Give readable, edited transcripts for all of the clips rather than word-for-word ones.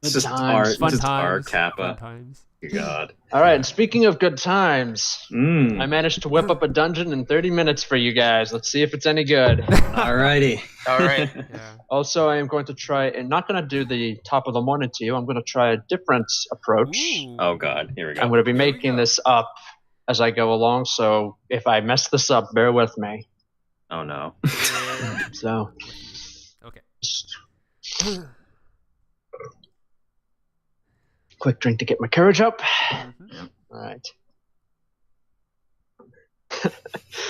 It's just art. Fun Just times. art, Kappa. Fun times. Dear God. All right, and speaking of good times, I Mm. managed to whip up a dungeon in 30 minutes for you guys. Let's see if it's any good. Alrighty. All right. Yeah. Also, I am going to try, and not going to do the top of the morning to you. I'm going to try a different approach. Ooh. Oh God. Here we go. I'm going to be Here we making go. this up as I go along, so if I mess this up, bear with me. Oh no. So, Okay. quick drink to get my courage up. Mhm. All right.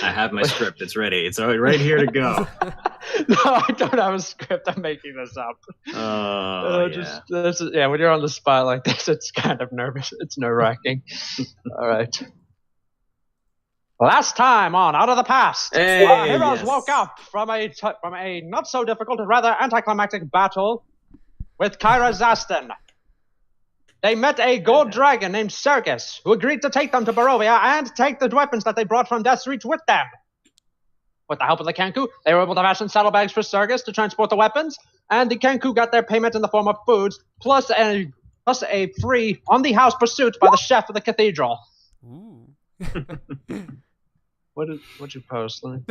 I have my script. It's ready. It's right here to go. No, I don't have a script. I'm making this up. Oh yeah. When you're on the spot like this, it's kind of nervous. It's nerve-wracking. All right. Last time on Out of the Past, Hey, our heroes yes. woke up from a not so difficult and rather anticlimactic battle with Kyra Zastin. They met a gold dragon named Sergus, who agreed to take them to Barovia and take the weapons that they brought from Death's Reach with them. With the help of the Kenku, they were able to fashion saddlebags for Sergus to transport the weapons, and the Kenku got their payment in the form of foods, plus a free on-the-house pursuit by the chef of the cathedral. Ooh. What'd you post? Let me...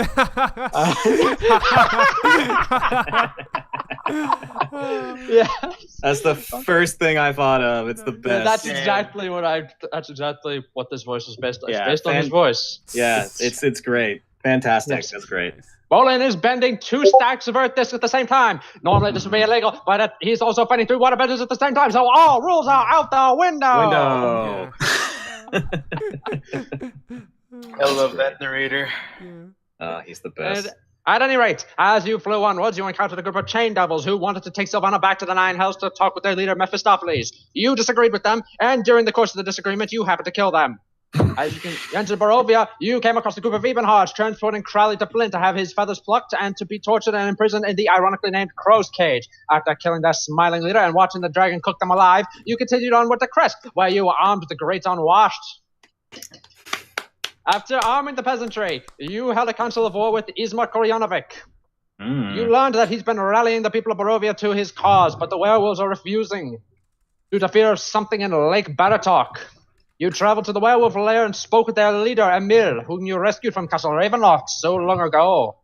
Yes. That's the first thing I thought of. It's the best. That's exactly what this voice is based on. It's Yeah, based on his voice. Yeah, it's great. Fantastic. Yes. That's great. Bolin is bending 2 stacks of earth discs at the same time. Normally this would be illegal, but he's also fighting 3 water benders at the same time, so all rules are out the window. I love that narrator. He's the best. And at any rate, as you flew onwards, you encountered a group of chain devils who wanted to take Silvanna back to the Nine Hells to talk with their leader, Mephistopheles. You disagreed with them, and during the course of the disagreement, you happened to kill them. As you entered Barovia, you came across a group of Ebenhards transporting Crowley to Flint to have his feathers plucked and to be tortured and imprisoned in the ironically named Crow's Cage. After killing their smiling leader and watching the dragon cook them alive, you continued onward to Crest, where you armed the Great Unwashed. After arming the peasantry, you held a council of war with Ismar Koryanovic. You learned that he's been rallying the people of Barovia to his cause, but the werewolves are refusing due to fear of something in Lake Baratok. You traveled to the werewolf lair and spoke with their leader, Emil, whom you rescued from Castle Ravenloft so long ago.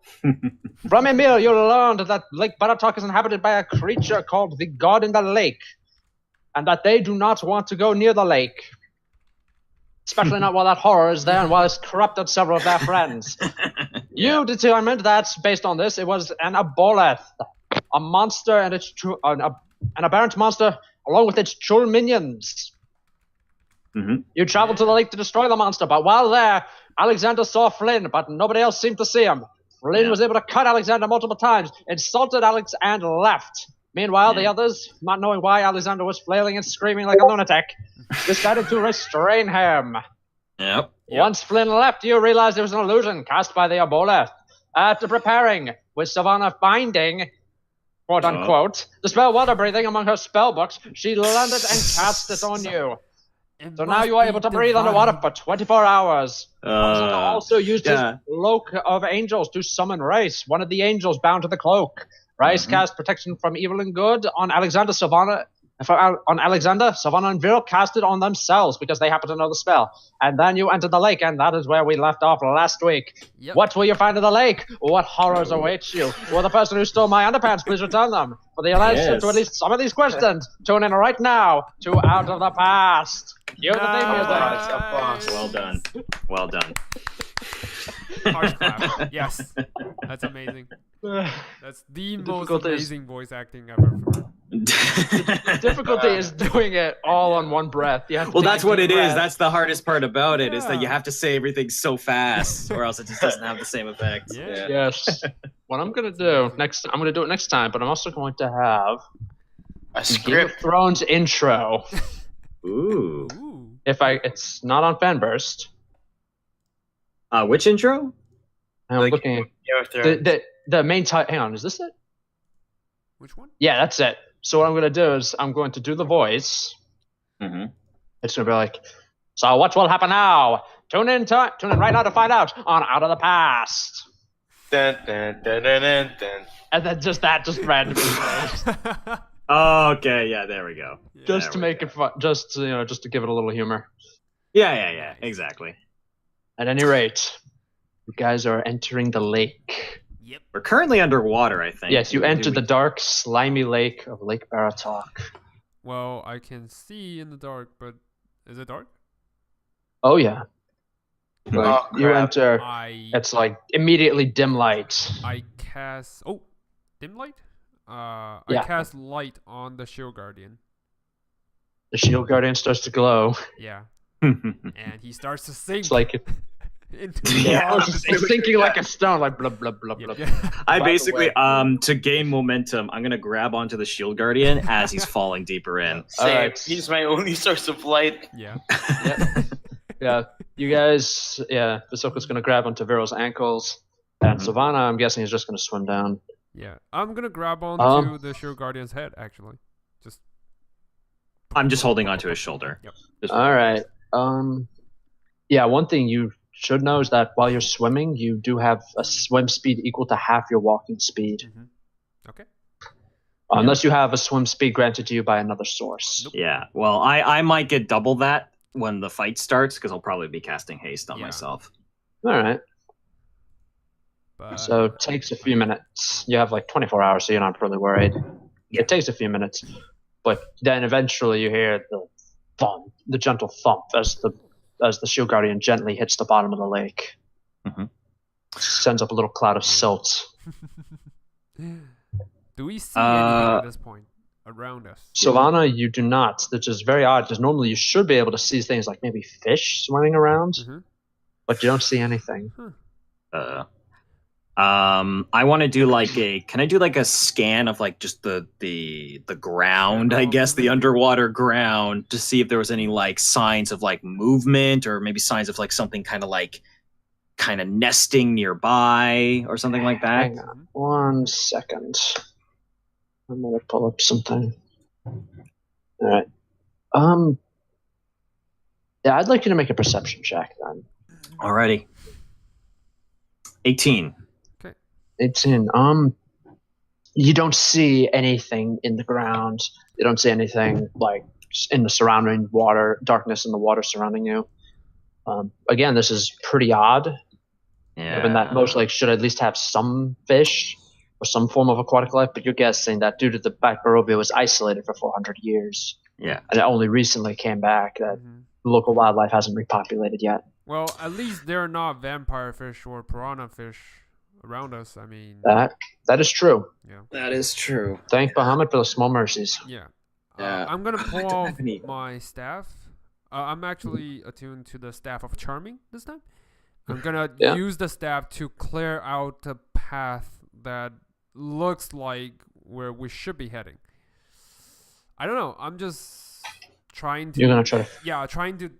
From Emil, you learned that Lake Baratok is inhabited by a creature called the God in the Lake, and that they do not want to go near the lake. Especially not while that horror is there and while it's corrupted several of their friends. You determined that, based on this, it was an Aboleth, a monster and its an aberrant monster, along with its Chul minions. You traveled to the lake to destroy the monster, but while there, Alexander saw Flynn, but nobody else seemed to see him. Flynn was able to cut Alexander multiple times, insulted Alex, and left. Meanwhile, the others, not knowing why Alexander was flailing and screaming like a lunatic, decided to restrain him. Yep. Once Flynn left, you realized it was an illusion cast by the Aboleth. After preparing, with Silvanna binding, quote-unquote, the spell water breathing among her spell books, she landed and cast it on you. So now you are able to breathe underwater for 24 hours. Alexander also used his cloak of angels to summon Rice, one of the angels bound to the cloak. Rice cast protection from evil and good on Alexander, Silvanna, and Vierl cast it on themselves because they happen to know the spell. And then you entered the lake, and that is where we left off last week. Yep. What will you find in the lake? What horrors await you? Will the person who stole my underpants please return them? For the answer to at least some of these questions, tune in right now to Out of the Past. Cue the theme music. Well done. Well done. Harsh clap. Yes. That's amazing. That's the most amazing voice acting ever. Difficulty is doing it all on one breath. You have to Well, take that's a what deep it is. breath. That's the hardest part about it, is that you have to say everything so fast, or else it just doesn't have the same effect. Yeah. Yes. What I'm gonna do next, I'm gonna do it next time, but I'm also going to have A Game of script. Thrones intro. Ooh. Ooh. It's not on Fanburst. Which intro? I'm Like- looking. Game of Thrones. The main title. Hang on, is this it? Which one? Yeah, that's it. So what I'm gonna do is I'm going to do the voice. Mm-hmm. It's gonna be like, so what will happen now? Tune in right now to find out on Out of the Past. Dun, dun, dun, dun, dun, dun. And then just randomly plays. Okay, yeah, there we go. Just to There we make it fun, just to give it a little humor. Yeah, exactly. At any rate, you guys are entering the lake. Yep. We're currently underwater, I think. Yes, you entered the dark, slimy lake of Lake Baratok. Well, I can see in the dark, but is it dark? Oh yeah. Like, Oh, you crap. enter. I It's like immediately dim light. cast dim light. I Yeah. cast light on the shield guardian. The shield guardian starts to glow. Yeah, and he starts to sink. It's like into Yeah. it's sinking like a stone, like blah blah blah blah. yeah. I By the basically, way- to gain momentum, I'm gonna grab onto the shield guardian as he's falling deeper in. Same. Alright. He's my only source of light. Yeah. Yeah, you guys. Yeah, Visoka's gonna grab onto Vierl's ankles, and Mhm. Silvanna, I'm guessing, is just gonna swim down. Yeah. I'm gonna grab onto the shield guardian's head. Actually, just. I'm just holding onto his shoulder. Yep. All right. Yeah, one thing you should know is that while you're swimming, you do have a swim speed equal to half your walking speed, Mhm. Okay. unless you have a swim speed granted to you by another source. Nope. Yeah. Well, I might get double that when the fight starts because I'll probably be casting haste on Yeah. myself. All right. But So it takes a few minutes. You have like 24 hours, so you're not really worried. Yeah. It takes a few minutes, but then eventually you hear the thump, the gentle thump as the shield guardian gently hits the bottom of the lake. Mhm. Sends up a little cloud of silt. do we see anything at this point around us? Silvanna, you do not, which is very odd because normally you should be able to see things like maybe fish swimming around, Mhm. but you don't see anything. I want to do can I do like a scan of like just the ground, I guess, the underwater ground to see if there was any like signs of like movement or maybe signs of like something kind of nesting nearby or something like that. Hang on 1 second. I'm gonna pull up something. All right. Yeah, I'd like you to make a perception check then. Alrighty. 18. 18. You don't see anything in the ground. You don't see anything like in the surrounding water, darkness in the water surrounding you. Again, this is pretty odd, Yeah. given that most lakes should at least have some fish or some form of aquatic life. But you're guessing that due to the fact Barovia was isolated for 400 years, Yeah. and it only recently came back, that Mhm. local wildlife hasn't repopulated yet. Well, at least there are not vampire fish or piranha fish around us. I mean, That is true. yeah. That is true. Thank Bahamut for the small mercies. Yeah. Yeah. I'm gonna I pull don't off have any- my staff. I'm actually attuned to the staff of charming this time. I'm gonna Yeah. use the staff to clear out the path that looks like where we should be heading. I don't know. I'm just trying to. You're gonna try to. Yeah, trying to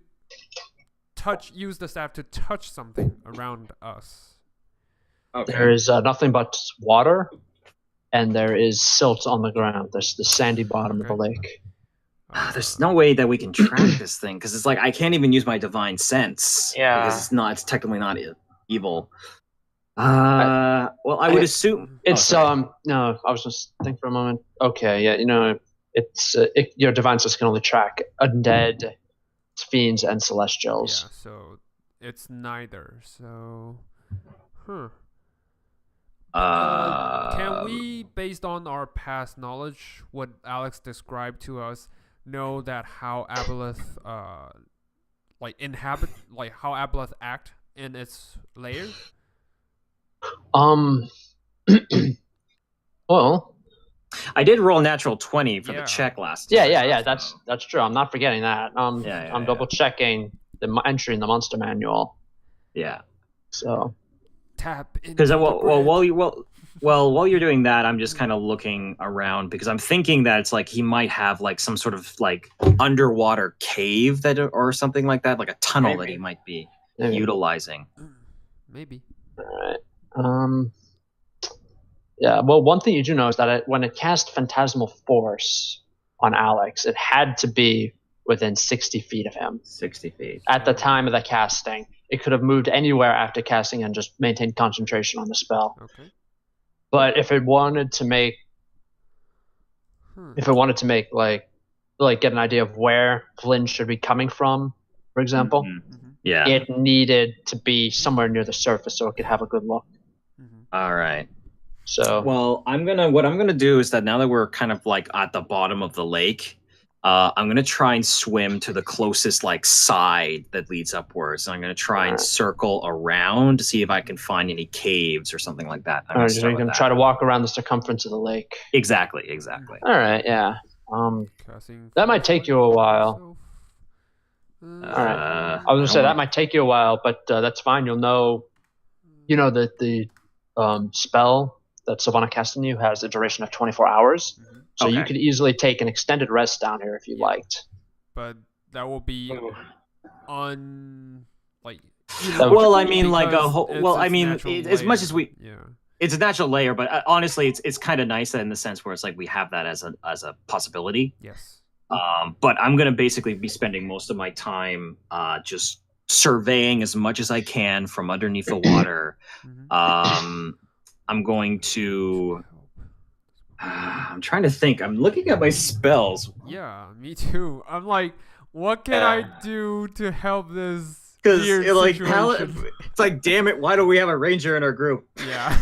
use the staff to touch something around us. Okay. There is nothing but water, and there is silt on the ground. There's the sandy bottom of the Okay. lake. There's no way that we can track this thing because it's like I can't even use my divine sense. Yeah. Because it's technically not evil. Well, I would assume It's sorry. no. I was just thinking for a moment. Okay, yeah, it's your divine sense can only track undead, fiends, and celestials. Yeah, so it's neither. So, can we, based on our past knowledge, what Alex described to us, know that how Aboleth, how Aboleth act in its lair? Well, I did roll natural 20 for Yeah. the check last yeah, time. yeah. That's true. I'm not forgetting that. Yeah, I'm double checking the entry in the monster manual. Yeah. So Tap into Because the while you're doing that, I'm just kind of looking around because I'm thinking that it's like he might have like some sort of like underwater cave or something like that, like a tunnel that he might be utilizing. Maybe. Alright. Yeah, well, one thing you do know is that when it cast Phantasmal Force on Alex, it had to be within 60 feet of him. 60 feet. At the time of the casting, it could have moved anywhere after casting and just maintained concentration on the spell. Okay. But if it wanted to make if it wanted to make like get an idea of where Flynn should be coming from, for example, Yeah. it needed to be somewhere near the surface so it could have a good look. All right. So Well, what I'm gonna do is that now that we're kind of like at the bottom of the lake, I'm gonna try and swim to the closest like side that leads upwards. And I'm gonna try and circle around to see if I can find any caves or something like that. All right, so you're gonna try to walk around the circumference of the lake. Exactly. All right, yeah. That might take you a while. All right. I was gonna say that might take you a while, but that's fine. You'll know. You know that the spell that Silvanna cast on you has a duration of 24 hours, so you could easily take an extended rest down here if you liked. But that will be on like. Well, I mean, like a whole. Well, I mean, as much as we. Yeah. It's a natural layer, but honestly, it's kind of nice in the sense where it's like we have that as a possibility. Yes. But I'm gonna basically be spending most of my time just surveying as much as I can from underneath the water. I'm going to. I'm trying to think. I'm looking at my spells. Yeah, me too. I'm like, what can I do to help this? Because it's like, damn it, why do we have a ranger in our group? Yeah.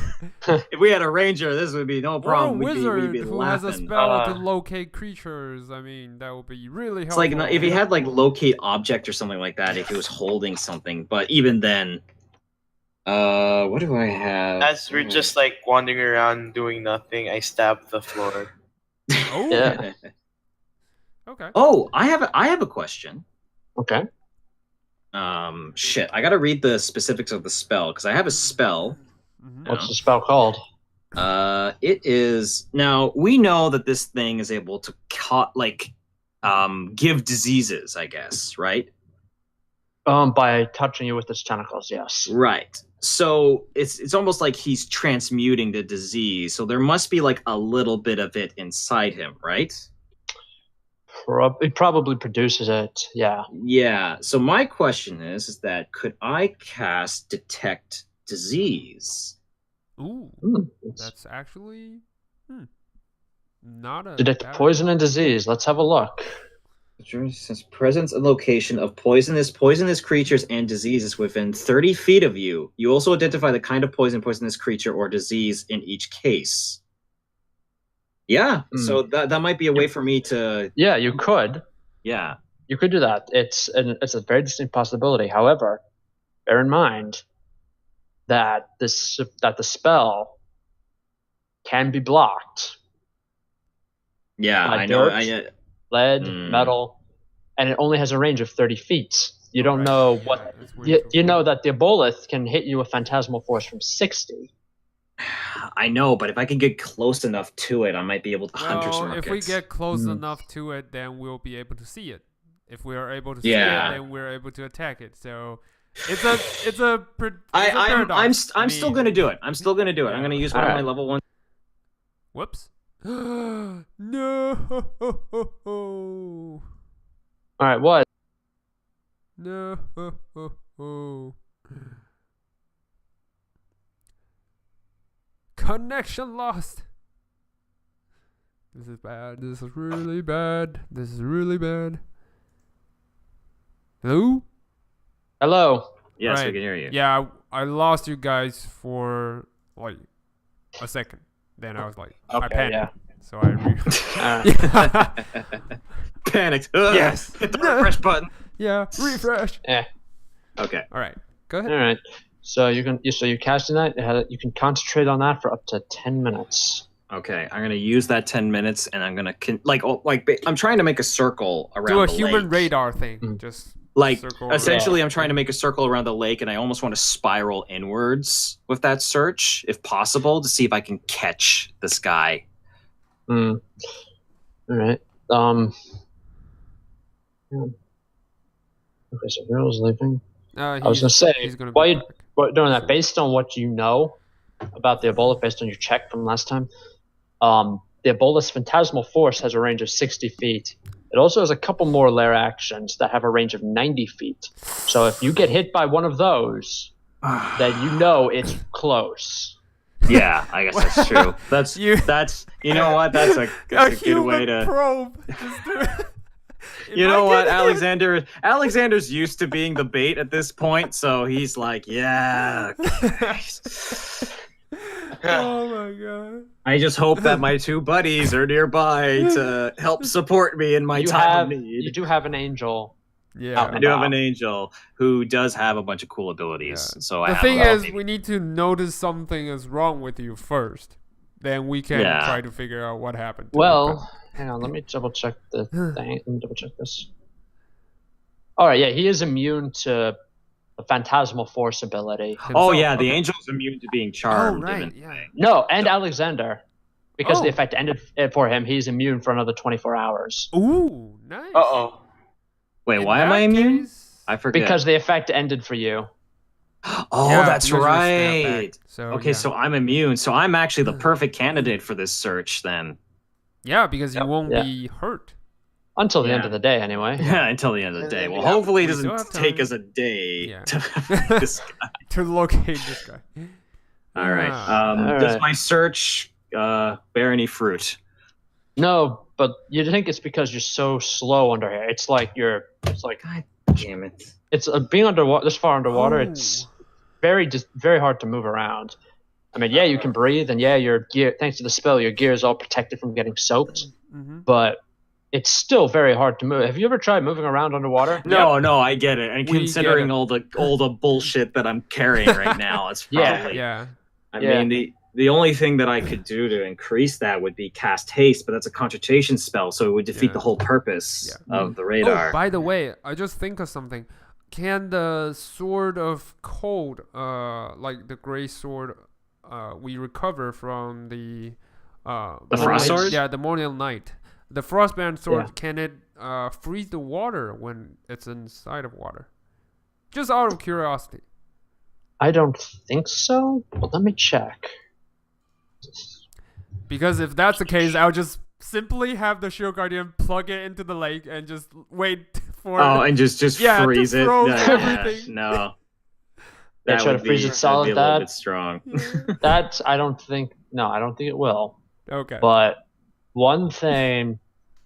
If we had a ranger, this would be no problem. Or a wizard we'd be who laughing. has a spell to locate creatures. I mean, that would be really helpful. It's like if he had like locate object or something like that, if he was holding something. But even then, what do I have? As we're just like wandering around doing nothing, I stab the floor. Oh. Yeah. Okay. Oh, I have a question. Okay. Shit, I gotta read the specifics of the spell because I have a spell. What's the spell called? It is now we know that this thing is able to give diseases, I guess, right? By touching you with its tentacles, yes. Right. So it's almost like he's transmuting the disease. So there must be like a little bit of it inside him, right? It probably produces it, yeah. Yeah. So my question is that could I cast detect disease? Ooh. That's actually not a detect poison and disease. Let's have a look. Since presence and location of poisonous creatures and diseases within 30 feet of you. You also identify the kind of poisonous creature or disease in each case. Yeah, so that might be a way for me to. Yeah, you could. Yeah, you could do that. It's a very distinct possibility. However, bear in mind that the spell can be blocked. Yeah, by I know. dirt, lead, metal, and it only has a range of 30 feet. You don't know what. You know that the Aboleth can hit you with phantasmal force from 60. I know, but if I can get close enough to it, I might be able to hunter's mark if it. we get close enough to it, then we'll be able to see it. If we are able to see it, then we're able to attack it. So it's a paradox. I'm still gonna do it. I'm still gonna do it. I'm gonna use one of my level 1. Whoops. No. All right, what? No. Connection lost. This is bad. This is really bad. This is really bad. Hello? Hello. Yes, right. we can hear you. Yeah, I lost you guys for like a second. Then I was like, I panicked. Yeah. So I panicked. Yes. Hit the refresh button. Yeah, refresh. Yeah. Okay. All right. Go ahead. All right. So you're casting that. You can concentrate on that for up to 10 minutes. Okay, I'm gonna use that 10 minutes, and I'm gonna I'm trying to make a circle around. Do a the human lake. radar thing. Just essentially, I'm trying to make a circle around the lake, and I almost want to spiral inwards with that search, if possible, to see if I can catch this guy. All right. Okay, so Vierl's leaving. I was gonna say, while you're doing that, based on what you know about the Aboleth, based on your check from last time, the Aboleth's phantasmal force has a range of 60 feet. It also has a couple more lair actions that have a range of 90 feet. So if you get hit by one of those, then you know it's close. Yeah, I guess that's true. That's you know what? That's a good way to probe. You know what, Alexander's used to being the bait at this point, so he's like, yeah. Oh my god. I just hope that my two buddies are nearby to help support me in my time of need. You do have an angel. Yeah. I do have an angel who does have a bunch of cool abilities. Yeah. So the thing is, we need to notice something is wrong with you first. Then we can try to figure out what happened. Well, hang on, let me double check the thing. Let me double check this. Alright, yeah, he is immune to the phantasmal force ability. Oh yeah, the angel's immune to being charmed. Oh, right, yeah. No, and Alexander. Because the effect ended for him, he's immune for another 24 hours. Ooh, nice. Uh-oh. Wait, why am I immune? I forget. Because the effect ended for you. Oh, Yeah, that's because you're right. So, Okay, so I'm immune. So I'm actually the perfect candidate for this search then. Yeah, because you won't be hurt. Until the end of the day, anyway. Yeah, until the end of the day. Well, hopefully it doesn't take us a day to find this guy. To locate this guy. All right. Does my search bear any fruit? No, but you think it's because you're so slow under here. It's like God damn it. It's being underwater, this far underwater. It's very hard to move around. I mean, yeah, you can breathe, and yeah, your gear, thanks to the spell, your gear is all protected from getting soaked. But it's still very hard to move. Have you ever tried moving around underwater? No, I get it. And considering all the bullshit that I'm carrying right now, it's probably I mean the only thing that I could do to increase that would be cast haste, but that's a concentration spell, so it would defeat the whole purpose of the radar. Oh, by the way, I just think of something. Can the sword of cold, like the gray sword, we recover from the frost sword? Yeah, the morning night. The frostbound sword, can it freeze the water when it's inside of water? Just out of curiosity. I don't think so, but let me check. Because if that's the case, I'll just simply have the shield guardian plug it into the lake and just wait for and just freeze it. Everything. No. That try to freeze it solid. That'd be a little bit strong. I don't think it will. Okay. But one thing,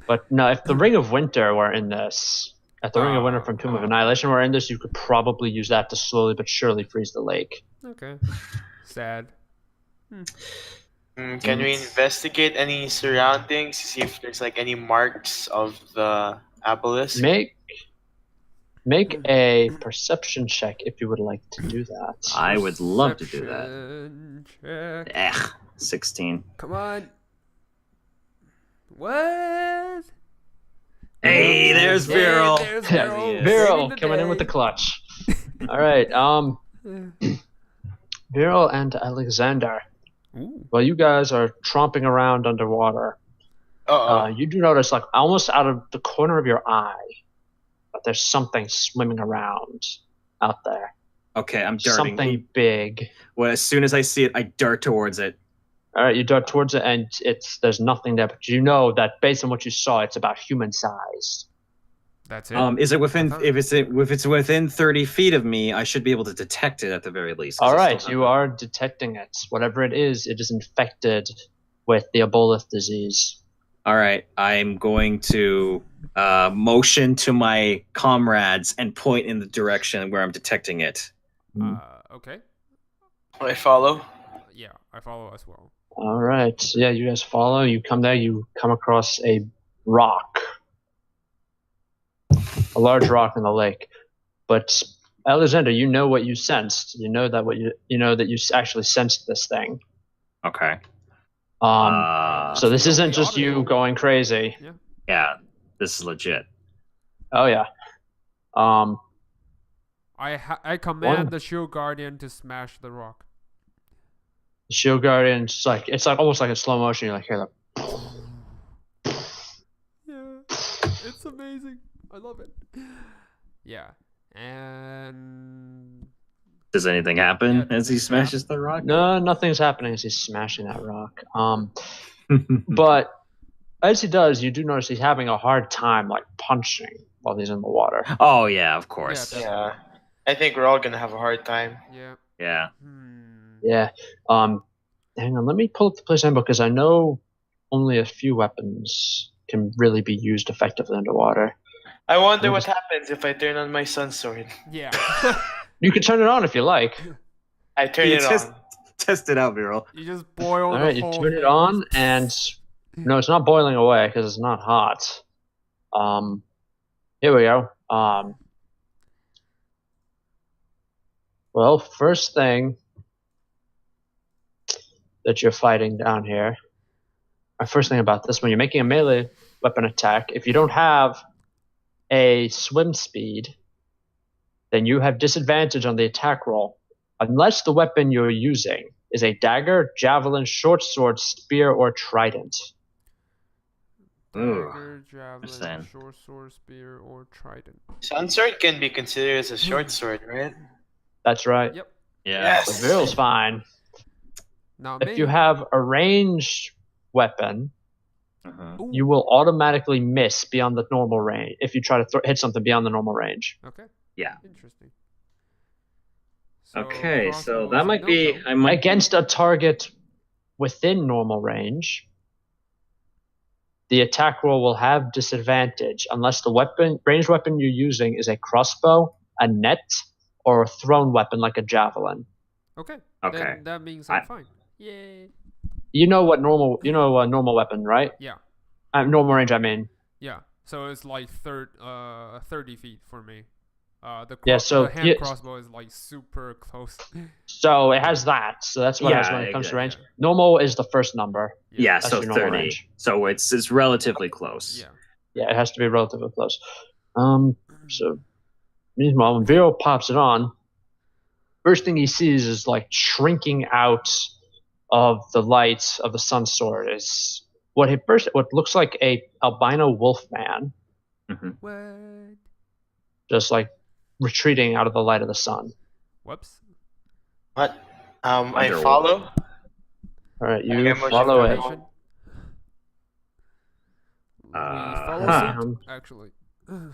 if the Ring of Winter were in this, if the Ring of Winter from Tomb of Annihilation were in this, you could probably use that to slowly but surely freeze the lake. Okay. Sad. Can we investigate any surroundings to see if there's like any marks of the Aboleth? Make a perception check if you would like to do that. I would love to do that. Check. 16. Come on. What? Hey, there's Vierl. Vierl coming in with the clutch. All right. Vierl and Alexander. Ooh. While you guys are tromping around underwater, you do notice, like almost out of the corner of your eye, that there's something swimming around out there. Okay, I'm darting. Something big. Well, as soon as I see it, I dart towards it. All right, you dart towards it, and there's nothing there, but you know that based on what you saw, it's about human sized. That's it. Is it within? If it's within 30 feet of me, I should be able to detect it at the very least. All right, you are detecting it. Whatever it is infected with the Aboleth disease. All right, I'm going to motion to my comrades and point in the direction where I'm detecting it. Okay. I follow. Yeah, I follow as well. All right. Yeah, you guys follow. You come there. You come across a rock. A large rock in the lake. But Alexander, you know what you sensed. You know that that you actually sensed this thing. Okay. So this isn't just you going crazy. Yeah, this is legit. Oh yeah. I command the shield guardian to smash the rock. The shield guardian, it's like almost like in slow motion. You're like, here, yeah, it's amazing. I love it. Yeah, and does anything happen as he smashes the rock? No, nothing's happening as he's smashing that rock. But as he does, you do notice he's having a hard time like punching while he's in the water. Oh yeah, of course. Yeah, I think we're all gonna have a hard time. Yeah. Yeah. Yeah. hang on, let me pull up the place handbook because I know only a few weapons can really be used effectively underwater. I wonder what happens if I turn on my sun sword. Yeah. You can turn it on if you like. I turn You it just on. test it out, Vierl. You just boil All the right, you whole turn it thing. on, and no, it's not boiling away because it's not hot. Here we go. Well, first thing that you're fighting down here. First thing about this, when you're making a melee weapon attack, if you don't have a swim speed, then you have disadvantage on the attack roll, unless the weapon you're using is a dagger, javelin, short sword, spear, or trident. Dagger, javelin, understand. short sword, spear, or trident. Sun sword can be considered as a short sword, right? That's right. Yep. Yeah. Yes. The Viral's fine. Now If you have a ranged weapon, Ooh. you will automatically miss beyond the normal range if you try to hit something beyond the normal range. Okay. Yeah. Interesting. So Okay, so crossbow that is might a be. no-go. I might Against a target within normal range, the attack roll will have disadvantage unless the ranged weapon you're using is a crossbow, a net, or a thrown weapon like a javelin. Okay. Okay. Then that means I'm fine. Yay. You know a normal weapon, right? Yeah. Normal range, I mean. Yeah. So it's like 30 feet for me. So the hand crossbow is like super close. So it has that. So that's what it has when it comes to range. Normal is the first number. Yeah, That's so your normal 30. range. So it's relatively close. Yeah. Yeah, it has to be relatively close. So meanwhile, when Vero pops it on, first thing he sees is like shrinking out of the light of the sun sword is what looks like a albino wolf man, What? just like retreating out of the light of the sun. Whoops. What? I Underwater. follow. All right, you Okay, motion follow it. control. We follow huh. suit, actually.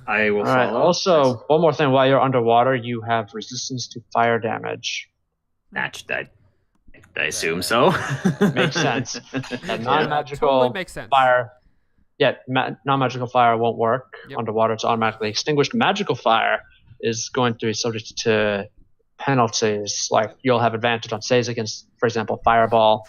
I will All right. follow. Also, one more thing: while you're underwater, you have resistance to fire damage. I assume so. Makes sense. A non-magical totally makes sense. fire. Yeah, non-magical fire won't work Yep. underwater. It's automatically extinguished. Magical fire is going to be subject to penalties. Like you'll have advantage on saves against, for example, fireball,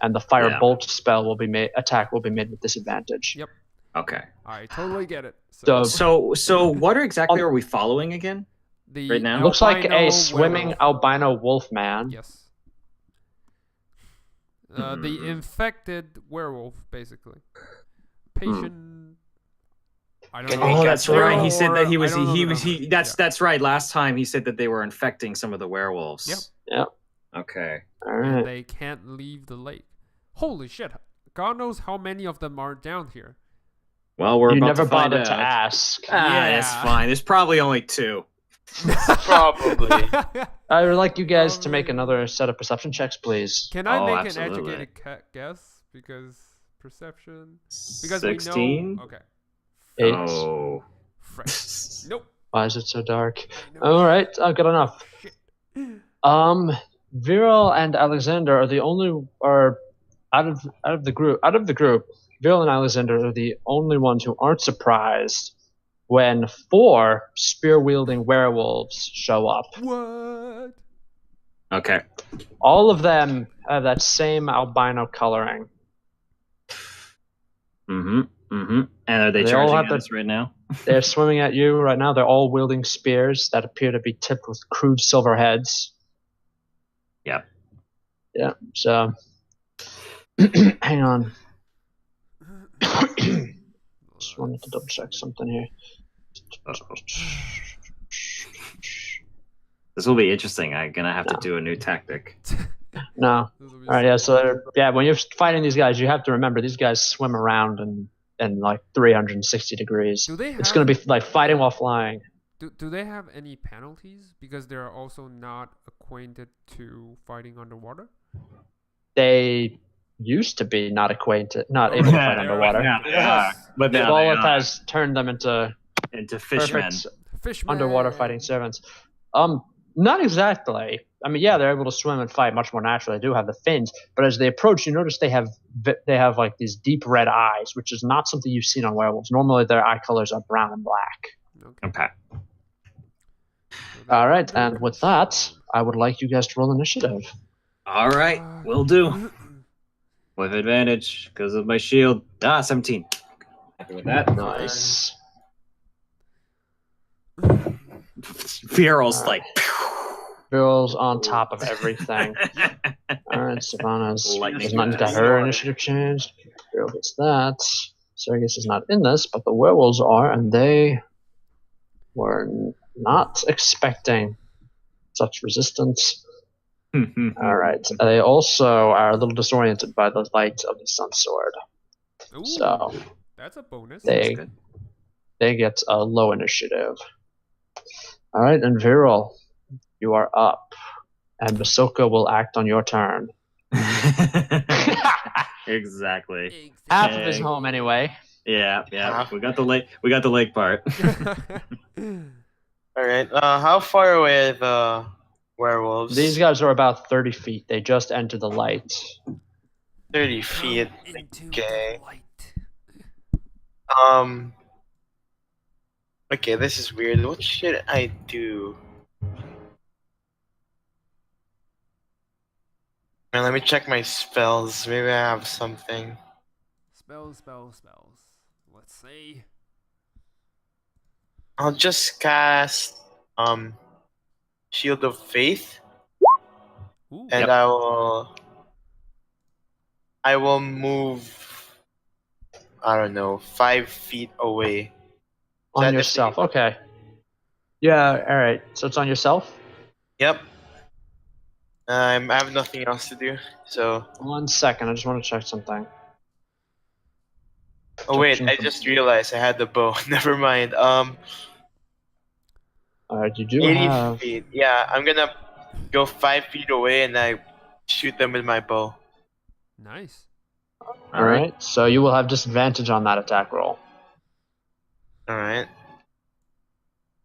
and the firebolt spell will be made. Attack will be made with disadvantage. Yep. Okay. I totally get it. So what exactly are we following again? the right now? Looks like albino a swimming werewolf. albino wolf man. Yes. The infected werewolf, basically. Patient. I don't Can know. we Oh, that's right. He said that he I was. don't know He the was. number. He. That's right. Last time he said that they were infecting some of the werewolves. Yep. Yep. Okay. All And right. they can't leave the lake. Holy shit! God knows how many of them are down here. Well, we're You about never to find bothered out. to ask. That's Yeah. fine. There's probably only 2. Probably. I would like you guys to make another set of perception checks, please. Can I Oh, make absolutely. an educated guess? Because perception. Because 16. we know. Okay. 8. Oh. Frick. Nope. Why is it so dark? I know. All right, good enough. Shit. Viral and Alexander are the only out of the group. Viral and Alexander are the only ones who aren't surprised when 4 spear-wielding werewolves show up. What? Okay. All of them have that same albino coloring. Mm-hmm. Mm-hmm. And are they They all charging have at the- us right now? They're swimming at you right now. They're all wielding spears that appear to be tipped with crude silver heads. Yep. Yeah, so hang on. Just wanted to double check something here. This will be interesting. I'm gonna have to do a new tactic. No. This will be All right, so yeah, so cool. when you're fighting these guys, you have to remember these guys swim around in like 360 degrees. Do they have? It's going to be like fighting while flying. Do they have any penalties because they are also not acquainted to fighting underwater? They used to be not able to fight underwater. Yeah. But now they Aboleth are has turned them into into fishmen. perfect Fishman. underwater fighting servants. Not exactly. I mean, yeah, they're able to swim and fight much more naturally. They do have the fins, but as they approach, you notice they have like these deep red eyes, which is not something you've seen on werewolves. Normally, their eye colors are brown and black. Okay. All right, and with that, I would like you guys to roll initiative. All right, will do. With advantage because of my shield. 17. Happy with that. Nice. Vierl's like. Vierl's on top of everything. All right, Silvanna's does not get her initiative changed. Vierl gets that. Sergius is not in this, but the werewolves are, and they were not expecting such resistance. All right. They also are a little disoriented by the light of the sun sword. Ooh, So that's a bonus. they get a low initiative. All right, and Vierl, you are up, and Basoka will act on your turn. Exactly. Half of his home, anyway. Yeah. We got the lake part. All right. How far away are the werewolves? These guys are about 30 feet. They just entered the light. 30 feet. Into Okay. the light. Okay, this is weird. What should I do? Let me check my spells. Maybe I have something. Spells. Let's see. I'll just cast Shield of Faith, Ooh. and I will move. I don't know, 5 feet away. On yourself. Okay. Yeah, all right. So it's on yourself? Yep. I have nothing else to do, so. 1 second. I just want to check something. Oh wait, I just realized I had the bow. Never mind. All right, you do 80 have... feet. Yeah, I'm gonna go 5 feet away and I shoot them with my bow. Nice. All right. So you will have disadvantage on that attack roll. Alright.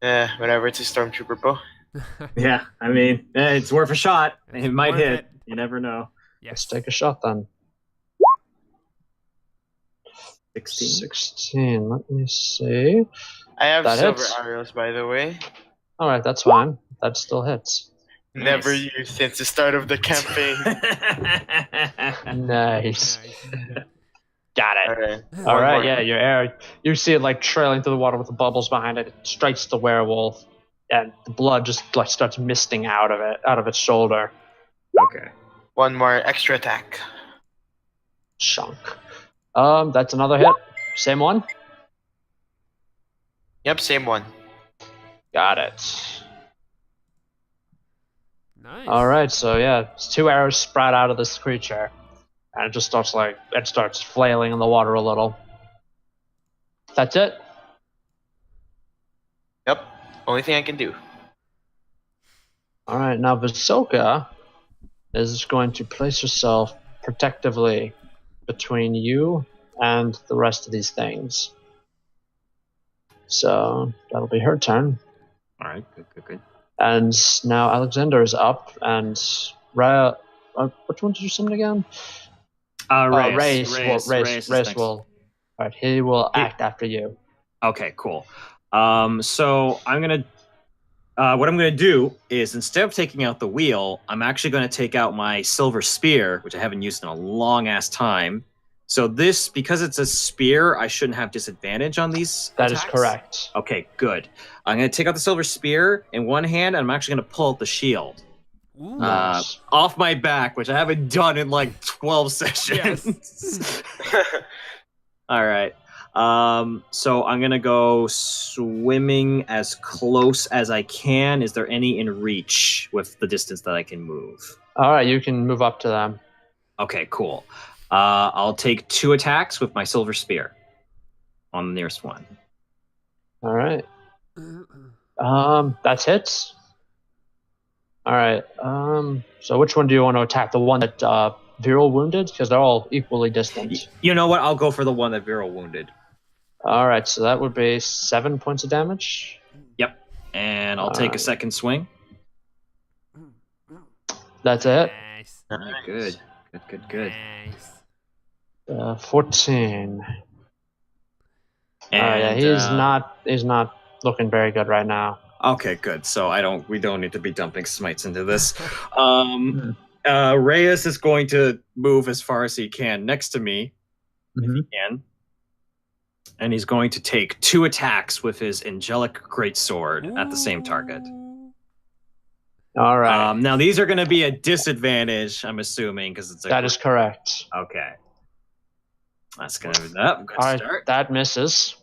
Whatever, it's a stormtrooper bow. Yeah, I mean, it's worth a shot. It might worth hit. it. You never know. Yes. Let's take a shot then. 16. 16. Let me see. I have That silver hits. arrows, by the way. All right, that's fine. That still hits. Never Nice. used since the start of the campaign. Nice. Nice. Got it. Alright. All right, yeah, your arrow. You see it like trailing through the water with the bubbles behind it. It strikes the werewolf, and the blood just like starts misting out of its shoulder. Okay. One more extra attack. Chunk. That's another hit. Same one. Yep, same one. Got it. Nice. All right, so yeah, 2 arrows sprout out of this creature, and it just starts flailing in the water a little. That's it. Yep, only thing I can do. All right, now Visoka is going to place herself protectively between you and the rest of these things. So that'll be her turn. All right. Good. And now Alexander is up, and Rhea, which one did you summon again? Reyes. Reyes will. All right, he will act after you. Okay, cool. So I'm gonna. What I'm gonna do is instead of taking out the wheel, I'm actually gonna take out my silver spear, which I haven't used in a long ass time. So this, because it's a spear, I shouldn't have disadvantage on these That attacks? is correct. Okay, good. I'm gonna take out the silver spear in one hand, and I'm actually gonna pull out the shield. Ooh. Nice. Off my back, which I haven't done in like 12 sessions. Yes. All right. So I'm gonna go swimming as close as I can. Is there any in reach with the distance that I can move? All right, you can move up to them. Okay, cool. I'll take 2 attacks with my silver spear on the nearest one. All right. That's hits. All right. So which one do you want to attack? The one that Vierl wounded? Because they're all equally distant. You know what? I'll go for the one that Vierl wounded. All right. So that would be 7 points of damage. Yep. And I'll take a second swing. That's it. Nice. All right, good. Good. Nice. 14. And He's not looking very good right now. okay, good. So we don't need to be dumping smites into this. Reyes is going to move as far as he can next to me, if he can. And he's going to take 2 attacks with his angelic greatsword at the same target. All right. Now these are going to be a disadvantage, I'm assuming, because it's that is correct. Okay. That's going to be that. Good All start. right, that misses.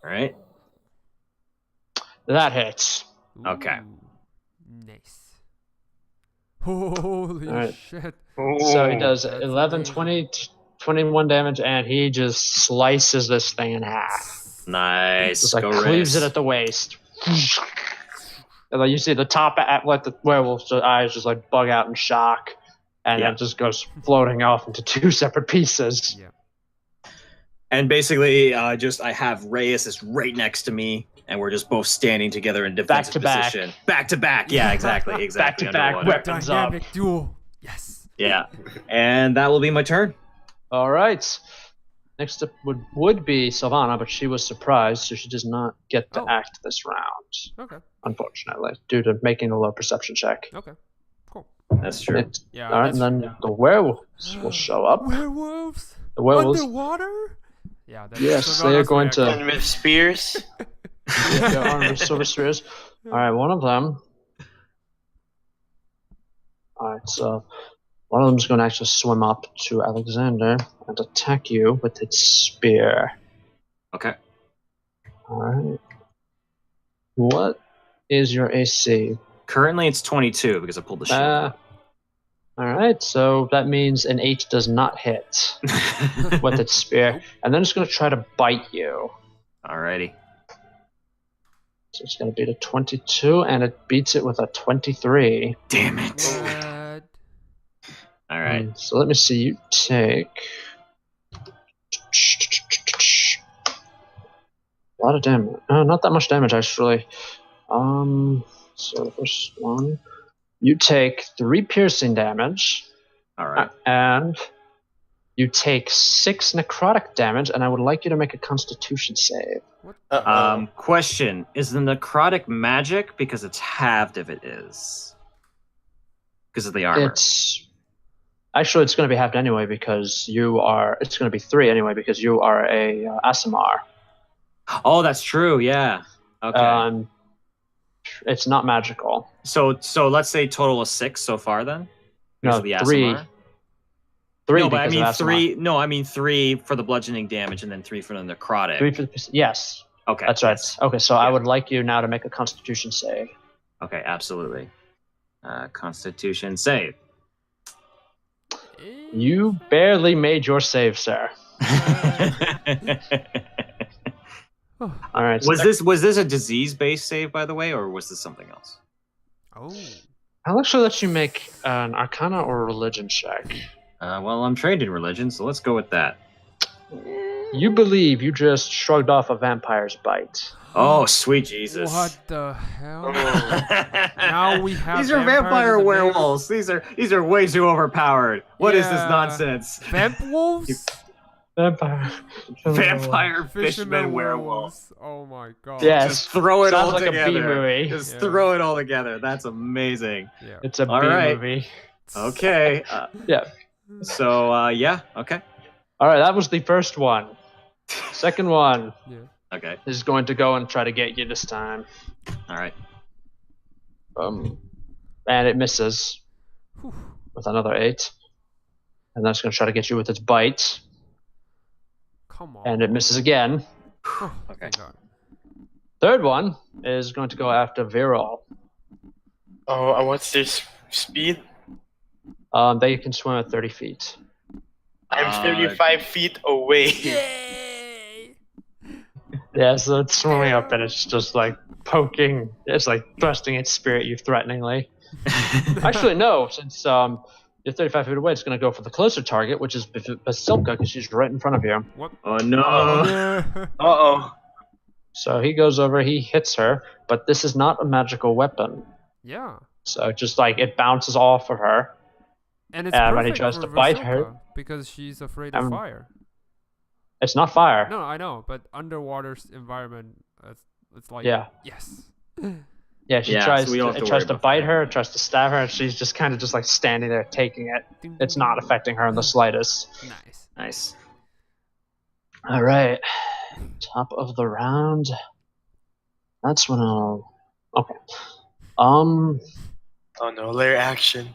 All right. That hits. Okay. Nice. Holy right. shit. So he does That's 11, amazing. 20, 21 damage, and he just slices this thing in half. Nice. Just like Go cleaves Reyes. it at the waist. And like you see the top, like the werewolf's eyes just like bug out in shock, and Yeah. it just goes floating off into 2 separate pieces. Yeah. And basically, I have Reyes is right next to me, and we're just both standing together in defensive Back to position. Back to back. Yeah, exactly. Back to back, underwater. weapons up. Dynamic duel. Yes. Yeah. And that will be my turn. All right. Next up would be Silvanna, but she was surprised, so she does not get to act this round, Okay. unfortunately, due to making a low perception check. Okay. Cool. That's true. Yeah. All right, and then the werewolves will show up. Werewolves? The werewolves, Underwater? Yeah. That's yes, they are going to. And with spears. They're armed with silver spears. All right, one of them. All right, so one of them is going to actually swim up to Alexander and attack you with its spear. Okay. All right. What is your AC? Currently, it's 22 because I pulled the shield. All right, so that means an 8 does not hit with its spear, and then it's going to try to bite you. Alrighty. So it's going to beat a 22, and it beats it with a 23. Damn it. What? All right. So let me see. You take a lot of damage. Not that much damage, actually. So the first one, you take 3 piercing damage. All right. And you take 6 necrotic damage, and I would like you to make a Constitution save. Question: is the necrotic magic? Because it's halved if it is. Because of the armor. It's going to be halved anyway because you are. It's going to be 3 anyway because you are a Asimar. Oh, that's true. Yeah. Okay. It's not magical. So let's say total of 6 so far then. No, Because of the 3. Aasimar? 3. No, but I because mean of Asimar. 3. No, I mean 3 for the bludgeoning damage and then 3 for the necrotic. 3 for yes. Okay. That's right. yes. Okay, so I would like you now to make a Constitution save. Okay, absolutely. Constitution save. You barely made your save, sir. All right. Was this a disease-based save, by the way, or was this something else? Oh. I'll actually let you make an Arcana or a Religion check. Well, I'm trained in religion, so let's go with that. You believe you just shrugged off a vampire's bite. Oh, sweet Jesus! What the hell? Now we have These are vampires vampire in the werewolves. These are way too overpowered. What is this Yeah. nonsense? Vamp wolves? Vampire. Vampire fishermen werewolves. Oh my god. Yes. Just throw it Sounds all like a together. B-movie. Just Yeah. throw it all together. That's amazing. Yeah. It's a All B right. movie. Okay. Yeah. So yeah. Okay. All right, that was the first one. Second one Yeah. Okay. is going to go and try to get you this time. All right. And it misses Whew. with another 8. And that's going to try to get you with its bite. Come on. And it misses again. Oh, Okay. thank God. Third one is going to go after Vierl. Oh, what's their speed? They can swim at 30 feet. I'm 35 feet away. Yay! Yeah, so it's swimming up and it's just like poking. It's like thrusting its spear at you threateningly. Actually, no, since you're 35 feet away, it's going to go for the closer target, which is Basilka, because she's right in front of you. What? Oh no. Uh-oh. So he goes over, he hits her, but this is not a magical weapon. Yeah. So just like it bounces off of her. And it's when he perfect tries for to bite her, Vasilka because she's afraid of fire. it's not fire. No, I know, but underwater environment, it's like yes. Yeah, she tries. so we don't have It to tries worry to about bite that. her. It tries to stab her, and she's just kind of just like standing there taking it. Ding, It's ding, not ding. affecting her in the slightest. Nice. Nice. All right, top of the round. That's when I'll. Okay. Oh no, layer action.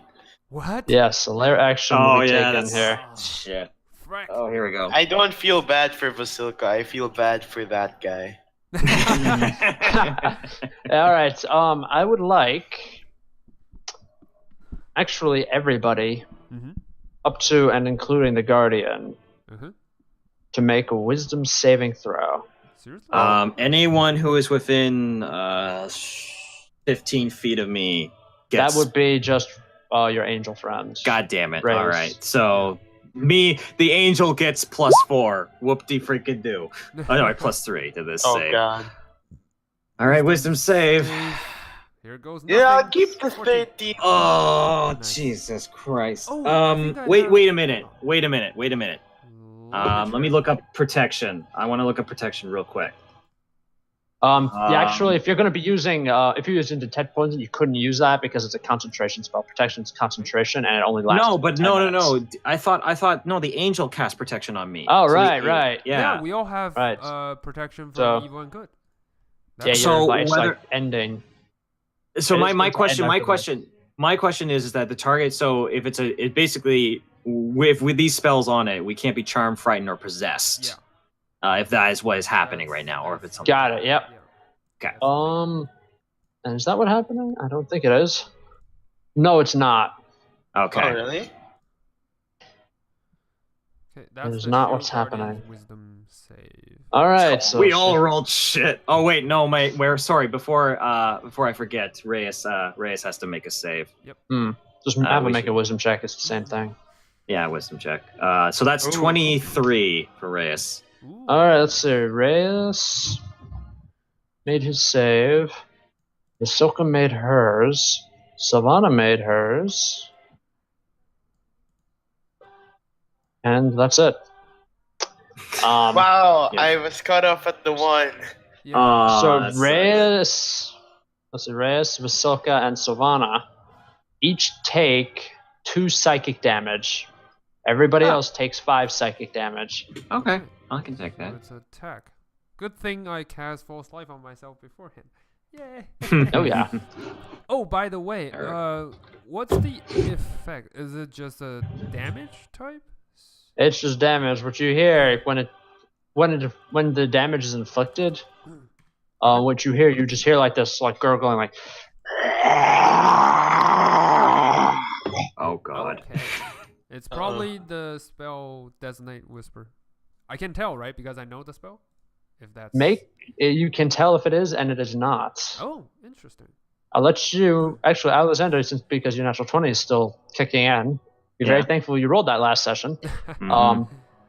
What? Yes, a layer action will be taken that's here. shit. Frack. Oh, here we go. I don't feel bad for Vasilka. I feel bad for that guy. All right. I would like actually everybody Mhm. up to and including the guardian Mhm. to make a wisdom saving throw. Seriously? Anyone who is within 15 feet of me gets. That would be just your angel friends. God damn it! Raise. All right, so me, the angel, gets +4. Whoop-de freaking do. Oh no, +3 to this Oh save. god. All right, wisdom save. Here goes nothing. Yeah, I'll keep the 14. 13. Oh Nice. Jesus Christ! Oh, I think I wait have- a minute. Wait a minute. Let me look up protection. I want to look up protection real quick. Actually, if you're going to be using, if you're using detect poison, you couldn't use that because it's a concentration spell. Protection's concentration, and it only lasts. No, but 10 no. minutes. I thought no. The angel cast protection on me. Oh, So right, the- right. Yeah. we all have Right. protection from So- evil and good. Yeah, That's- So it's whether- like ending. So It my is my going to question end my after question my question is that the target. So if it basically with these spells on it, we can't be charmed, frightened, or possessed. If that is what is happening right now, or if it's something. Got it. Yep. Okay. And is that what's happening? I don't think it is. No, it's not. Okay. Oh really? Okay, that's is the not shield what's guardian happening. Wisdom save. All right. So We all rolled shit. Oh wait, no, sorry. Before I forget, Reyes has to make a save. just have we him make should- a wisdom check. It's the same thing. Yeah, wisdom check. So that's Ooh. 23 for Reyes. Ooh. All right. Let's see. Reyes made his save. Ahsoka made hers. Silvanna made hers. And that's it. Wow, yeah. I was cut off at the 1. Yeah. So that sucks. Reyes, let's see, Reyes, Ahsoka, and Silvanna each take 2 psychic damage. Everybody else takes 5 psychic damage. Okay, I can take So that. it's attack. Good thing I cast false life on myself beforehand. Yay. Oh yeah. Oh, by the way, Alright. what's the effect? Is it just a damage type? It's just damage. What you hear when the damage is inflicted, what you hear, you just hear like this, like gurgling, like. Oh god. Okay. It's probably the spell Designate Whisper. I can tell, right? Because I know the spell. If that's You can tell if it is and it is not. Oh, interesting. I'll let you actually, Alexander, since because your natural 20 is still kicking in. Be very Yeah. thankful you rolled that last session. Mhm.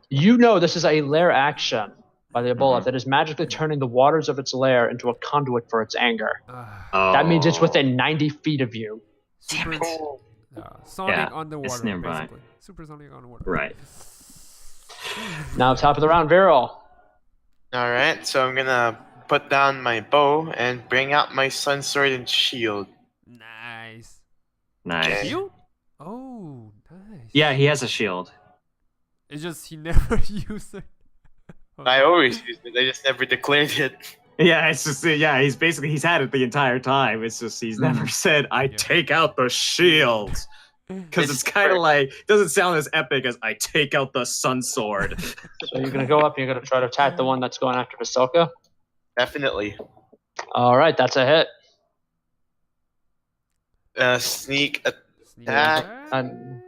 You know this is a lair action by the Aboleth Mhm. that is magically turning the waters of its lair into a conduit for its anger. Oh. That means it's within 90 feet of you. Super, Oh. Sonic Yeah, underwater, it's nearby. basically. Supersonic underwater. Right. Now, top of the round, Vierl. Alright, so I'm gonna put down my bow and bring out my sun sword and shield. Nice. Nice. Shield? Oh, nice. Yeah, he has a shield. It's just he never used it. I always use it, I just never declared it. Yeah, it's just he's had it the entire time. It's just he's never said I Yeah. take out the shield. Because it's It's kind of fair. like doesn't sound as epic as I take out the sun sword. So you're going to go up and you're going to try to attack the one that's going after Ahsoka. Definitely. All right, that's a hit. Sneak Sneak attack. And-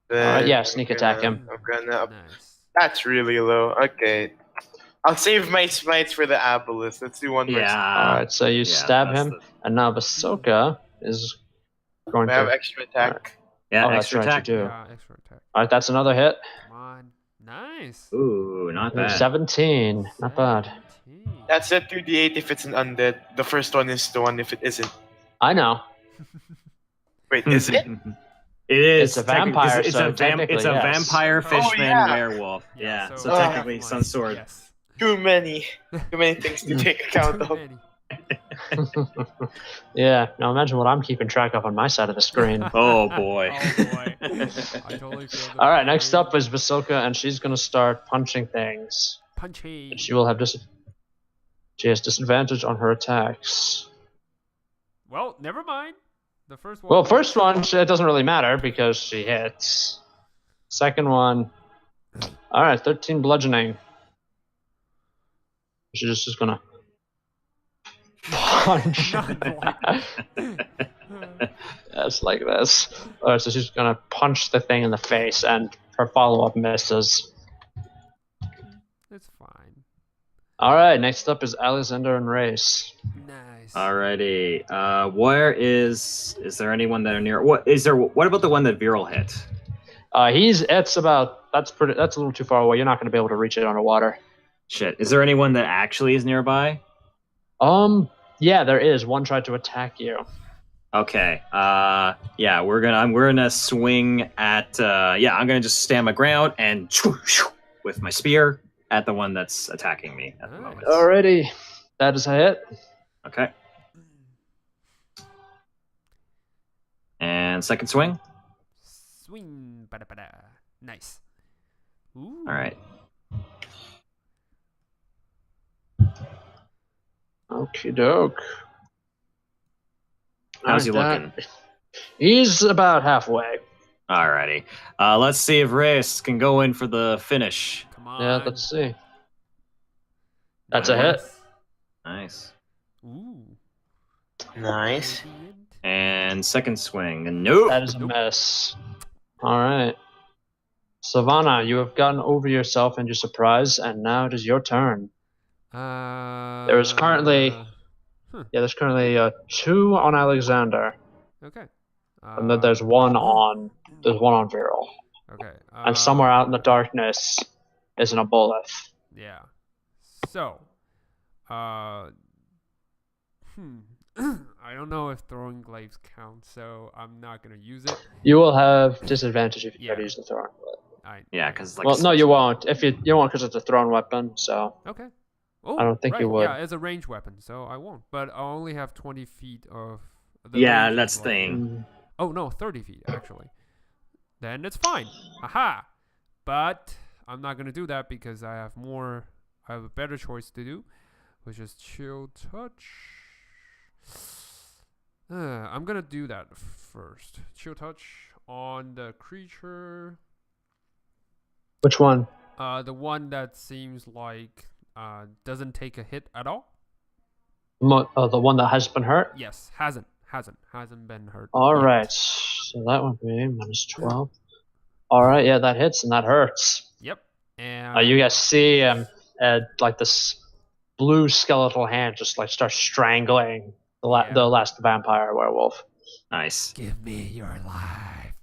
attack. yeah, sneak attack him. I'm gonna. Nice. That's really low. Okay. I'll save my smites for the Aboleth. Let's do one more. All right, so you stab that's him, the- and now Ahsoka is going I have to. extra attack. yeah, Oh, that's extra right, attack. you do. Yeah, extra attack. All right, that's another hit. Come on. Nice. Ooh, not bad. 17, not bad. 17. That's a 2d8 if it's an undead. The first one is the one if it isn't. I know. Wait, is it? It is. It's a vampire, It's so a technically, yes. vampire, fishman, yeah. werewolf. Yeah. So we have technically, one. some sort. Yes. Too many things to take account Too of. many. Yeah. Now imagine what I'm keeping track of on my side of the screen. Oh boy. Oh boy. I totally feel the All right. Next pain. up is Basilka, and she's gonna start punching things. Punchy. And she will have She has disadvantage on her attacks. Well, never mind. The first one. Well, first one, it doesn't really matter because she hits. Second one, all right, 13 bludgeoning. She's just gonna punch. Yes, like this. All right, so she's gonna punch the thing in the face, and her follow-up misses. It's fine. All right, next up is Alexander and Race. Nice. Alrighty. Where is there anyone that are near? What about the one that Vierl hit? That's a little too far away. You're not going to be able to reach it underwater. Shit. Is there anyone that actually is nearby? Yeah, there is. One tried to attack you. Okay. Yeah, we're gonna swing at. I'm gonna just stand my ground and with my spear at the one that's attacking me at the moment. Alrighty, that is a hit. Okay. And second swing. Swing. Ba-da-ba-da. Nice. Ooh. All right. Okie doke. How's he looking? He's about halfway. Alrighty. Let's see if Reyes can go in for the finish. Come on. Yeah, let's see. That's a hit. Nice. Ooh. Nice. And second swing. Nope. That is a miss. All right. Silvanna, you have gotten over yourself and your surprise, and now it is your turn. There's currently 2 on Alexander, Okay. and then there's one on Vierl, Okay. and somewhere out in the darkness is an Aboleth. Yeah. So, I don't know if throwing glaives count, so I'm not gonna use it. You will have disadvantage if you try to Yeah. use the thrown weapon. Yeah, because Well, no, you won't. If you won't, because it's a thrown weapon. So Okay. Oh, I don't think you right, would. Yeah, it's a ranged weapon, so I won't. But I only have 20 feet of. Yeah, range that's is the thing. Oh no, 30 feet actually. Then it's fine. Haha. But I'm not gonna do that because I have a better choice to do, which is chill touch. I'm gonna do that first. Chill touch on the creature. Which one? The one that seems like doesn't take a hit at all. The one that has been hurt. Yes, hasn't been hurt. All yet. right, so that would be minus 12. All right, yeah, that hits and that hurts. Yep. And You guys see like this blue skeletal hand just like starts strangling the last vampire werewolf. Nice. give me your life.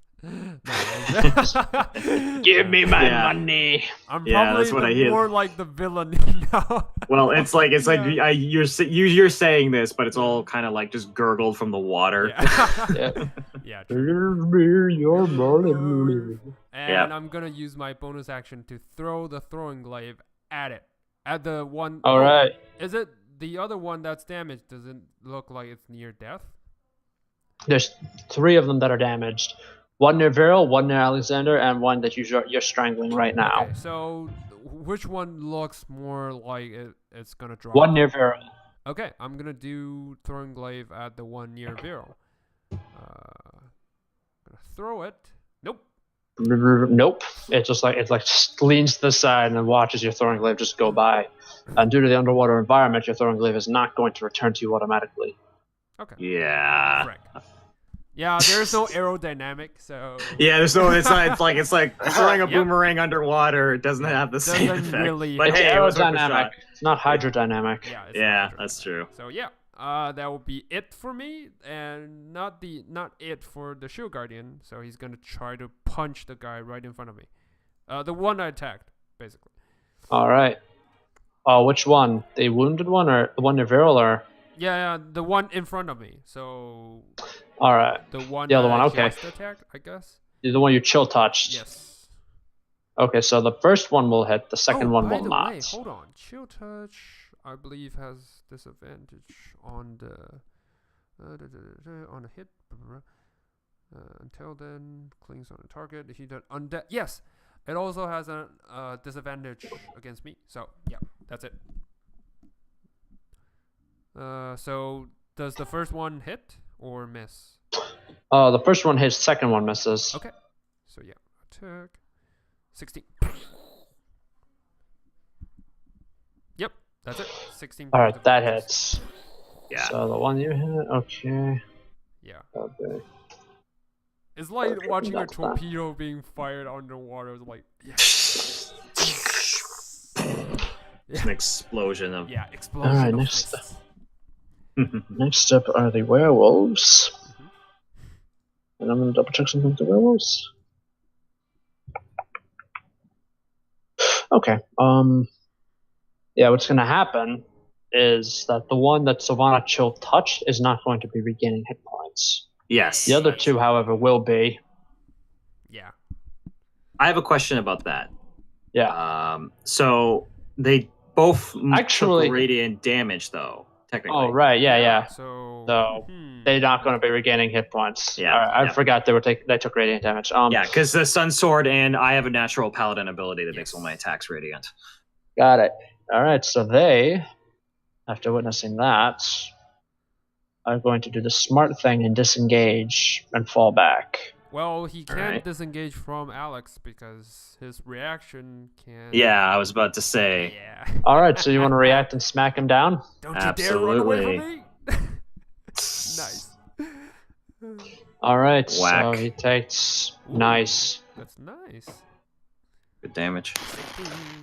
Give me my money. I'm Yeah, probably that's what I hear. more like the villain now. Well, it's like Yeah. you're saying this, but it's all kind of like just gurgled from the water. Yeah. Yeah. True. Give me your money. And Yep. I'm gonna use my bonus action to throw the throwing glaive at it. At the one. All right. Is it the other one that's damaged? Doesn't look like it's near death. There's 3 of them that are damaged. One near Vierl, one near Alexander, and one that you're strangling right now. Okay, so which one looks more like it's gonna drop? One near Vierl. Okay, I'm gonna do throwing glaive at the one near Vierl. Gonna throw it. Nope. Nope. It just leans to the side and then watches your throwing glaive just go by. And due to the underwater environment, your throwing glaive is not going to return to you automatically. Okay. Yeah. Correct. Yeah, there's no aerodynamic, so Yeah, there's no. It's like throwing a Yep. boomerang underwater. It doesn't have the same Doesn't effect. really But help. hey, it was worth a Aerodynamic. shot. It's not hydrodynamic. yeah. It's Yeah, not that's true. So yeah, that will be it for me, and not it for the shield guardian. So he's gonna try to punch the guy right in front of me, the one I attacked, basically. All right. Which one? The wounded one or the one near Vierl or? Yeah, the one in front of me. So All right. the one The other that one, I okay. just attacked, I guess. The one you chill touched. Yes. Okay, so the first one will hit, the second one by will the not. way, hold on. Chill touch, I believe, has disadvantage on the on a hit. Until then, clings on a target. If you don't undead, yes, it also has a disadvantage against me. So yeah, that's it. So does the first one hit or miss? The first one hits, second one misses. Okay. So yeah, attack. 16. Yep, that's it. 16. All right, points of that damage. hits. Yeah. So the one you hit, okay. Yeah. Okay. It's like Okay, watching a that's fine. torpedo being fired underwater. It's like, yes. It's an explosion of. Yeah, explosion. Alright, of next- fists. Next up are the werewolves. Mhm. And I'm gonna double check something with the werewolves. Okay. Yeah, what's gonna happen is that the one that Silvanna Chill touched is not going to be regaining hit points. Yes. The other two, however, will be. Yeah. I have a question about that. Yeah. So they both Actually- took radiant damage, though. Technically. Oh, right. Yeah. So. So, They're not going to be regaining hit points. Yeah, Alright, I yeah. forgot they took radiant damage. Yeah, because the Sun Sword and I have a natural paladin ability that makes Yes. all my attacks radiant. Got it. Alright, so they, after witnessing that, are going to do the smart thing and disengage and fall back. Well, he can't Alright. disengage from Alex because his reaction can. Yeah, I was about to say. Yeah. Alright, so you want to react and smack him down? Don't you dare run away from me! Nice. Alright, so Whack. he takes. Ooh. Nice. That's nice. Good damage.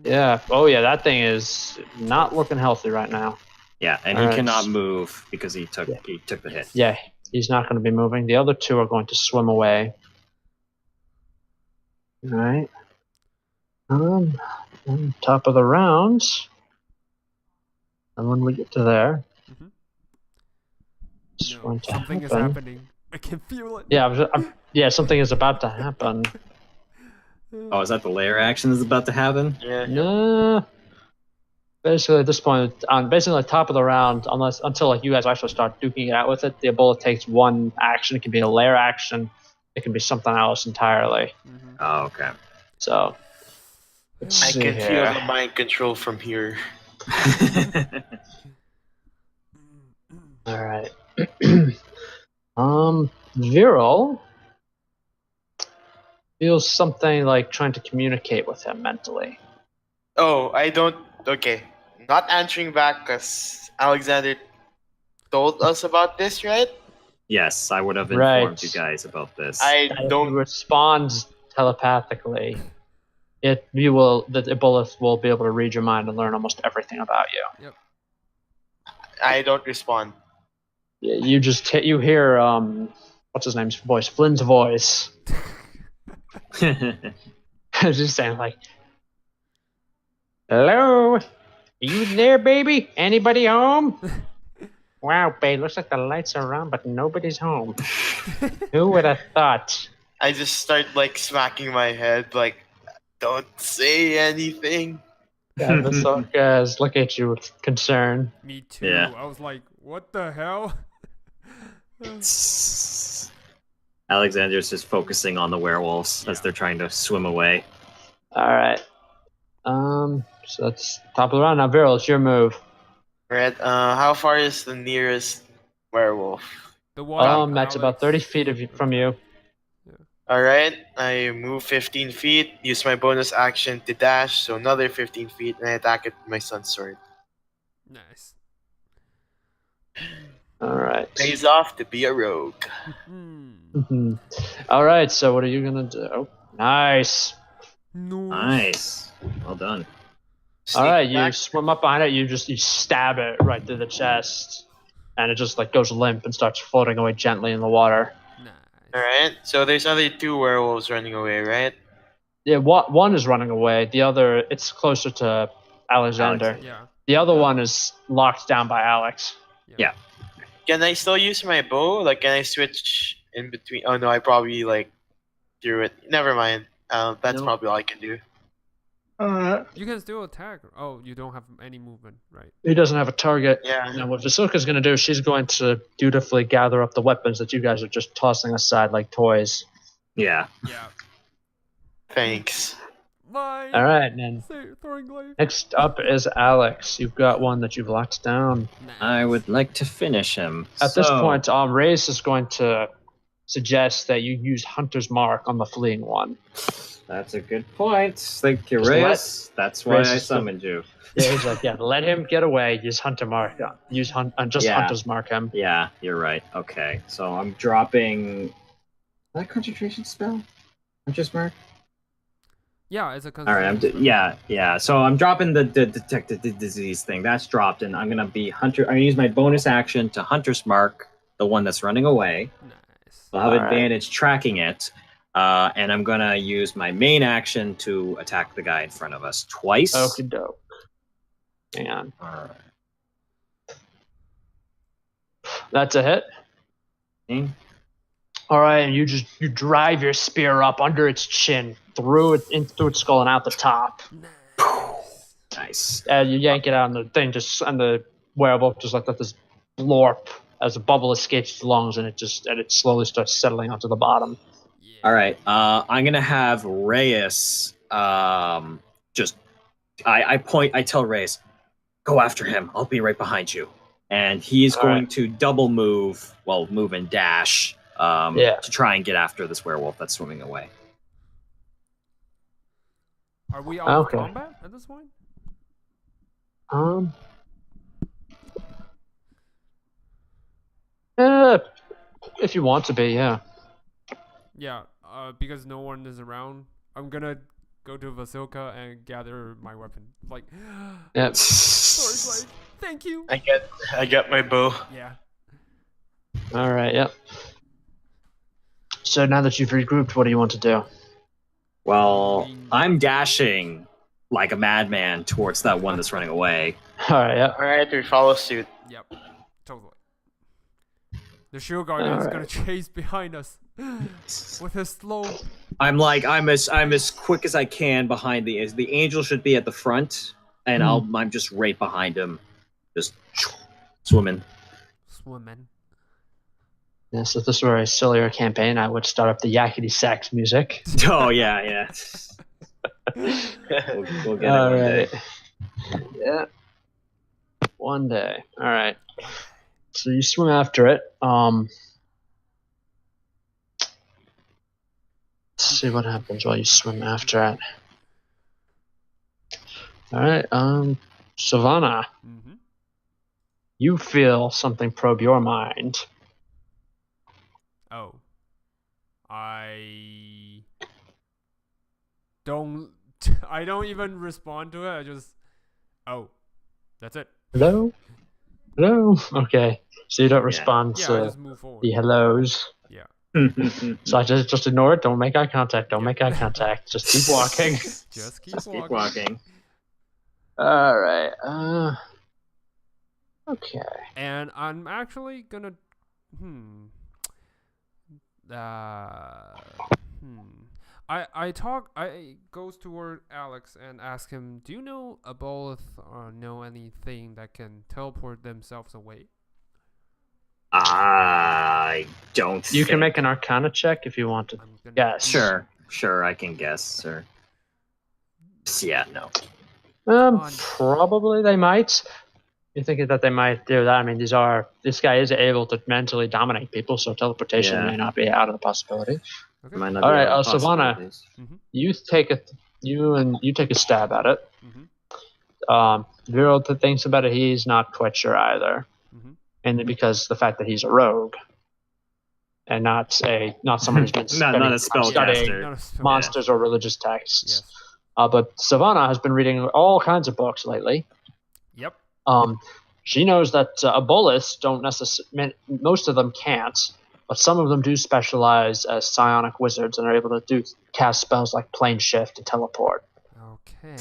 Yeah. Oh, yeah, that thing is not looking healthy right now. Yeah, and Alright. he cannot move because he took the hit. Yeah, he's not going to be moving. The other two are going to swim away. Alright. On top of the round. And when we get to there, Mhm. it's No, going to something is happen. happening. I can feel it. Yeah, something is about to happen. Oh, is that the layer action that's about to happen? Yeah. No. Basically, at this point, on basically the top of the round, until like you guys actually start duking it out with it, the Aboleth takes one action. It can be a layer action. It can be something else entirely. Mhm. Oh, okay. So, let's I see can here. feel the mind control from here. All right. Vierl feels something like trying to communicate with him mentally. Oh, I don't. Okay. Not answering back because Alexander told us about this, right? Yes, I would have Right. informed you guys about this. I And if he don't. responds telepathically, the Aboleth will be able to read your mind and learn almost everything about you. I don't respond. You just you hear what's his name's voice, Flynn's voice. Just saying like, "Hello, you there, baby? Anybody home? Wow, babe, looks like the lights are on, but nobody's home. Who would have thought?" I just start like smacking my head, like, don't say anything. Yeah, the suck guys look at you with concern. Me too. Yeah. I was like, what the hell? Alexander's just focusing on the werewolves as Yeah. they're trying to swim away. All right. So that's top of the round. Now, Vierl, it's your move. Right? How far is the nearest werewolf? The one. That's about 30 feet from you. Alright, I move 15 feet, use my bonus action to dash, so another 15 feet, and I attack it with my Sun's Sword. Nice. All right. Pays off to be a rogue. Mhm. All right. So what are you gonna do? Oh, nice. Nice. Well done. All Sneak right. You back. swim up behind it. You stab it right through the chest, and it just like goes limp and starts floating away gently in the water. Nice. Alright, so there's other two werewolves running away, right? Yeah. One is running away. The other, it's closer to Alexander. Alex. Yeah. The other one is locked down by Alex. Yeah. Can I still use my bow? Like, can I switch in between? Oh no, I probably like threw it. Never mind. That's No. probably all I can do. You can still attack. Oh, you don't have any movement, right? He doesn't have a target. Yeah. Now, what Vasilka's going to do, she's going to dutifully gather up the weapons that you guys are just tossing aside like toys. Yeah. Yeah. Thanks. Bye. All right, and then Throwing glaive. next up is Alex. You've got one that you've locked down. I would like to finish him. At this point, Reyes is going to suggest that you use Hunter's Mark on the fleeing one. That's a good point. Thank you, Just Reyes. That's why Reyes I is summoned you. Yeah, he's like, let him get away. Use Hunter Mark. Use Hunter's Mark him. Yeah, you're right. Okay, so I'm dropping. Is that a concentration spell? Hunter's Mark? Yeah, it's a All right, yeah. So I'm dropping the detect the disease thing. That's dropped, and I'm gonna be Hunter. I'm gonna use my bonus action to Hunter's Mark the one that's running away. Nice. I'll have All right. advantage tracking it, and I'm gonna use my main action to attack the guy in front of us twice. Okie doke. Hang on. All right. That's a hit. Okay. All right, and you drive your spear up under its chin, through its skull and out the top. Nice. And you yank it out, and the thing and the werewolf just like let this blorp as a bubble escapes its lungs, and it slowly starts settling onto the bottom. Yeah. All right. I'm gonna have Reyes. Just I tell Reyes, go after him. I'll be right behind you. And he's All going right. to double move, move and dash, to try and get after this werewolf that's swimming away. Are we out of Okay. combat at this point? If you want to be, yeah. Yeah, because no one is around, I'm gonna go to Vasilka and gather my weapon. Like, Yep. Sword Glaive, thank you. I got my bow. Yeah. All right, yep. So now that you've regrouped, what do you want to do? Well, I'm dashing like a madman towards that one that's running away. All right, yep. All right, we follow suit. Yep. Totally. The shield guardian is gonna Alright. chase behind us with his slow. I'm as quick as I can behind the angel should be at the front, and I'm just right behind him, just swimming. Swimming. Yeah, so if this were a sillier campaign, I would start up the yakety sax music. Oh yeah. We'll get it All one day. right. Yeah. One day. All right. So you swim after it. Let's see what happens while you swim after it. All right. Silvanna, Mm-hmm. you feel something probe your mind. Oh. I don't even respond to it. I just. Oh. That's it. Hello. Hello. Okay. So you don't respond Yeah, I to just move forward. the hellos. Yeah. So I just ignore it. Don't make eye contact. Don't make eye contact. Just keep walking. Just keep Just walking. keep walking. All right. Okay. And I'm actually gonna. I goes toward Alex and ask him, do you know Aboleth or know anything that can teleport themselves away? I don't. You can make an Arcana check if you want to. I'm gonna Yes. Sure, I can guess, sir. Yeah, no. Probably they might. You're thinking that they might do that. I mean, this guy is able to mentally dominate people, so teleportation Yeah. may not be out of the possibility. Okay. Might not All be right, out of the Silvanna. possibilities. You take a stab at it. Mhm. Vierl thinks about it. He's not quite sure either, Mhm. mainly because the fact that he's a rogue and not someone who's been Not a studying spellcaster. Not a spell- monsters or religious texts. Yes. But Silvanna has been reading all kinds of books lately. Yep. She knows that Aboleth don't necessarily. Most of them can't, but some of them do specialize as psionic wizards and are able to cast spells like plane shift and teleport. Okay.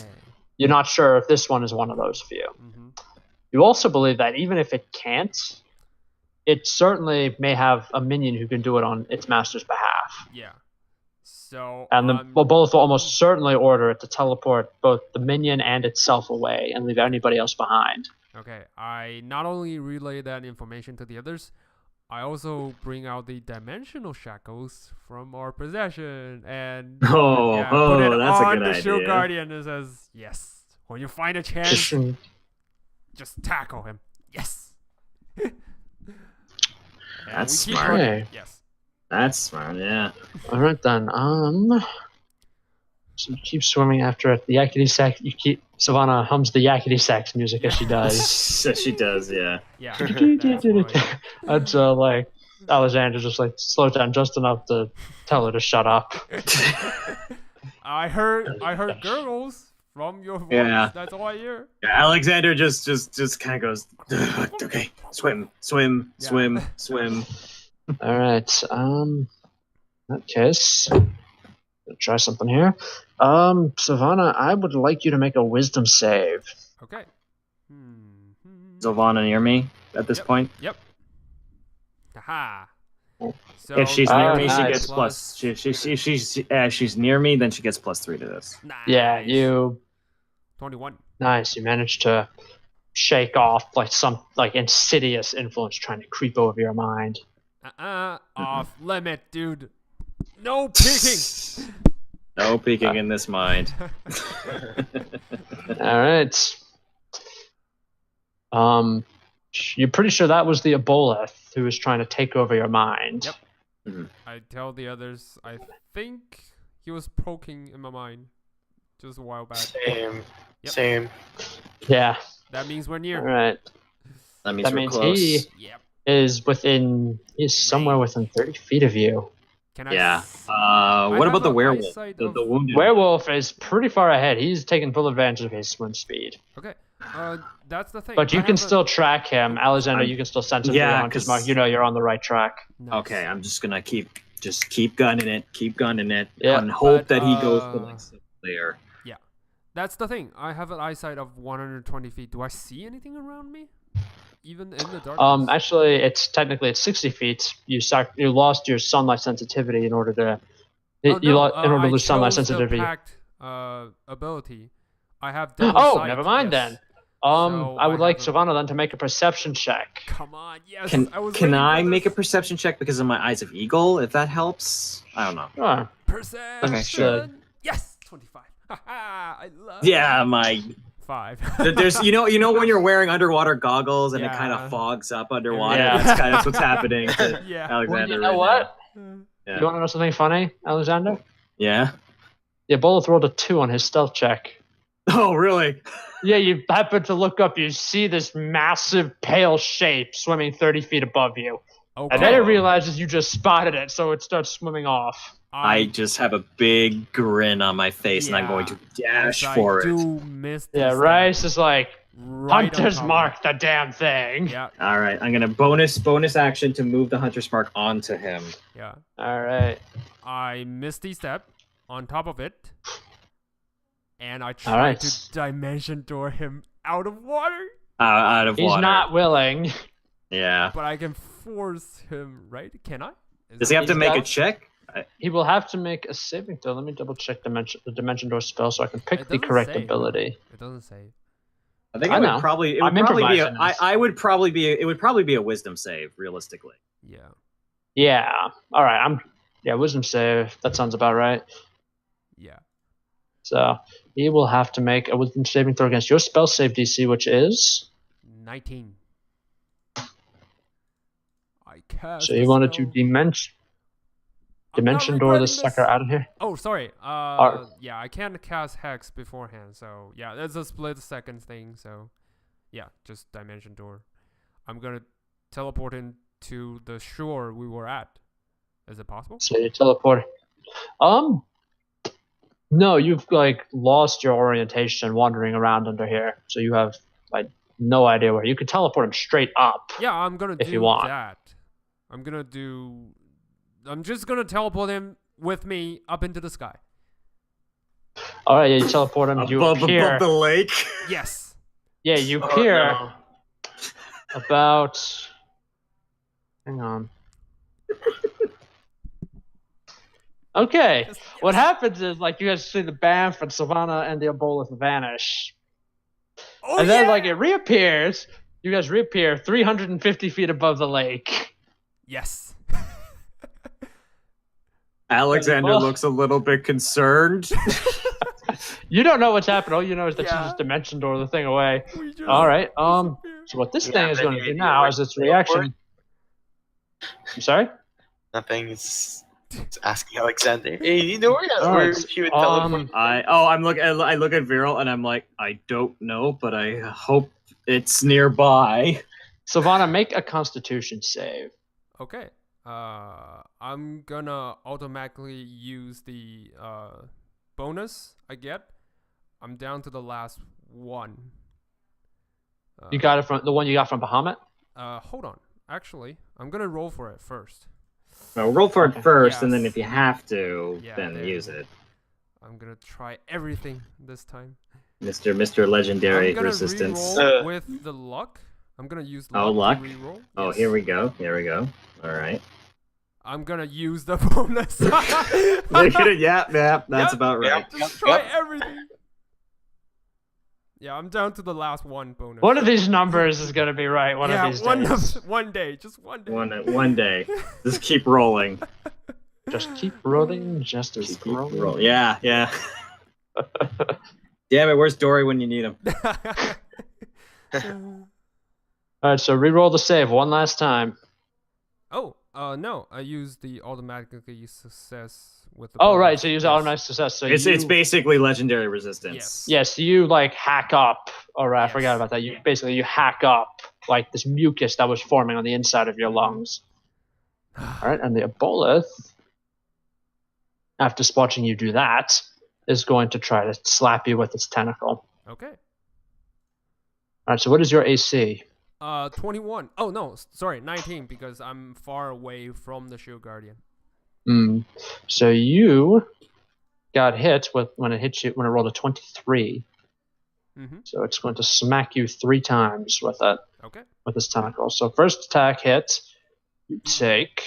You're not sure if this one is one of those few. Mhm. You also believe that even if it can't, it certainly may have a minion who can do it on its master's behalf. Yeah. So And the Aboleth will almost certainly order it to teleport both the minion and itself away and leave anybody else behind. Okay, I not only relay that information to the others, I also bring out the dimensional shackles from our possession and put it that's a on good the Shield idea. Guardian and says, yes, when you find a chance, just tackle him. Yes. That's smart. smart. Yes. That's smart, yeah. All right then. So you keep swimming after it. The yakety sax. Silvanna hums the yakety sax music as she does. So she does, yeah. Yeah. That's why. Until like Alexander just like slows down just enough to tell her to shut up. I heard gurgles from your voice. Yeah. That's all I hear. Yeah, Alexander just kind of goes, okay, swim. All right. In that case, I'll try something here. Silvanna, I would like you to make a wisdom save. Okay. Silvanna near me at this point. Yep. Haha. So If she's near me, she nice. gets plus. She's near me, then she gets +3 to this. Nice. Yeah, you 21. nice. You managed to shake off like some like insidious influence trying to creep over your mind. Off limit, dude. No peeking. No peeking in this mind. All right. You're pretty sure that was the Aboleth who was trying to take over your mind. Yep. Mm-hmm. I tell the others, I think he was poking in my mind just a while back. Same. Yep. Same. Yeah. That means we're All near. right. That means That we're means close. he Yep. is somewhere within 30 feet of you. Can I? Yeah. I What have about the a werewolf? eyesight The of- wounded. Werewolf is pretty far ahead. He's taking full advantage of his swim speed. Okay. That's the thing. But you I can have a- still track him. Alexander, you can still sense him through Yeah, your hunter's 'cause- mark. You know you're on the right track. Nice. Okay, I'm just gonna keep gunning it, Yeah, and hope but, that he goes for like there. That's the thing. I have an eyesight of 120 feet. Do I see anything around me? Even in the darkness? Actually, it's 60 feet. You lost your sunlight sensitivity in order to Oh, no, in order to I lose sunlight chose the sensitivity. pact, ability. I have double Oh, sight, never mind yes. then. So I would like have a- Silvanna then to make a perception check. Come on, yes. Can I was can waiting I for make a this. perception check because of my eyes of eagle? If that helps, I don't know. Sure. Perception? Okay, sure. Yes, 25. Haha, I love Yeah, my 5. there's you know when you're wearing underwater goggles and it kind Yeah. of fogs up underwater. Yeah. That's what's happening to Yeah. Alexander. You know right what? now. Yeah. You want to know something funny, Alexander? Yeah. Yeah, Aboleth rolled a 2 on his stealth check. Oh, really? Yeah, you happen to look up, you see this massive pale shape swimming 30 feet above you. Okay. And then it realizes you just spotted it, so it starts swimming off. I just have a big grin on my face, and I'm going to dash for I it. do miss Yeah, this Rice is like, right on Hunter's top of mark the damn thing. it. Yeah, All right, I'm gonna bonus action to move the hunter's mark onto him. yeah. All right. I misty step on top of it, and I All try right. to dimension door him out of water, Out of He's water. not willing. Yeah. but I can force him, right? Can I? Does he have to He's make a got- check? He will have to make a saving throw. Let me double check the dimension door spell so I can pick It the doesn't correct say. ability. It doesn't say. I think I it would know. probably. It I'm would probably be. improvising this. I would probably be. It would probably be a wisdom save, realistically. Yeah. Yeah. All right. Wisdom save. That sounds about right. Yeah. So he will have to make a wisdom saving throw against your spell save DC, which is. 19. I cast. So you a wanted to spell. I'm not dimension door this regretting sucker out of here. Oh, sorry. Or- Yeah, I can't cast Hex beforehand, so yeah, that's a split second thing. So, yeah, just dimension door. I'm gonna teleport him to the shore we were at. Is it possible? So you teleport. No, you've like lost your orientation wandering around under here, so you have like no idea where. You could teleport him straight up. Yeah, I'm gonna If do you want. that. I'm just gonna teleport him with me up into the sky. All right, yeah, you teleport him. You Above appear. the lake. Yes. Yeah, you Oh, appear. no. about. Hang on. Okay. What happens is, like, you guys see the Banff and Silvanna and the Aboleth vanish. Oh, And then, yeah! like, it reappears. You guys reappear 350 feet above the lake. Yes. Alexander Well- looks a little bit concerned. You don't know what's happened. All you know is that Yeah. you just dimension door the thing away. We just All right. disappeared. So what this Yeah, thing is then going to you do know now where is its to teleport. reaction. I'm sorry. Nothing. It's asking Alexander. Hey, you know where Alright, she would teleport? I look at Vierl and I'm like, I don't know, but I hope it's nearby. Silvanna, make a Constitution save. Okay. I'm gonna automatically use the bonus I get. I'm down to the last one. You got it from the one you got from Bahamut. Hold on. Actually, I'm gonna roll for it first. No, roll for it first, and then Yes. if you have to, Yeah, then there. use it. I'm gonna try everything this time. Mr. Legendary I'm gonna Resistance. reroll with the luck. I'm gonna use luck, Oh, luck? to reroll. Oh, Yes. here we go. Alright. I'm gonna use the bonus. Yeah, that's about right. Yep. Just try everything. Yeah, I'm down to the last one bonus. One of these numbers is going to be right. One of these days. one day, just one day. One day. Just keep rolling. Just keep rolling. Just as Just keep rolling. rolling. Yeah. Damn it, where's Dory when you need him? All right. So re-roll the save one last time. No, I used the automatically success with the Oh, bonus. right. So you use Yes. automatic success. So It's basically Legendary Resistance. Yes, you like hack up. All right, I Yes. forgot about that. You hack up like this mucus that was forming on the inside of your lungs. All right, and the Aboleth, after watching you do that, is going to try to slap you with its tentacle. Okay. All right, so what is your AC? 21. Oh no, sorry, 19 because I'm far away from the Shield Guardian. So you got hit when it rolled a 23. Mm-hmm. So it's going to smack you 3 times with it. Okay. With this tentacle. So first attack hit, you take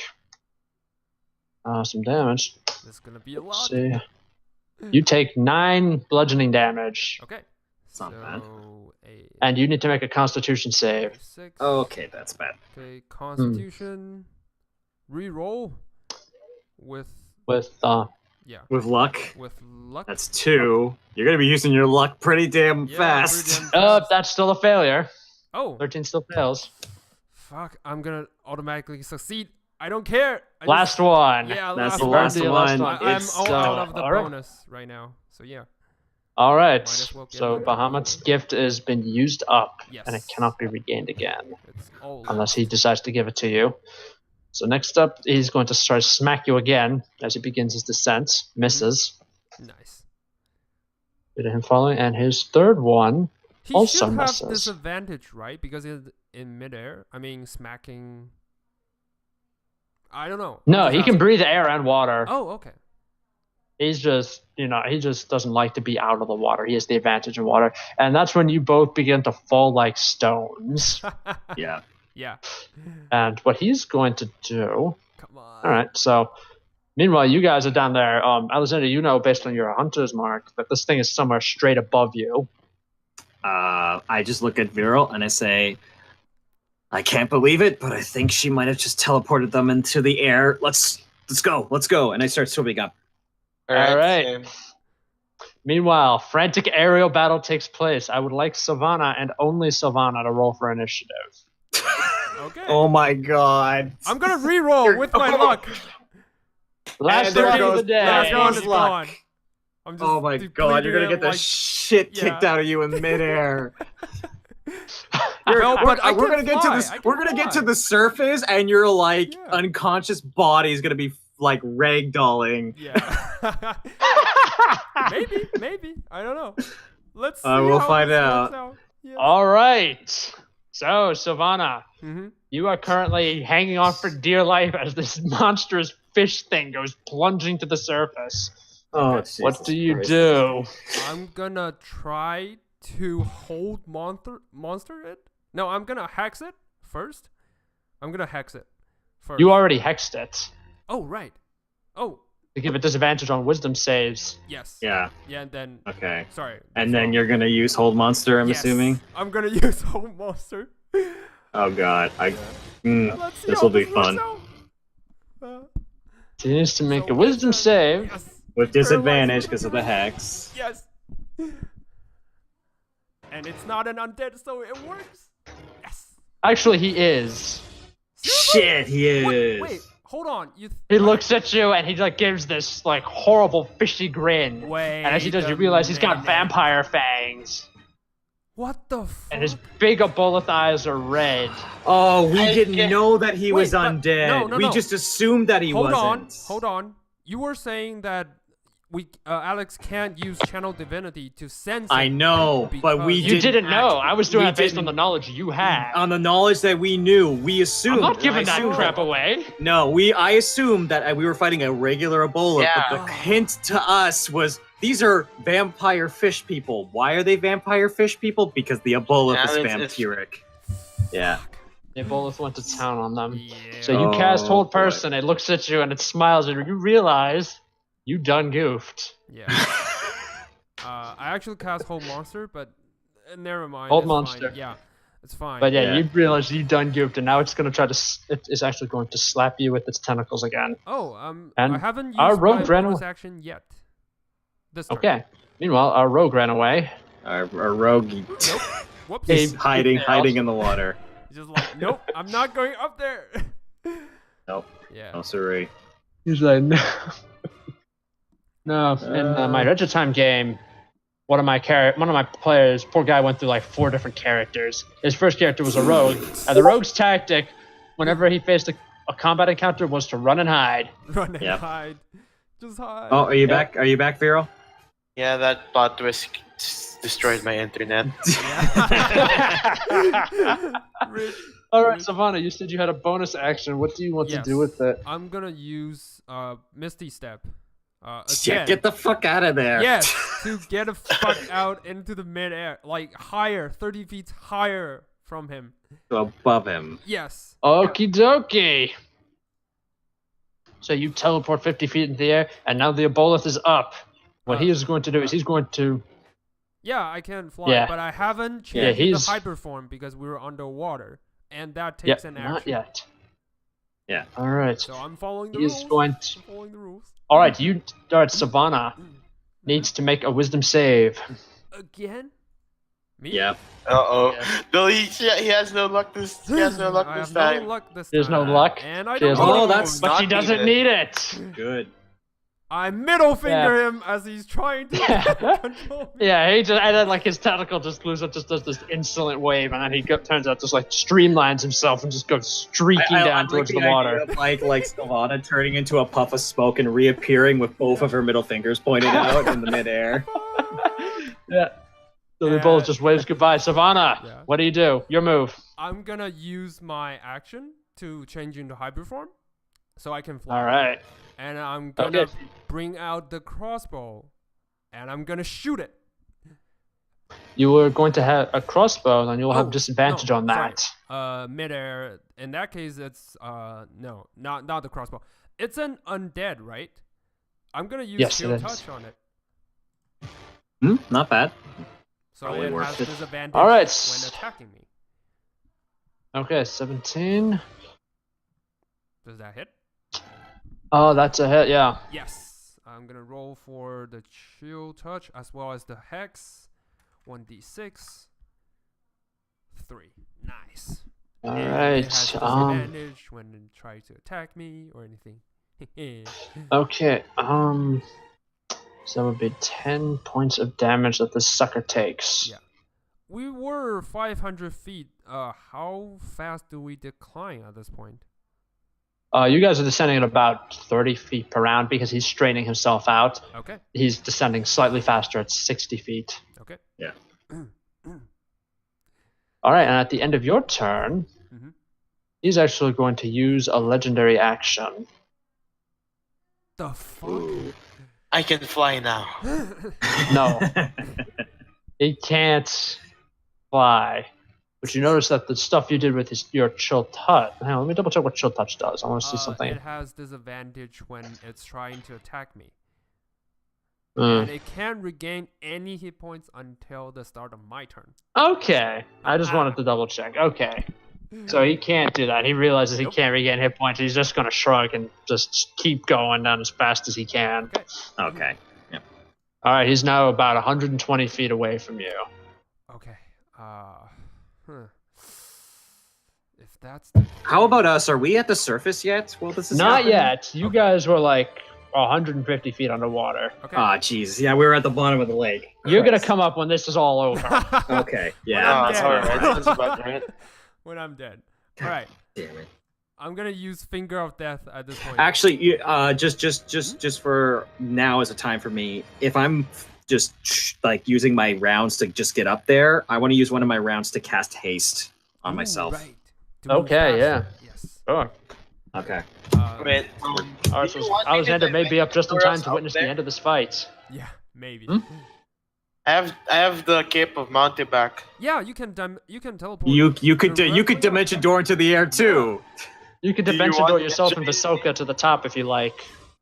some damage. This is gonna be a Let's lot. see. You take 9 bludgeoning damage, Okay. It's not bad. and you need to make a Constitution save. 6. Okay, that's bad. Okay, Constitution. Reroll with With With luck, with luck. that's 2. You're gonna be using your luck pretty damn Yeah, fast. pretty damn fast. that's still a failure. Oh, 13 still fails. fuck! I'm gonna automatically succeed. I don't care. Last one. Yeah, That's last the one. last Burn the last one. one. I'm It's out of the all right. bonus right now. So yeah. All right. Might as well get So rid of it. Bahamut's gift has been used up, Yes. and it cannot be regained again It's all unless he decides to give it to you. So next up, he's going to try to smack you again as he begins his descent. Misses. nice. Did him following, and his third one. He Also should have misses. disadvantage, right? Because it's in midair. I mean, smacking. I don't know. No, I'm he just can asking. breathe air and water. Oh, okay. He's just, he just doesn't like to be out of the water. He has the advantage in water, and that's when you both begin to fall like stones. Yeah. Yeah. And what he's going to do. Come on. All right. So, meanwhile, you guys are down there. Alexander, you know based on your hunter's mark that this thing is somewhere straight above you. I just look at Vierl and I say, I can't believe it, but I think she might have just teleported them into the air. Let's go. And I start swimming up. All right. same. Meanwhile, frantic aerial battle takes place. I would like Silvanna and only Silvanna to roll for initiative. Okay. Oh my god. I'm gonna re-roll with my luck. Last And there round goes- of the day. Last there round goes is luck. gone. I'm just Oh my god, you're gonna get the like, shit kicked yeah. out of you in midair. No, but I we're can gonna get to fly. this. I can We're gonna get to fly. the surface, and your like Yeah. unconscious body is gonna be like ragdolling. Yeah. maybe. I don't know. Let's see. We'll how find this out. works out. Yeah. All right. So, Silvanna, Mm-hmm. you are currently hanging on for dear life as this monstrous fish thing goes plunging to the surface. Oh, What do you do? I'm gonna try to hold monster it. No, I'm gonna hex it first. I'm gonna hex it first. You already hexed it Oh right. Oh to give it disadvantage on wisdom saves. yes. Yeah. Yeah, and then Okay. sorry. And that's then wrong. you're gonna use hold monster. I'm Yes, assuming. I'm gonna use whole monster. Oh god. Let's see This how will be this works fun. out. It needs to make So a wisdom wisdom, save. Yes. With disadvantage Paralyzed because of the hex. Yes. And it's not an undead, so it works. Yes. Actually, he is. Shit, he is. Wait, hold on. He looks at you and he like gives this like horrible fishy grin. Wait. And as he does, you a realize he's got minute. vampire fangs. What the fuck? And his big Aboleth eyes are red. Oh, we I didn't get- know that he was Wait, but- undead. no, we no. just assumed that he Hold wasn't. Hold on. You were saying that Alex can't use channel divinity to sense. I it know, but because- we You didn't know. act- I was doing we it based on didn't- the knowledge you had. On the knowledge that we knew, we assumed. I'm not giving I that assumed crap away. No, I assumed that we were fighting a regular Aboleth, Yeah. but the hint to us was these are vampire fish people. Why are they vampire fish people? Because the Aboleth Yeah, is it's- vampiric. Yeah. They both went to town on them. Yeah. So you cast Oh, Hold boy. Person, it looks at you and it smiles and you realize you done goofed. Yeah. I actually cast whole monster, but never mind. Hold it's monster. Fine. Yeah, it's fine. But yeah, Yeah. you realize you done goofed and now it's gonna try to it is actually going to slap you with its tentacles again. Oh, And I haven't used our my rogue ran bonus away. action yet. This turn. Okay. Meanwhile, our rogue ran away. Our rogue, Nope. Whoops. he's Hey, hiding in the water. He's just like, nope, I'm not going up there. Nope. Yeah. No, sorry. He's like, no. No, in my Reggie Time game, one of my players, poor guy, went through like 4 different characters. His first character was a rogue, and the rogue's tactic, whenever he faced a combat encounter, was to run and hide. Run and Yep. hide. Just hide. Oh, are you Yeah. back? Are you back, Vierl? Yeah, that plot twist destroyed my internet. Rich. All right, Silvanna, you said you had a bonus action. What do you want to Yes. do with it? I'm gonna use Misty Step. Yeah, Again. get the fuck out of there. Yes, to get a fuck out into the midair, like higher, 30 feet higher from him. Above him. Yes. Okie dokie. So you teleport 50 feet into the air, and now the Aboleth is up. What he is going to do is he's going to... Yeah, I can fly, Yeah. but I haven't Yeah, changed he's- the hyperform because we were underwater, and that Yeah, takes an not action. yet. Yeah. All right. So I'm following the He's rules. going I'm to... following the rules. All right, Savannah needs to make a wisdom save. Again? Me? Yeah. Uh-oh. Yeah. No, he has no luck this I have time. no luck this There's no time. luck. And I She has don't no know. Oh, that's- But not she doesn't needed. need it. Good. I middle finger him as he's trying to control me. Yeah, he just and then like his tentacle just does this insolent wave, and then he turns out just like streamlines himself and just goes streaking down towards the water. Like Silvanna turning into a puff of smoke and reappearing with both of her middle fingers pointed out in the midair. Yeah. So they both just waves goodbye. Savannah, Yeah. what do you do? Your move. I'm gonna use my action to change into hyperform, so I can fly. All right. And I'm gonna Okay. bring out the crossbow, and I'm gonna shoot it. You were going to have a crossbow, then you'll have Oh, disadvantage no, on sorry. that. Midair. In that case, it's no, not the crossbow. It's an undead, right? I'm gonna use Yes, it shield is. touch on it, Not bad. so Probably it worth has it. disadvantage All right. when attacking me. Okay, 17. Does that hit? Oh, that's a hit, yeah. Yes. I'm gonna roll for the shield touch as well as the hex. 1d6. 3. Nice. All And right. It has disadvantage when it tries to attack me or anything. Okay, so it would be 10 points of damage that this sucker takes. Yeah. We were 500 feet. How fast do we decline at this point? You guys are descending at about 30 feet per round because he's straining himself out. Okay. He's descending slightly faster at 60 feet. Okay. Yeah. All right, and at the end of your turn, Mhm. he's actually going to use a legendary action. The fuck? I can fly now. No, he can't fly. But you notice that the stuff you did with your chill touch. Hang on, let me double check what chill touch does. I want to see something. It has disadvantage when it's trying to attack me. Mm. And it can't regain any hit points until the start of my turn. Okay, I just wanted to double check. Okay, so he can't do that. He realizes he can't regain hit points. He's just gonna shrug and just keep going down as fast as he can. Okay. Yep. All right, he's now about 120 feet away from you. Okay. If that's the How about us? Are we at the surface yet? Well, this is Not happening? yet. You guys were like 150 feet underwater. Okay. Ah, jeez. Yeah, we were at the bottom of the lake. You're gonna Christ. come up when this is all over. Okay. Oh, Yeah. that's all right. That's about right. When I'm dead. All right. Damn it. I'm gonna use Finger of Death at this point. Actually, just for now as a time for me, if I'm just like using my rounds to just get up there, I want to use one of my rounds to cast haste on Ooh, myself. Right. To move Okay, faster. Yes. Sure. Okay. Wait, All right, so you want me to Alexander may be up just in dimension door time us to up witness the there? end of this fight. Yeah, maybe. Hmm? I have the cape of mountebank. Yeah, you can teleport. You could directly up. dimension door into the air too. You could Do you dimension want door to yourself and mention- Visoka to the top if you like.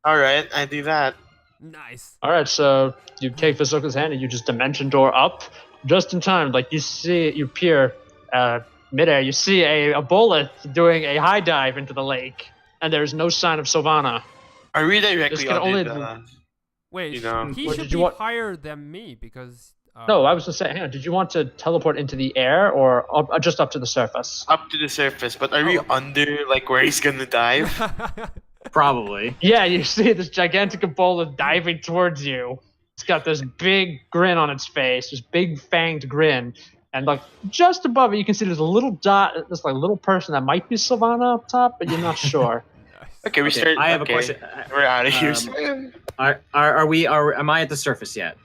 All right, I do that. Nice. All right, so you take Visoka's hand and you just dimension door up just in time. Like you peer midair. You see a Aboleth doing a high dive into the lake, and there's no sign of Silvanna. Are we This directly can under only- the... Wait, You know. he What should did you be want- higher than me because. No, I was gonna say, hang on. Did you want to teleport into the air or just up to the surface? up to the surface, but are we Oh. under, like, where he's gonna dive? Probably. Yeah, you see this gigantic Aboleth diving towards you. It's got this big grin on its face, this big fanged grin, and like just above it, you can see there's a little dot, this like little person that might be Silvanna up top, but you're not sure. Okay, we Okay, start. I have okay. a question. We're out of here. Am I at the surface yet?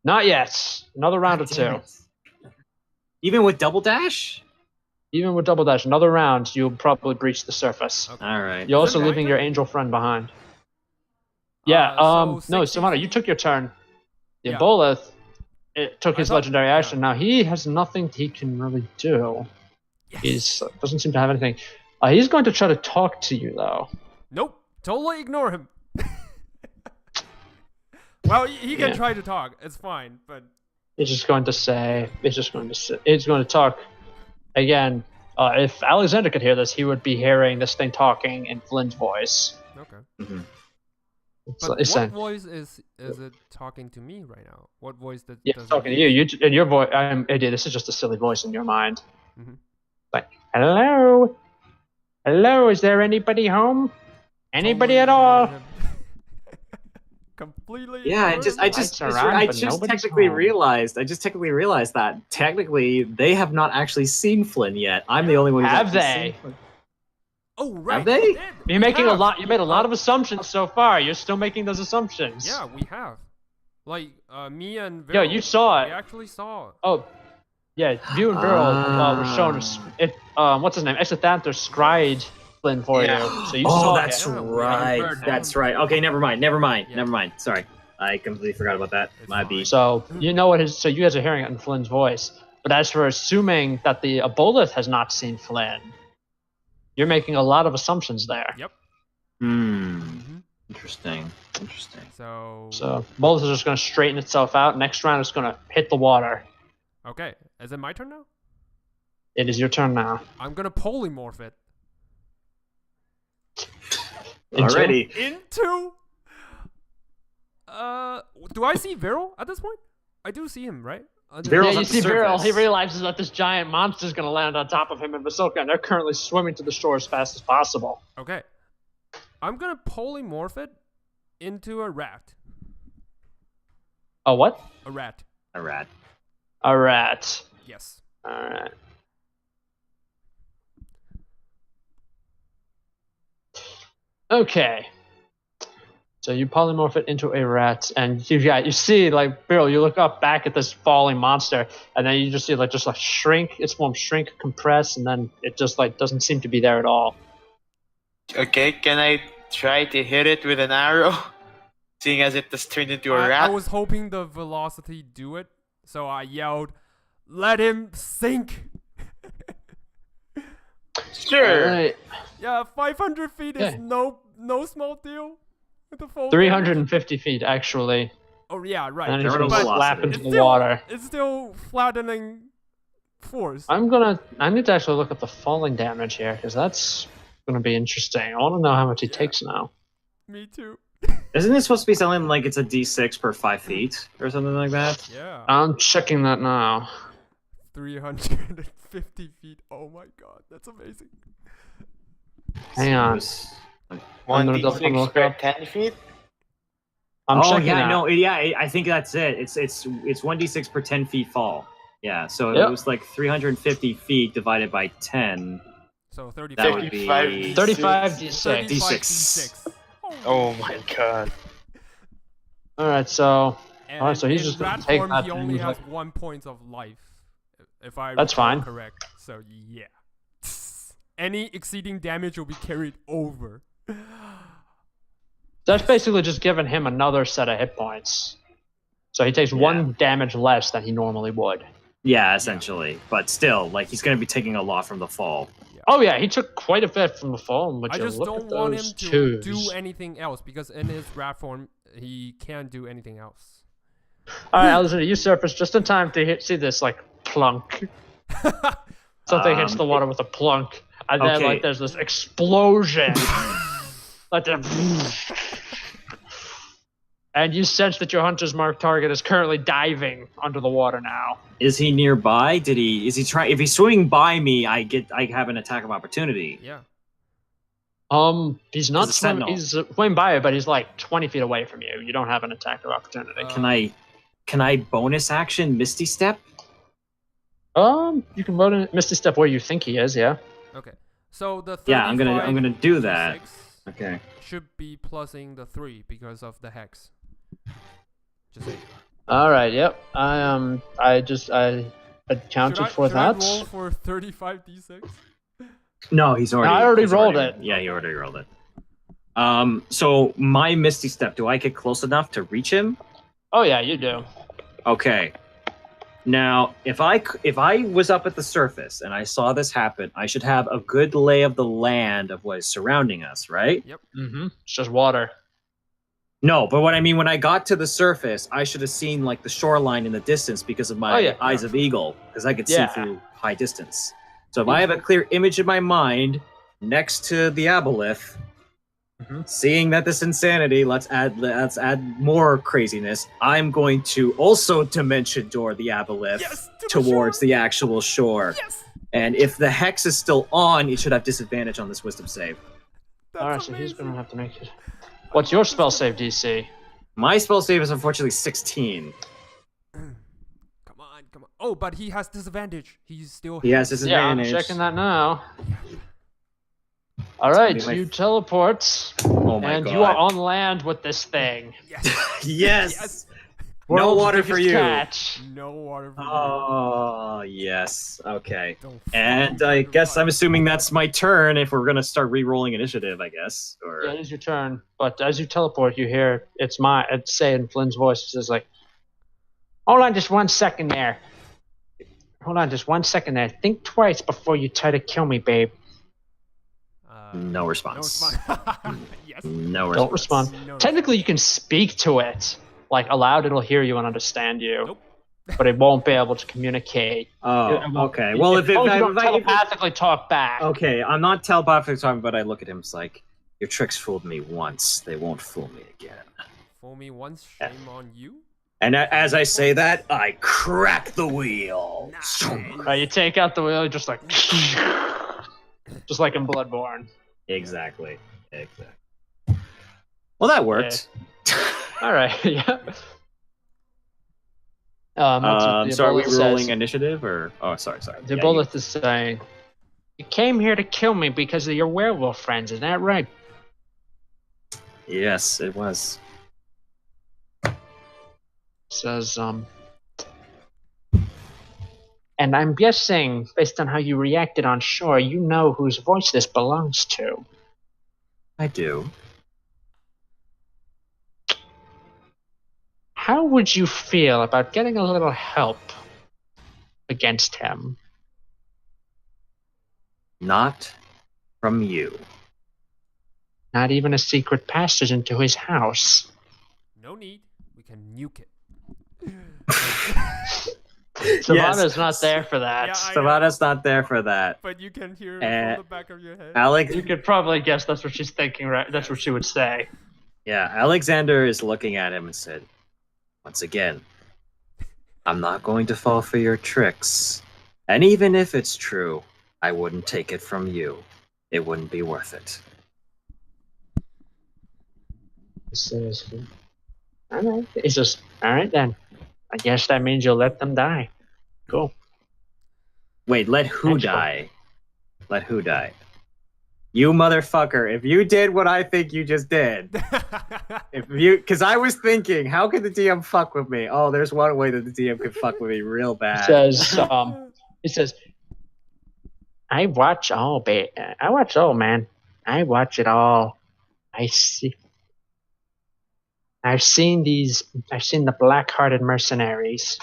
Not yet. Another round or Damn two. it. Even with double dash? Even with double dash, another round, you'll probably breach the surface. Okay. All right. You're also Is it my leaving your turn? angel friend behind. Yeah. So No, 60 Silvanna, you took your turn. The Yeah. Aboleth, it took I his thought- legendary yeah. action. Now he has nothing he can really do. Yes. He doesn't seem to have anything. He's going to try to talk to you though. Nope. Totally ignore him. Well, he can Yeah. try to talk. It's fine, but He's just going to say. He's going to talk again. If Alexander could hear this, he would be hearing this thing talking in Flynn's voice. okay. Mhm. It's, But it's what saying, voice is it talking to me right now? What voice does yeah, does it talking to use? you. In your voice, idiot. This is just a silly voice in your mind. Mhm. Like, hello, hello. Is there anybody home? Anybody Totally at all? ignore him. Completely. Yeah, ignore him. Lights around, I but just nobody's technically home. realized. I just technically realized that technically they have not actually seen Flynn yet. I'm the only one who's Have actually they? seen Flynn. Oh right. Have they? we did. You're We making a have. lot. You made a lot of assumptions so far. You're still making those assumptions. Yeah, we have. Like me and Yo, Vierl, you saw we it. actually saw it. Oh, yeah. You and Vierl were shown. What's his name? Exothanthus scried Flynn for Yeah. you. So you Oh, saw that's it. Yeah, we right. heard That's him. right. Okay, never mind. Yeah. Sorry, I completely forgot about that. It's My fine. beat. So you know what his. So you guys are hearing it in Flynn's voice. But as for assuming that the Aboleth has not seen Flynn, you're making a lot of assumptions there. Yep. Hmm. Mhm. Interesting. So. So Aboleth is just going to straighten itself out. Next round, it's going to hit the water. Okay. Is it my turn now? It is your turn now. I'm gonna polymorph it Into- Already. into. Do I see Vierl at this point? I do see him, right? Vierl's Yeah, at you the see Vierl. surface. He realizes that this giant monster is going to land on top of him and Visoka, and they're currently swimming to the shore as fast as possible. Okay. I'm gonna polymorph it into a rat. A what? A rat. A rat. A rat. Yes. Alright. Okay. So you polymorph it into a rat, and you see, like, Vierl, you look up back at this falling monster, and then you just see, like, shrink, its form shrink, compress, and then it just, like, doesn't seem to be there at all. Okay, can I try to hit it with an arrow? Seeing as it just turned into a rat? I was hoping the velocity do it, so I yelled, "Let him sink!" Sure. Alright. Yeah, 500 feet is Yeah. no small deal. With the fall 350 feet, actually. damage. Oh yeah, right. And then he's Terminal gonna velocity. slap into It's the still, water. it's still flattening force. I need to actually look at the falling damage here, because that's gonna be interesting. I want to know how much he takes now. Me too. Isn't it supposed to be something like it's a d6 per 5 feet or something like that? Yeah. I'm checking that now. 350 feet. Oh my god, that's amazing. Hang on. I'm gonna 1d6 look per up. 10 feet? I'm Oh checking yeah, that. no, yeah, I think that's it. It's 1d6 per 10 feet fall. Yeah, so Yep. it was like 350 feet divided by 10. So 35. That would be 55. 35 35 d6. D6. Oh my god. Alright, so And Alright, so he's in just gonna rat take form, that he and only use, has like- 1 point of life. If I That's recall fine. correct. So yeah. Any exceeding damage will be carried over. that's basically just giving him another set of hit points. So he takes Yeah. 1 damage less than he normally would. Yeah, essentially. But still, like he's going to be taking a lot from the fall. Oh yeah, he took quite a bit from the fall. But I just look don't at want him those to twos. do anything else because in his rat form he can't do anything else. All right, Alexander, you surface just in time to see this like plunk. Something hits the water with a plunk, and then okay. like there's this explosion, like the, and you sense that your hunter's mark target is currently diving under the water now. Is he nearby? Is he trying? If he's swimming by me, I have an attack of opportunity. Yeah. He's not He's a swimming. sentinel. He's swimming by you, but he's like 20 feet away from you. You don't have an attack of opportunity. Can I bonus action Misty Step? You can vote in Misty Step where you think he is. Yeah. Okay. So the 35 Yeah, I'm gonna do that. D6 Okay. should be plussing the 3 because of the hex. Just saying. All right. Yep. I accounted for should I that. roll for 35 D6? No, he's already. I already he's rolled it. Yeah, he already rolled it. So my Misty Step, do I get close enough to reach him? Oh yeah, you do. Okay. Now, if I was up at the surface and I saw this happen, I should have a good lay of the land of what is surrounding us, right? Mm-hmm. It's just water. No, but what I mean, when I got to the surface, I should have seen like the shoreline in the distance because of my Oh, yeah. eyes of eagle, because I could Yeah. see through high distance. So if I have a clear image in my mind next to the Aboleth, seeing that this insanity, let's add more craziness. I'm going to also dimension door the Aboleth Yes, to the towards shore. the actual shore. Yes. And if the hex is still on, it should have disadvantage on this wisdom save. That's All right, so he's amazing. gonna have to make it. What's your spell save DC? My spell save is unfortunately 16. Come on. Oh, but he has disadvantage. He's still. He has Yeah, I'm disadvantage. checking that now. All right, gonna be my- you teleport, Oh my and god. you are on land with this thing. Yes. Yes. Yes. No World's water for biggest you. catch. No water for you. Oh yes. Okay. Don't And fucking I guess fight. I'm assuming that's my turn if we're gonna start re-rolling initiative. I guess. Or Yeah, it is your turn. But as you teleport, you hear it's say in Flynn's voice. It says like, "Hold on, just 1 second there. Hold on, just 1 second there. Think twice before you try to kill me, babe. no response. No response. Yes. No response. Don't respond. No Technically, you can speak to it, like aloud. It'll hear you and understand you, Nope. but it won't be able to communicate. Oh, It won't- okay. Well, if you don't I telepathically talk back. okay, I'm not telepathically talking, but I look at him. It's like your tricks fooled me once; they won't fool me again. Fool me once, shame on you. And as I say that, I crack the wheel. You take out the wheel, just like, just like in Bloodborne. Exactly. Well, that worked. All right, yeah. That's what the So are we Aboleth rolling says. initiative or? Oh, sorry. The Yeah, Aboleth is saying, "You came here to kill me because of your werewolf friends, is that right?" Yes, it was. Says, and I'm guessing, based on how you reacted on shore, you know whose voice this belongs to. I do. How would you feel about getting a little help against him? Not from you. Not even a secret passage into his house. No need. We can nuke it. Savannah's not there for that. Yeah, I Savannah's not there for that. But you can hear it Uh, from the back of your head. Alex, You could probably guess that's what she's thinking, right? That's what she would say. yeah, Alexander is looking at him and said, "Once again, I'm not going to fall for your tricks. And even if it's true, I wouldn't take it from you. It wouldn't be worth it." He says, all right. He says, all right then. I guess that means you'll let them die. Cool. Wait, let who That's cool. die? Let who die? You motherfucker, if you did what I think you just did, because I was thinking, how could the DM fuck with me? Oh, there's one way that the DM could fuck with me real He bad. says, I watch all, man. I watch it all. I've seen the black-hearted mercenaries.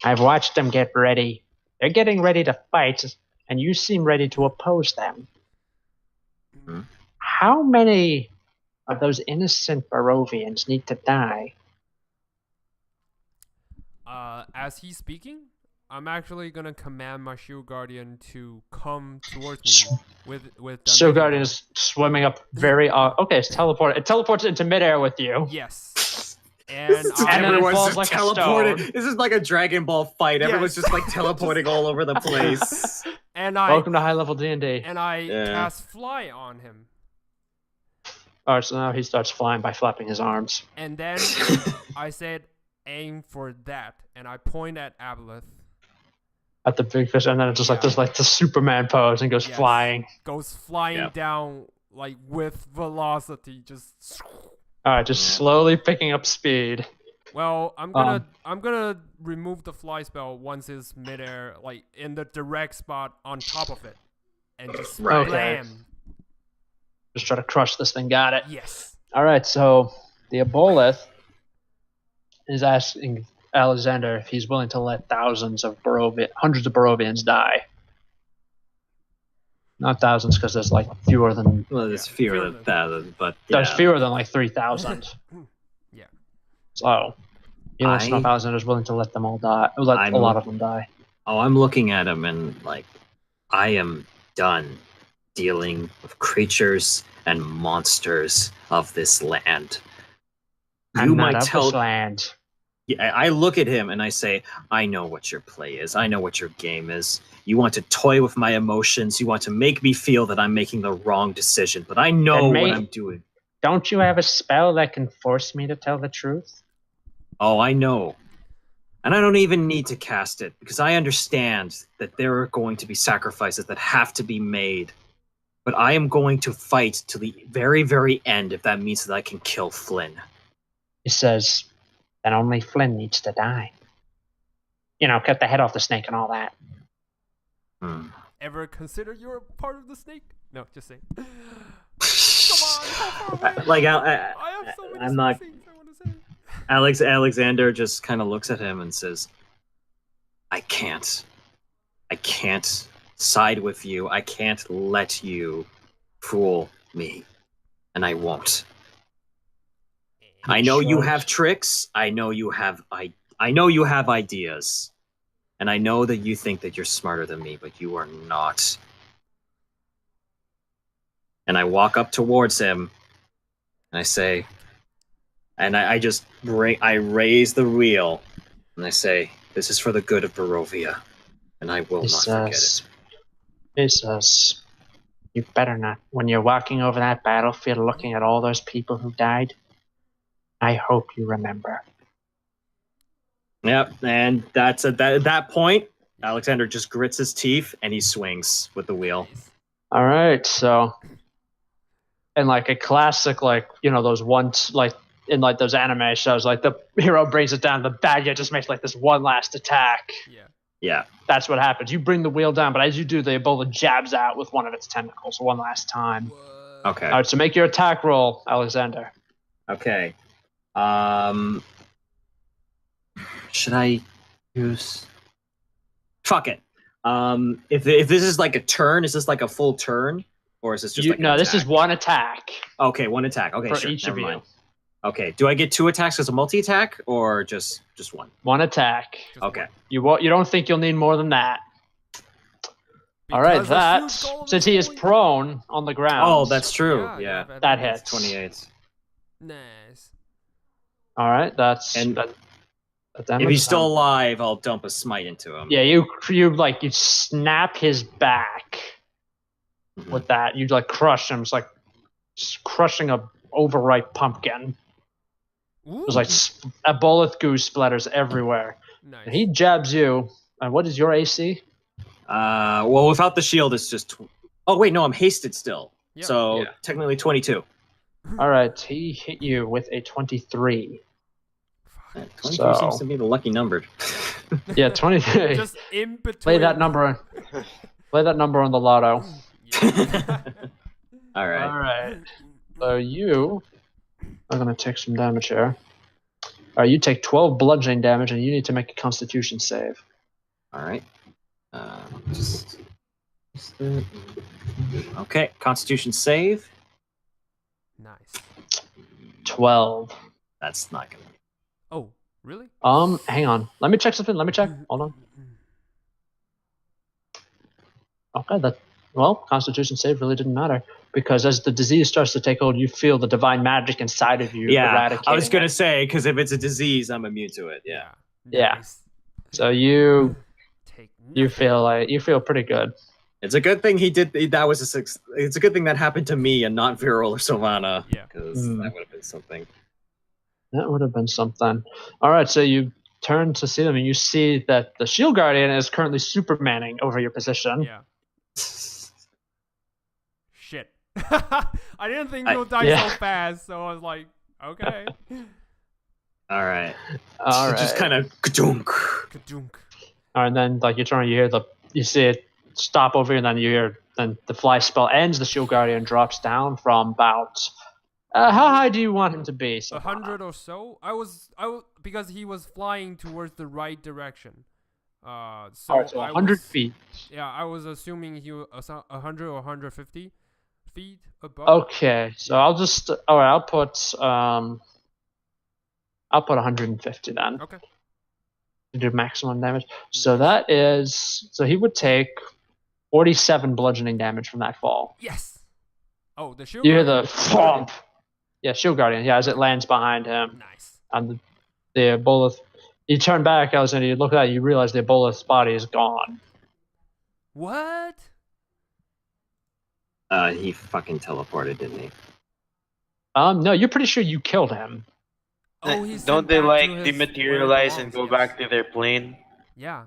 I've watched them get ready. They're getting ready to fight, and you seem ready to oppose them. Mhm. How many of those innocent Barovians need to die? As he's speaking, I'm actually gonna command my shield guardian to come towards me with. Shield guardian is swimming up very. Okay, it's teleported. It teleports into midair with you. Yes. This And is just then it everyone's falls just like a teleporting. stone. This is like a Dragon Ball fight. Everyone's Yes. just like teleporting all over the place. and I Welcome to high level D&D. and I Yeah. cast fly on him, Alright, so now he starts flying by flapping his arms. and then I said, "Aim for that," and I point at Aboleth. At the big fish, and then it's just like Yeah. this, like the Superman pose, and goes Yes. flying. Goes flying Yep. down like with velocity, just. Alright, just Yeah. slowly picking up speed. Well, I'm gonna remove the fly spell once it's midair, like in the direct spot on top of it, and just Right. Okay. blam. Just try to crush this thing. Got it. Yes. Alright, so the Aboleth is asking Alexander if he's willing to let hundreds of Barovians die. Not thousands, because there's like fewer than. Well, there's Yeah, fewer fewer than than- thousands, but There's yeah. fewer than like 3,000. Yeah. So, he wants to know if I- Alexander's willing to let them all die. Let I'm- a lot of them die. Oh, I'm looking at him and like, I am done dealing with creatures and monsters of this land. I'm You not might of tell. this land. Yeah, I look at him and I say, I know what your play is. I know what your game is. You want to toy with my emotions. You want to make me feel that I'm making the wrong decision, but I know Then what I'm doing. Don't you have a spell that can force me to tell the truth? Oh, I know. And I don't even need to cast it because I understand that there are going to be sacrifices that have to be made. But I am going to fight to the very, very end if that means that I can kill Flynn. He says, then only Flynn needs to die. You know, cut the head off the snake and all that. Ever consider you're part of the snake? No, just saying. Come on, how far away? Like, I have so many I'm not- things I want to say. Alexander just kind of looks at him and says, I can't side with you. I can't let you fool me. And I won't. I know you have tricks. I know you have ideas. And I know that you think that you're smarter than me, but you are not. And I walk up towards him and I say, and I just raise the wheel and I say, this is for the good of Barovia, and I will not forget it. He says, you better not. When you're walking over that battlefield looking at all those people who died, I hope you remember. Yep, and that's at that point, Alexander just grits his teeth and he swings with the wheel. Nice. All right, so, and like a classic, like, you know, those ones, like, in like those anime shows, like the hero brings it down, the bad guy just makes like this one last attack. Yeah. Yeah. That's what happens. You bring the wheel down, but as you do, the Ebola jabs out with one of its tentacles one last time. What? Okay. All right, so make your attack roll, Alexander. Okay. Should I use? Fuck it. If this is like a turn, is this like a full turn? Or is this just like an no, this is attack? one attack Okay, one attack. Okay, for sure. each Never of you. mind. Okay, do I get 2 attacks as a multi-attack or just one? One attack. Just Okay. one. You don't think you'll need more than that. All right, Because the that shield golem since he is going- prone on the ground. Oh, that's true. Yeah, Yeah. you have that advantage. hits. 28. Nice. All right, that's And that If damage he's still sound- alive, I'll dump a smite into him. Yeah, you snap his back Mhm. with that. You like crush him. It's like crushing a overripe pumpkin. Ooh, There's like Aboleth goo splatters everywhere. nice. And he jabs you. And what is your AC? Well, without the shield, it's just. Oh wait, no, I'm hasted still. Yeah. So Yeah. technically 22. All right, he hit you with a 23. 23 So- seems to be the lucky number. Yeah, 23. Just in between. Play that number. Play that number on the lotto. Yeah. All right. All right. So you are gonna take some damage here. All right, you take 12 bludgeoning damage, and you need to make a Constitution save. All right. Okay, Constitution save. Nice. 12. That's not gonna. Oh, really? Hang on. Let me check something. Let me check. Hold on. Okay, Constitution save really didn't matter because as the disease starts to take hold, you feel the divine magic inside of you. Yeah, eradicating I was gonna it. say because if it's a disease, I'm immune to it. Yeah. Yeah. Nice. So you Take you feel pretty good. It's a good thing he did. That was a six. It's a good thing that happened to me and not Vierl or Silvanna. Yeah. Because that would have been something. That would have been something. All right, so you turn to see them, and you see that the Shield Guardian is currently Supermaning over your position. Yeah. Shit. I didn't think you'll die yeah. so fast, so I was like, okay. All right. All right. Just kind of ka-dunk. Ka-dunk. All right, and then you turn, you see it stop over, and then you hear the fly spell ends. The Shield Guardian drops down from about. How high do you want him to be? 100 or so. I was because he was flying towards the right direction. So, All right, so 100 feet. Yeah, I was assuming he was 100 or 150 feet above. Okay, so I'll put 150 then. Okay. To do maximum damage. So he would take 47 bludgeoning damage from that fall. Yes. Oh, the shield. You hear the guardian. thump. Yeah, Shield Guardian. Yeah, as it lands behind him, Nice. and the Aboleth. You turn back, and you look at that, you realize the Aboleth's body is gone. What? He fucking teleported, didn't he? No, you're pretty sure you killed him. Oh, he's Don't they like dematerialize and go back to their plane? Yeah.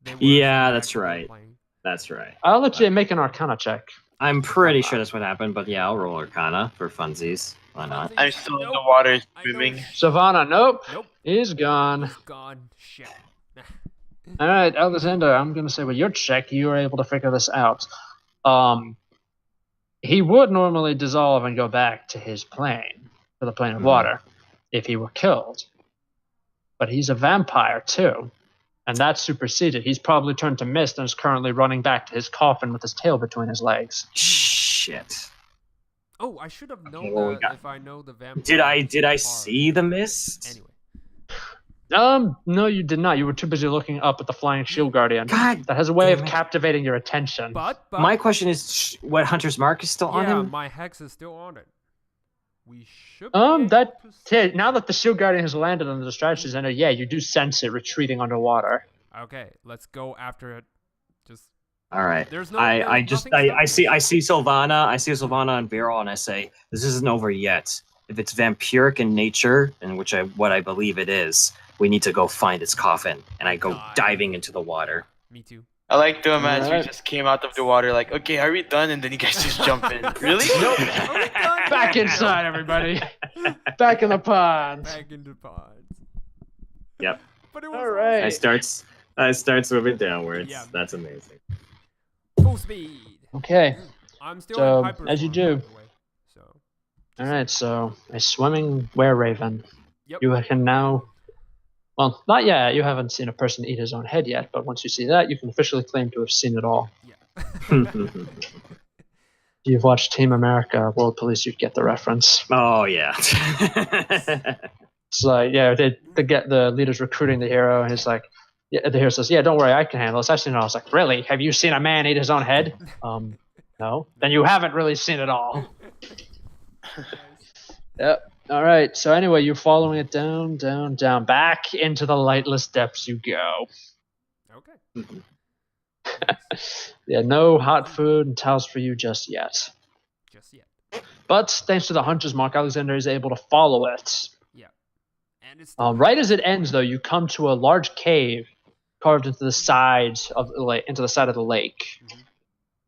They were Yeah, sent that's back to their right. plane. That's right. I'll let you make an Arcana check. I'm pretty sure that's what happened, but yeah, I'll roll Arcana for funsies. Why not? I'm still in the Nope. water I know. swimming. Savannah, nope. Nope. He's gone. He's gone. Shit. All right, Alexander, I'm going to say with your check, you were able to figure this out. He would normally dissolve and go back to his plane, to the plane of water, if he were killed. But he's a vampire, too. And that's superseded. He's probably turned to mist and is currently running back to his coffin with his tail between his legs. Shit. Oh, I should have known Okay, well, we that got- if I know the vampire. Did I hard. see the mist? Anyway. No, you did not. You were too busy looking up at the flying shield guardian. God. That has a way of damn it. captivating your attention. But My question is, what Hunter's Mark is still on yeah, him? my hex is still on it. We should. Be able That to see- now that the shield guardian has landed on the strategy center, yeah, you do sense it retreating underwater. Okay, let's go after it. Just All right. there's no. I there's just nothing I see stopping Silvanna, I see Silvanna and Vierl, and I say this isn't over yet. If it's vampiric in nature, and what I believe it is, we need to go find its coffin. And I go God. diving into the water. Me too. I like to imagine Alright. we just came out of the water like, okay, are we done? And then you guys just jump in. Really? Nope. Back inside, everybody. Back in the pond. Back into pods. Yep. But it was All right. I start swimming downwards. Yeah. That's amazing. Full speed. Okay. I'm still So, in hyper as you form, by do. the way, so. All right. So a swimming were-raven. Yep. You can now. Well, not yet. You haven't seen a person eat his own head yet, but once you see that, you can officially claim to have seen it all. Yeah. you've watched Team America, World Police, you'd get the reference. Oh yeah. It's like, yeah, they get the leader's recruiting the hero, and he's like, yeah, the hero says, "Yeah, don't worry, I can handle this. I've seen it all." I was like, "Really? Have you seen a man eat his own head?" No. Then you haven't really seen it all. Yep. All right. So anyway, you're following it down, down, down, back into the lightless depths you go. Okay. Yeah, no hot food and towels for you just yet. Just yet. But thanks to the hunter's mark, Alexander is able to follow it. Yeah. And it's Right as it ends, though, you come to a large cave carved into the side of the lake. Mm-hmm.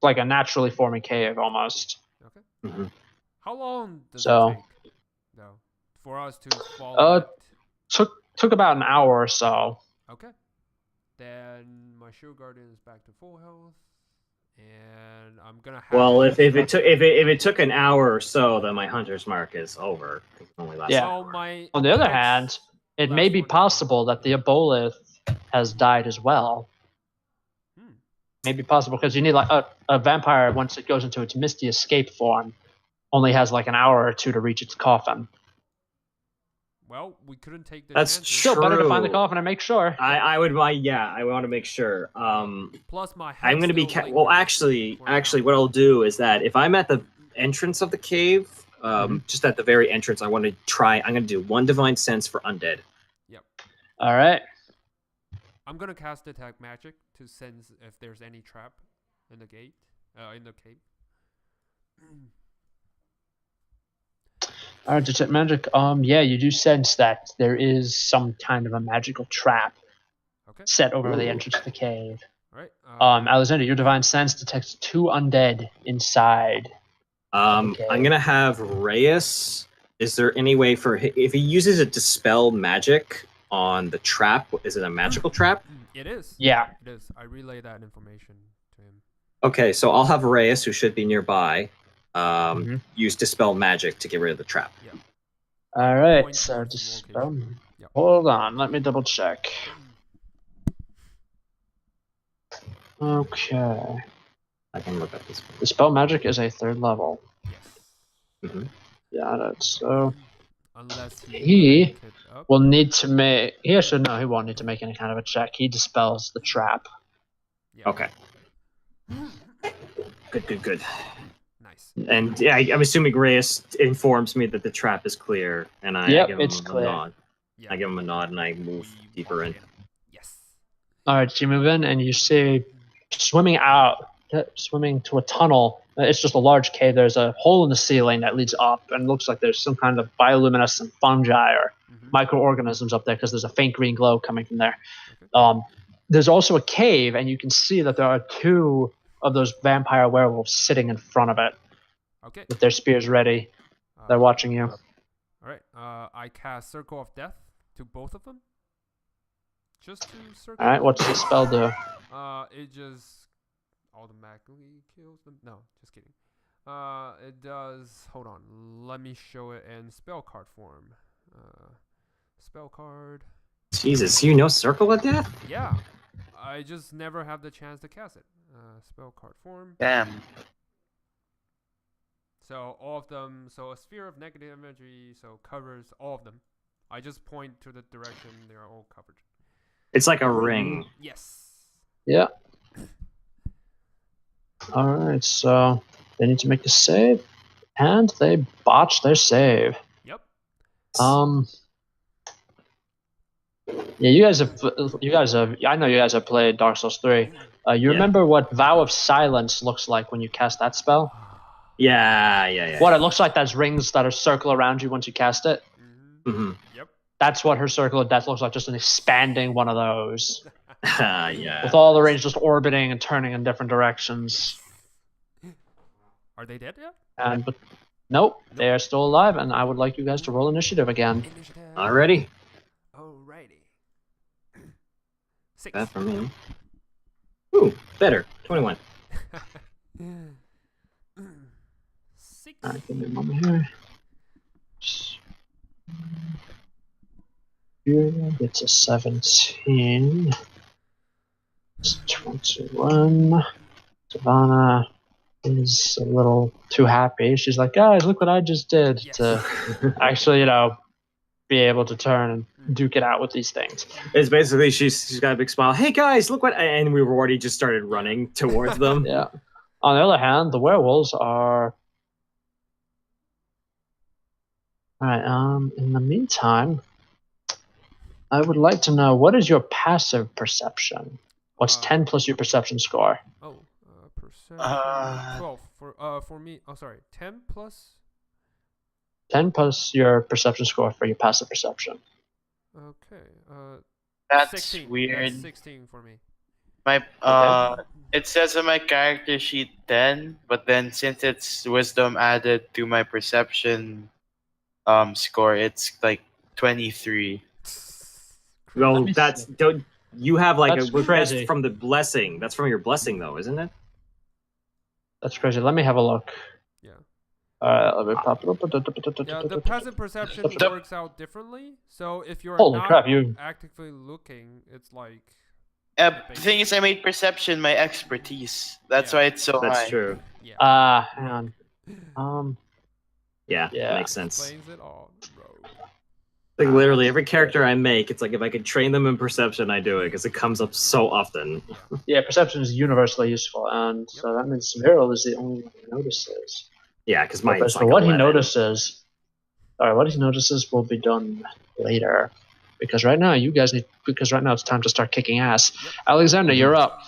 Like a naturally forming cave, almost. Okay. Mm-hmm. How long does it take, though, for us to follow it? Took about an hour or so. Okay. Then my shield guardian is back to full health, and I'm gonna have. Well, if it took an hour or so, then my hunter's mark is over. It can only last an hour. On the other hand, it may be possible that the Aboleth has died as well. Maybe possible because you need like a vampire, once it goes into its misty escape form, only has like an hour or two to reach its coffin. Well, we couldn't take the That's chances. true. Still better to find the coffin and make sure. I want to make sure. Plus my. I'm going to be well. Actually, what I'll do is that if I'm at the entrance of the cave, just at the very entrance, I'm going to do one divine sense for undead. Yep. All right. I'm gonna cast detect magic to sense if there's any trap in the gate, in the cave. All right, detect magic. Yeah, you do sense that there is some kind of a magical trap set over the entrance to the cave. All right. Alexander, your divine sense detects 2 undead inside. I'm gonna have Reyes. Is there any way for if he uses a dispel magic on the trap? Is it a magical trap? It is. Yeah. It is. I relay that information to him. Okay, so I'll have Reyes, who should be nearby, use dispel magic to get rid of the trap. Yeah. All right. So dispel. Yep. Hold on. Let me double check. Okay. I can look at this. Dispel magic is a 3rd level. Yes. Yeah, that's so. Unless he will need to make. He won't need to make any kind of a check. He dispels the trap. Yeah. Okay. Good. Nice. And yeah, I'm assuming Reyes informs me that the trap is clear, and I give him a nod. Yeah. I give him a nod, and I move deeper in. Yes. All right, you move in, and you see swimming to a tunnel. It's just a large cave. There's a hole in the ceiling that leads up, and it looks like there's some kind of bioluminescent fungi or microorganisms up there because there's a faint green glow coming from there. Okay. There's also a cave, and you can see that there are 2 of those vampire werewolves sitting in front of it. Okay. With their spears ready. They're watching you. All right. I cast Circle of Death to both of them. Just to circle. All right. What's the spell do? It just automatically kills them. No, just kidding. It does. Hold on. Let me show it in spell card form. Spell card. Jesus, you know Circle of Death? Yeah. I just never have the chance to cast it. Spell card form. Damn. So all of them. So a sphere of negative energy. So covers all of them. I just point to the direction they are all covered. It's like a ring. Yes. Yeah. All right. So they need to make a save, and they botch their save. Yep. Yeah, you guys have. I know you guys have played Dark Souls 3. You remember what Vow of Silence looks like when you cast that spell? Yeah. What it looks like, those rings that are circle around you once you cast it. Yep. That's what her Circle of Death looks like, just an expanding one of those. Yeah. With all the rings just orbiting and turning in different directions. Are they dead yet? But nope, they are still alive, and I would like you guys to roll initiative again. Alrighty. Alrighty. 6. That for me. Ooh, better. 21. 6. Alright, give me a moment here. Here gets a 17. It's 21. Silvanna is a little too happy. She's like, guys, look what I just did Yes. to actually, be able to turn and duke it out with these things. It's basically she's got a big smile. Hey guys, look what! And we were already just started running towards them. Yeah. On the other hand, the werewolves are. All right. In the meantime, I would like to know what is your passive perception? What's 10 plus your perception score? Oh, perception. 12 for me. Oh, sorry. 10 plus. 10 plus your perception score for your passive perception. Okay. That's 16. weird. That's 16 for me. My it says on my character sheet 10, but then since it's wisdom added to my perception score, it's like 23. Well, Let me that's see. don't you have like That's that's crazy. from the blessing. That's from your blessing though, isn't it? That's crazy. Let me have a look. Yeah. Let me pop it up. Yeah, the passive perception works out differently. So if you're Holy not crap, you. actively looking, it's like. The thing is, I made perception my expertise. That's Yeah. why it's so That's high. true. Yeah. Hang on. Yeah, Yeah. makes sense. Explains it all, bro. Like literally every character I make, it's like if I could train them in perception, I do it because it comes up so often. Yeah, perception is universally useful, and so that means Vierl is the only one who notices. Yeah, because Okay, mine's so like what he 11. notices, what he notices will be done later, because right now it's time to start kicking ass. Yep. Alexander, you're up.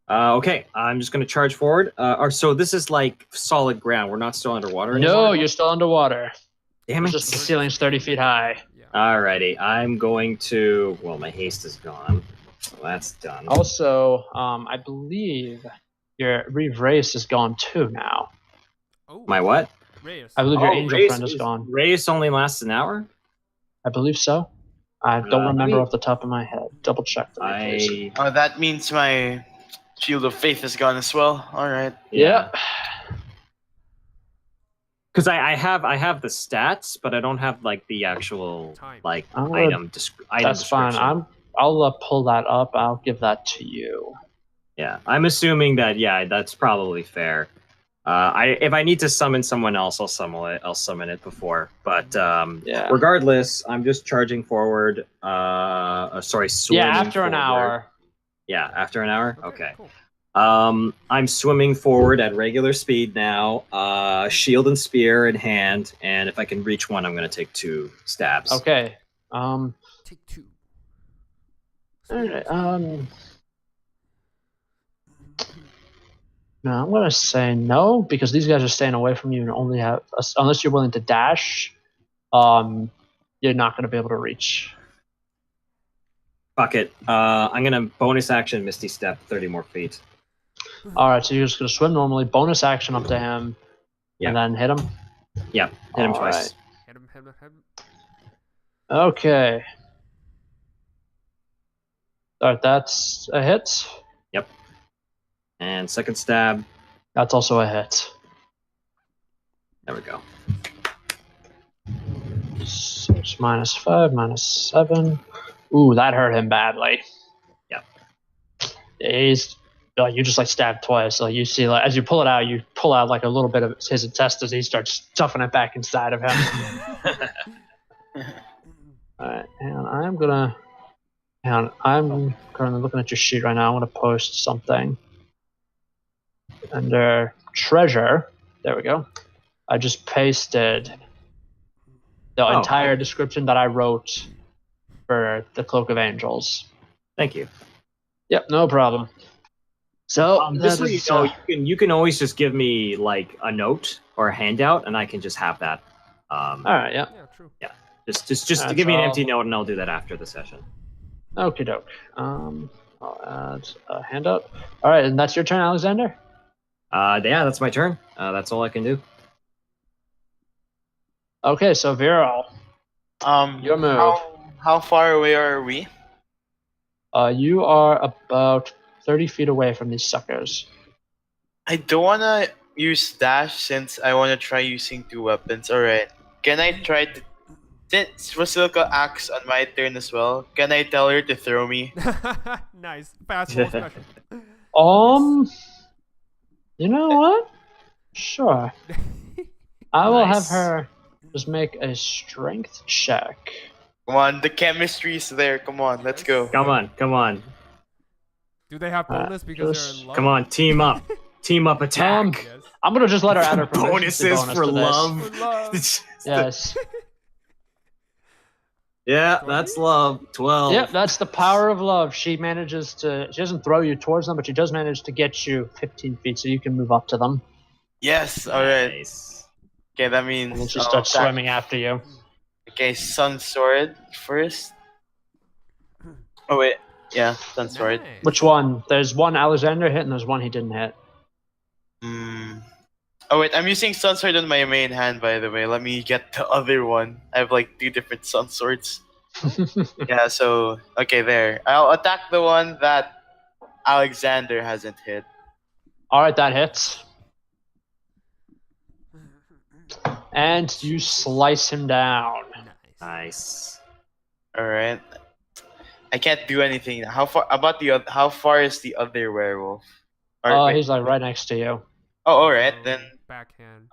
Okay, I'm just gonna charge forward. So this is like solid ground. We're not still underwater anymore. No, you're still underwater. Damn It's it. just the ceiling's 30 feet high. Yeah. Alrighty, I'm going to. Well, my haste is gone. So that's done. Also, I believe your Reeve Race is gone too now. Oh. My what? Reyes. I believe your Oh, angel Race friend is gone. Race only lasts an hour. I believe so. I don't let remember me- off the top of my head. Double check for me, please. I Oh, that means my shield of faith is gone as well. All right. Yeah. Because I have the stats, but I don't have like the actual Time. like Oh, item That's fine. description. I'll pull that up. I'll give that to you. Yeah, I'm assuming that. Yeah, that's probably fair. If I need to summon someone else, I'll summon it before. But Yeah. regardless, I'm just charging forward. Sorry, swimming. Yeah, after an forward. hour. Yeah, after an hour. Okay. Cool. I'm swimming forward at regular speed now. Shield and spear in hand, and if I can reach one, I'm gonna take 2 stabs. Okay. Take 2. Alright, no, I'm gonna say no because these guys are staying away from you and only have unless you're willing to dash. You're not gonna be able to reach. Fuck it. I'm gonna bonus action Misty Step 30 more feet. All right, so you're just gonna swim normally, bonus action up to him, Yeah. and then hit him. Yeah, hit him All twice. right. Hit him. Okay. All right, that's a hit. And second stab. That's also a hit. There we go. So it's -5, -7. Ooh, that hurt him badly. Yep. He's you just like stabbed twice. Like you see, like as you pull it out, you pull out like a little bit of his intestines. He starts stuffing it back inside of him. All right, and I'm currently looking at your sheet right now. I'm gonna post something under treasure. There we go. I just pasted the entire description that I wrote for the Cloak of Angels. Thank you. Yep, no problem. So Just so that you is, know, you can always just give me like a note or a handout, and I can just have that. all right, yeah. Yeah, true. Just That's give me an all. empty note, and I'll do that after the session. Okie doke. I'll add a handout. All right, and that's your turn, Alexander. Yeah, that's my turn. That's all I can do. Okay, so Vierl, your move. How far away are we? You are about 30 feet away from these suckers. I don't wanna use dash since I wanna try using 2 weapons. All right. Can I try to? Since Vasilka acts on my turn as well, can I tell her to throw me? Nice. Fastball special. You know what? Sure. I will have Nice. her just make a strength check. Come on, the chemistry's there. Come on, let's go. Come on, come on, Do they have bonus because they're in love? come on, team up, attack. Yes. I'm gonna just let her add her proficiency Bonuses bonus for to this. love. For love. Yes. Yeah, that's love. 12. Yep, that's the power of love. She manages to. She doesn't throw you towards them, but she does manage to get you 15 feet, so you can move up to them. Yes, alright. Nice. Okay, that And then means she I'll starts attack. swimming after you. Okay, Sun Sword first. Oh wait, yeah, Sun Sword. Nice. Which one? There's one Alexander hit, and there's one he didn't hit. Oh wait, I'm using Sun Sword on my main hand, by the way. Let me get the other one. I have like 2 different Sun Swords. Yeah, so okay, there. I'll attack the one that Alexander hasn't hit. All right, that hits. And you slice him down. Nice. Nice. All right. I can't do anything. How far about the how far is the other werewolf? Or, wait. He's like right next to you. Oh, all right So, then. Backhand.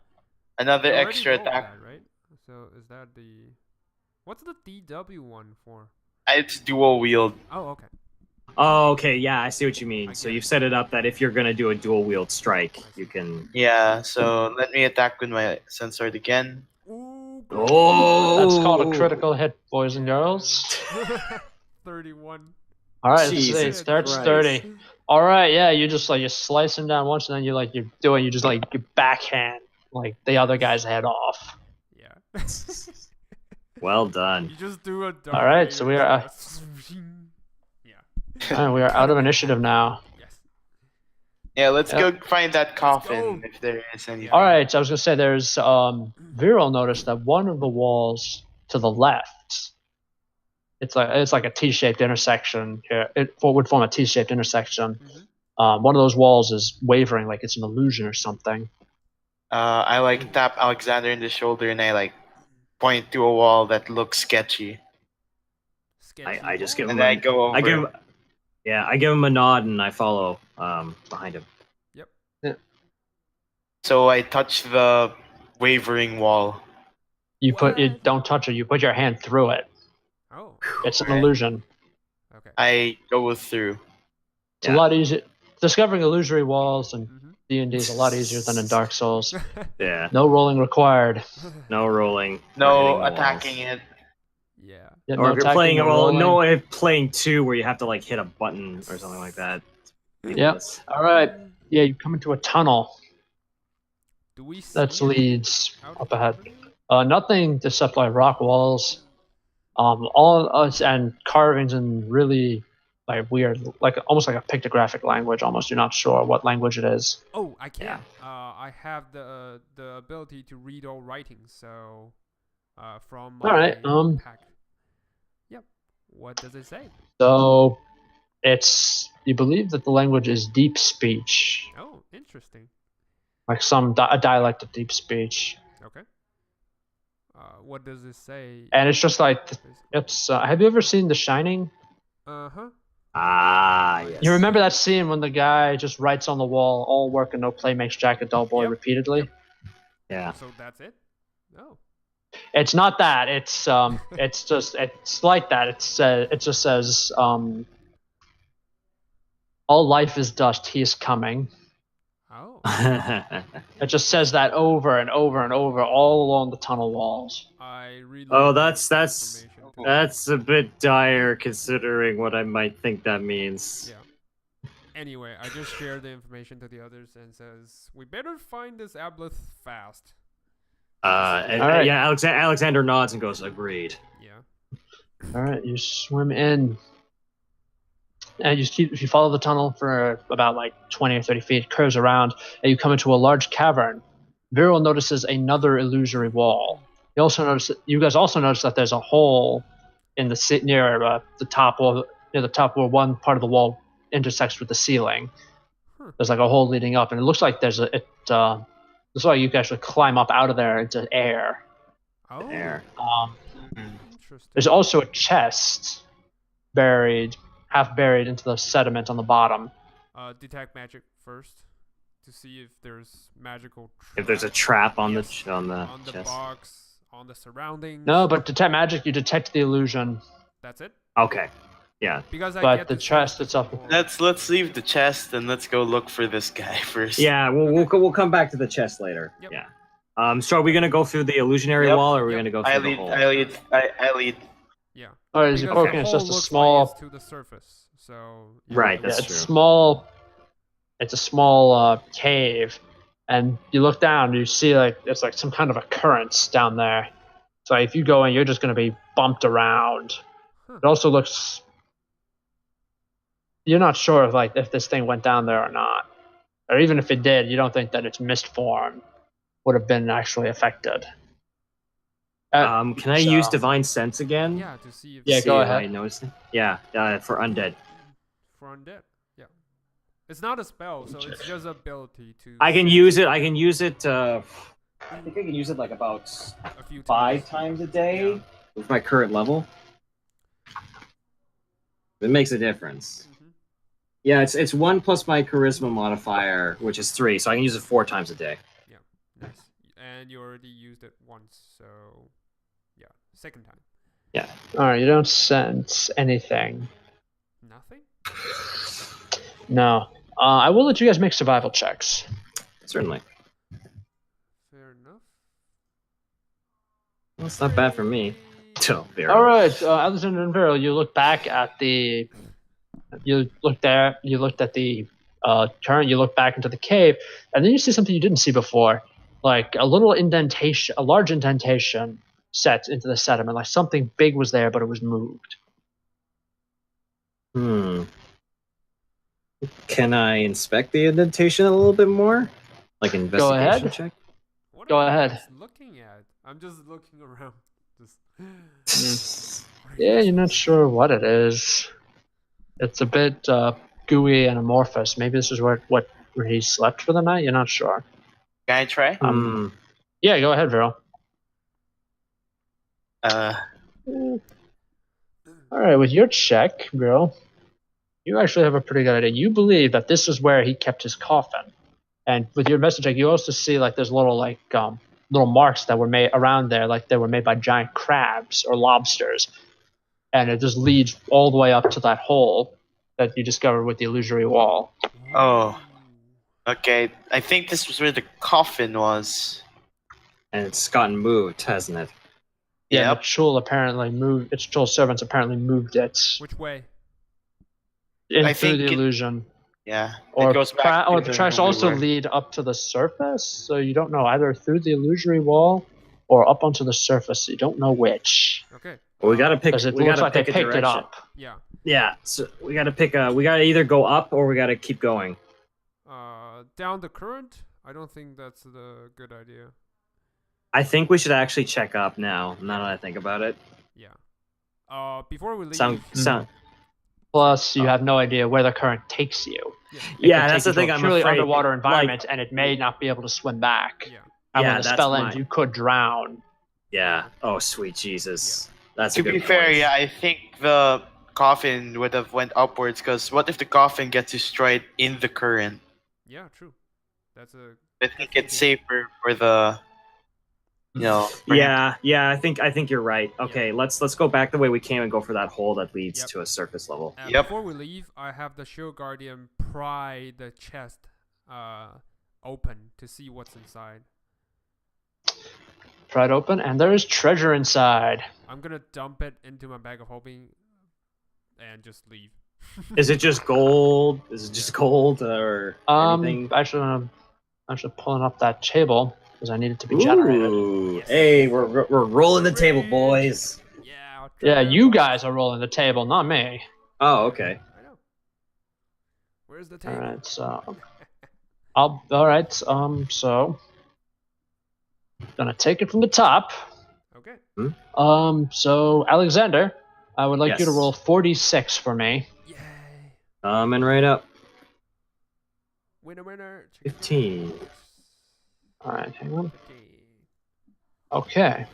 Another You already extra rolled attack. that, right? So is that the? What's the DW one for? It's dual wield. Oh, okay. Oh, okay. Yeah, I see what you mean. I So get you've it. set it up that if you're gonna do a dual wield strike, you can. Yeah. So let me attack with my Sun Sword again. Ooh, Oh, That's called a critical hit, boys and girls. 31. All right, let's Jesus see. Starts Christ. 30. All right, yeah, you just like you slice him down once, and then you just like you backhand like the other guy's head off. Yeah. Well done. You just do a dark. All right, so we are. Yeah. All right, we are out of initiative now. Yes. Yeah. Let's Yep. go find that coffin go. if there is any. All right, so I was gonna say there's Vierl noticed that one of the walls to the left, it's like a T-shaped intersection here. It would form a T-shaped intersection. One of those walls is wavering, like it's an illusion or something. I like tap Alexander in the shoulder and I like point to a wall that looks sketchy. Sketchy I just give wall. him And I go over. I give him a nod and I follow behind him. So I touch the wavering wall. You What? don't touch it. You put your hand through it. Oh. It's an Alright. illusion. Okay. I go through. It's a lot easier. Discovering illusory walls and Mhm. D&D is a lot easier than in Dark Souls. Yeah. No rolling required. No rolling. No or hitting the attacking walls. it. Yeah. Yeah, Or no if you're attacking, playing, no well, rolling. no, if playing 2 where you have to like hit a button or something like that. Yep. All right. Yeah, you come into a tunnel Do we see that it leads out up of ahead. property? Nothing except like rock walls, all us and carvings in really like weird, like almost like a pictographic language. Almost, you're not sure what language it is. Oh, I can. Yeah. I have the ability to read all writings. So, from All right, my pack. Yep. What does it say? So you believe that the language is deep speech, Oh, interesting. like a dialect of deep speech, Okay. What does it say? and it's just like it's. Have you ever seen The Shining? Uh-huh. Ah, yes. You remember that scene when the guy just writes on the wall, "All work and no play makes Jack a dull boy," Yep. repeatedly? Yeah. So that's it? Oh. It's not that. It's like that. It just says, "All life is dust. He is coming." Oh. It just says that over and over and over all along the tunnel walls. I really. Oh, that's information to- that's a bit dire considering what I might think that means. Yeah. Anyway, I just shared the information to the others and says we better find this Aboleth fast. And, All right. yeah, Alexander nods and goes, agreed. Yeah. All right, you swim in, and you follow the tunnel for about like 20 or 30 feet, curves around, and you come into a large cavern. Vierl notices another illusory wall. You guys also notice that there's a hole in the near the top where one part of the wall intersects with the ceiling. There's like a hole leading up, and it looks like looks like you can actually climb up out of there into air. Oh. There. Interesting. There's also a chest half buried into the sediment on the bottom. Detect magic first to see if there's magical. If there's a trap on Yes. the on the on the chest. box, on the surroundings. No, but detect magic, you detect the illusion. That's it. Okay. Yeah. Because I But get the to see chest the itself- people- Let's leave the chest and let's go look for this guy first. Yeah. We'll come back to the chest later. Yep. Yeah. So are we gonna go through the illusionary Yep. wall, or are we Yep. gonna go I through the lead. hole? I lead. Yeah. Alright, as Because you're the cloaking, it's hole just a looks small. like it's to the surface. So Right, Yeah, that's it's true. small. It's a small cave, and you look down, you see like it's like some kind of a currents down there. So if you go in, you're just going to be bumped around. Huh. It also looks. You're not sure if this thing went down there or not, or even if it did, you don't think that its mist form would have been actually affected. Can I use divine sense again? Yeah, to see if Yeah, See go if ahead. I notice it? Yeah. For undead. for undead. Yeah. It's not a spell, so it's just ability to. I can sense use it. I can use it. I think I can use it like about a few times. 5 times a day Yeah. with my current level. It makes a difference. Mhm. Yeah, it's 1 plus my charisma modifier, which is 3, so I can use it 4 times a day. Yeah. Nice. And you already used it once, so yeah, second time. All right, you don't sense anything. Nothing. No. I will let you guys make survival checks. Certainly. Fair enough. Well, it's not bad for me. Oh, Vierl. All right, Alexander and Vierl, you look back at the. You looked there. You looked at the current. You look back into the cave, and then you see something you didn't see before, like a little indentation, a large indentation set into the sediment. Like something big was there, but it was moved. Can I inspect the indentation a little bit more? Like investigation ahead. check? What Go are you ahead. guys looking at? I'm just looking around. Just. Yeah, you're not sure what it is. It's a bit gooey and amorphous. Maybe this is where he slept for the night. You're not sure. Can I try? Yeah, go ahead, Vero. All right, with your check, Vero, you actually have a pretty good idea. You believe that this is where he kept his coffin, and with your message check, you also see like there's little little marks that were made around there, like they were made by giant crabs or lobsters, and it just leads all the way up to that hole that you discovered with the illusory wall. Oh. Okay, I think this was where the coffin was. And it's gotten moved, hasn't it? Yeah, Yep. the Chul apparently moved. Its Chul servants apparently moved it Which way? in I through think the it- illusion. Yeah. Or, it goes back or to the tracks also lead up to the surface, so you don't know either through the illusory wall or up onto the surface. You don't know which, Okay. Well, we gotta pick. because it We looks gotta like they pick a picked it direction. up. Yeah. Yeah, so we gotta pick a. We gotta either go up or we gotta keep going. Down the current. I don't think that's the good idea. I think we should actually check up now. Now that I think about it. Yeah. Before we leave. Sound. Plus, you have no idea where the current takes you. It Yeah, could that's take the you to thing. a I'm purely afraid. underwater like, environment, and it may not be able to swim back. Yeah. And Yeah, when the that's spell ends, my- you could drown. Yeah. Oh, sweet Jesus. That's a To good be fair, point. yeah, I think the coffin would have went upwards, because what if the coffin gets destroyed in the current? Yeah. True. That's a. I think it's safer for the, for him. Yeah. I think you're right. Okay, let's go back the way we came and go for that hole that leads Yep. to a surface level. Yep. Before we leave, I have the shield guardian pry the chest open to see what's inside. Pry it open, and there is treasure inside. I'm gonna dump it into my bag of holding and just leave. Is it just gold? Is it just gold or anything? Actually, I'm pulling up that table because I need it to be generated. Ooh, Yes. hey, we're rolling the table, boys. Yeah. Yeah, treasure you box. guys are rolling the table, not me. Oh, okay. I know. Where's the All table? right, so so gonna take it from the top. Okay. So Alexander, I would like you to Yes. roll 46 for me. Yay. Coming right up. Winner. 15. All right, hang on. 15. Okay.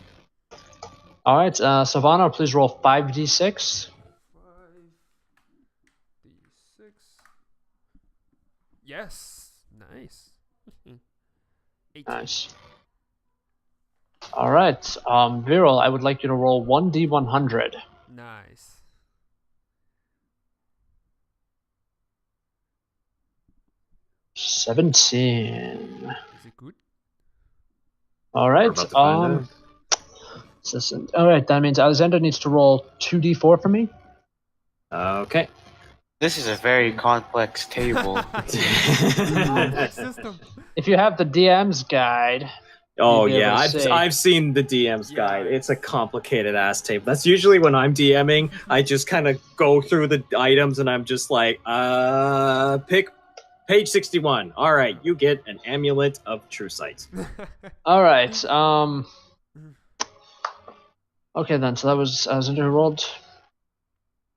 All right, Silvanna, please roll 5d6. 5d6. Yes. Nice. 18. Nice. All right, Vierl, I would like you to roll 1d100. Nice. $17. Is it good? All We're right. about to find out. All right. That means Alexander needs to roll 2d4 for me. Okay. This is a very complex table. Complex system. If you have the DM's guide. Oh You'd be yeah, able to see. I've seen the DM's Yeah, guide. It's a complicated ass tape. That's usually when I'm DMing. I just kind of go through the items and I'm just like, pick page 61. All right, you get an amulet of true sight. All right. Okay then. So that was Alexander who rolled.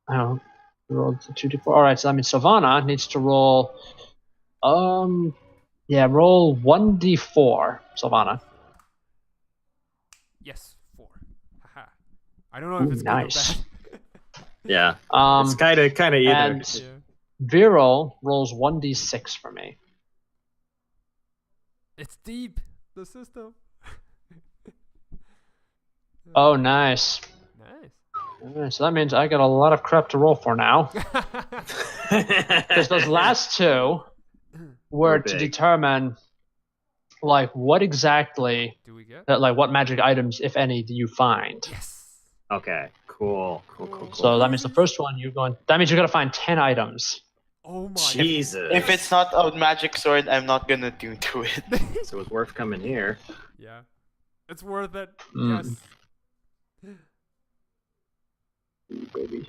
Oh, he rolled 2d4. All right. So that means Silvanna needs to roll. Yeah, roll 1d4, Silvanna. Yes, 4. Haha. I don't know if it's Nice. good or bad. Yeah, it's kind of either. And Yeah. Vierl rolls 1d6 for me. It's deep, the system. Oh, nice. Nice. Alright, so that means I got a lot of crap to roll for now. Because those last two were to big. determine, like, what exactly, Do we get? like, what magic items, if any, do you find? Yes. Okay, cool. So that means the first one that means you're gonna find 10 items. Oh my. Jesus. If it's not a magic sword, I'm not gonna do to it. So it's worth coming here. Yeah. It's worth it. Mm. Yes. Baby.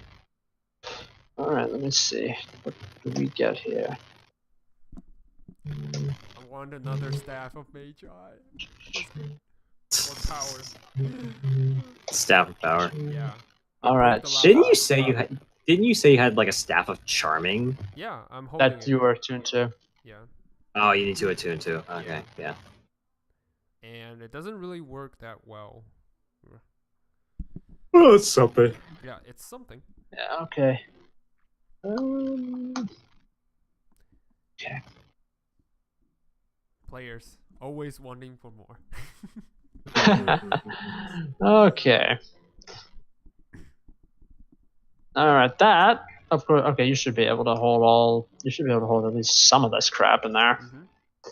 Alright, let me see. What do we get here? I want another staff of magi. Or power. Staff of power. Yeah. Alright. Broke the Didn't lava. you say you had? Didn't you say you had like a staff of charming? Yeah, I'm holding That it. you were attuned to. Yeah. Oh, you need to attune too. Okay, yeah. And it doesn't really work that well. Oh, it's something. Yeah, it's something. Yeah, okay. Okay. Players always wanting for more. Okay. Alright, that of course okay, you should be able to hold at least some of this crap in there.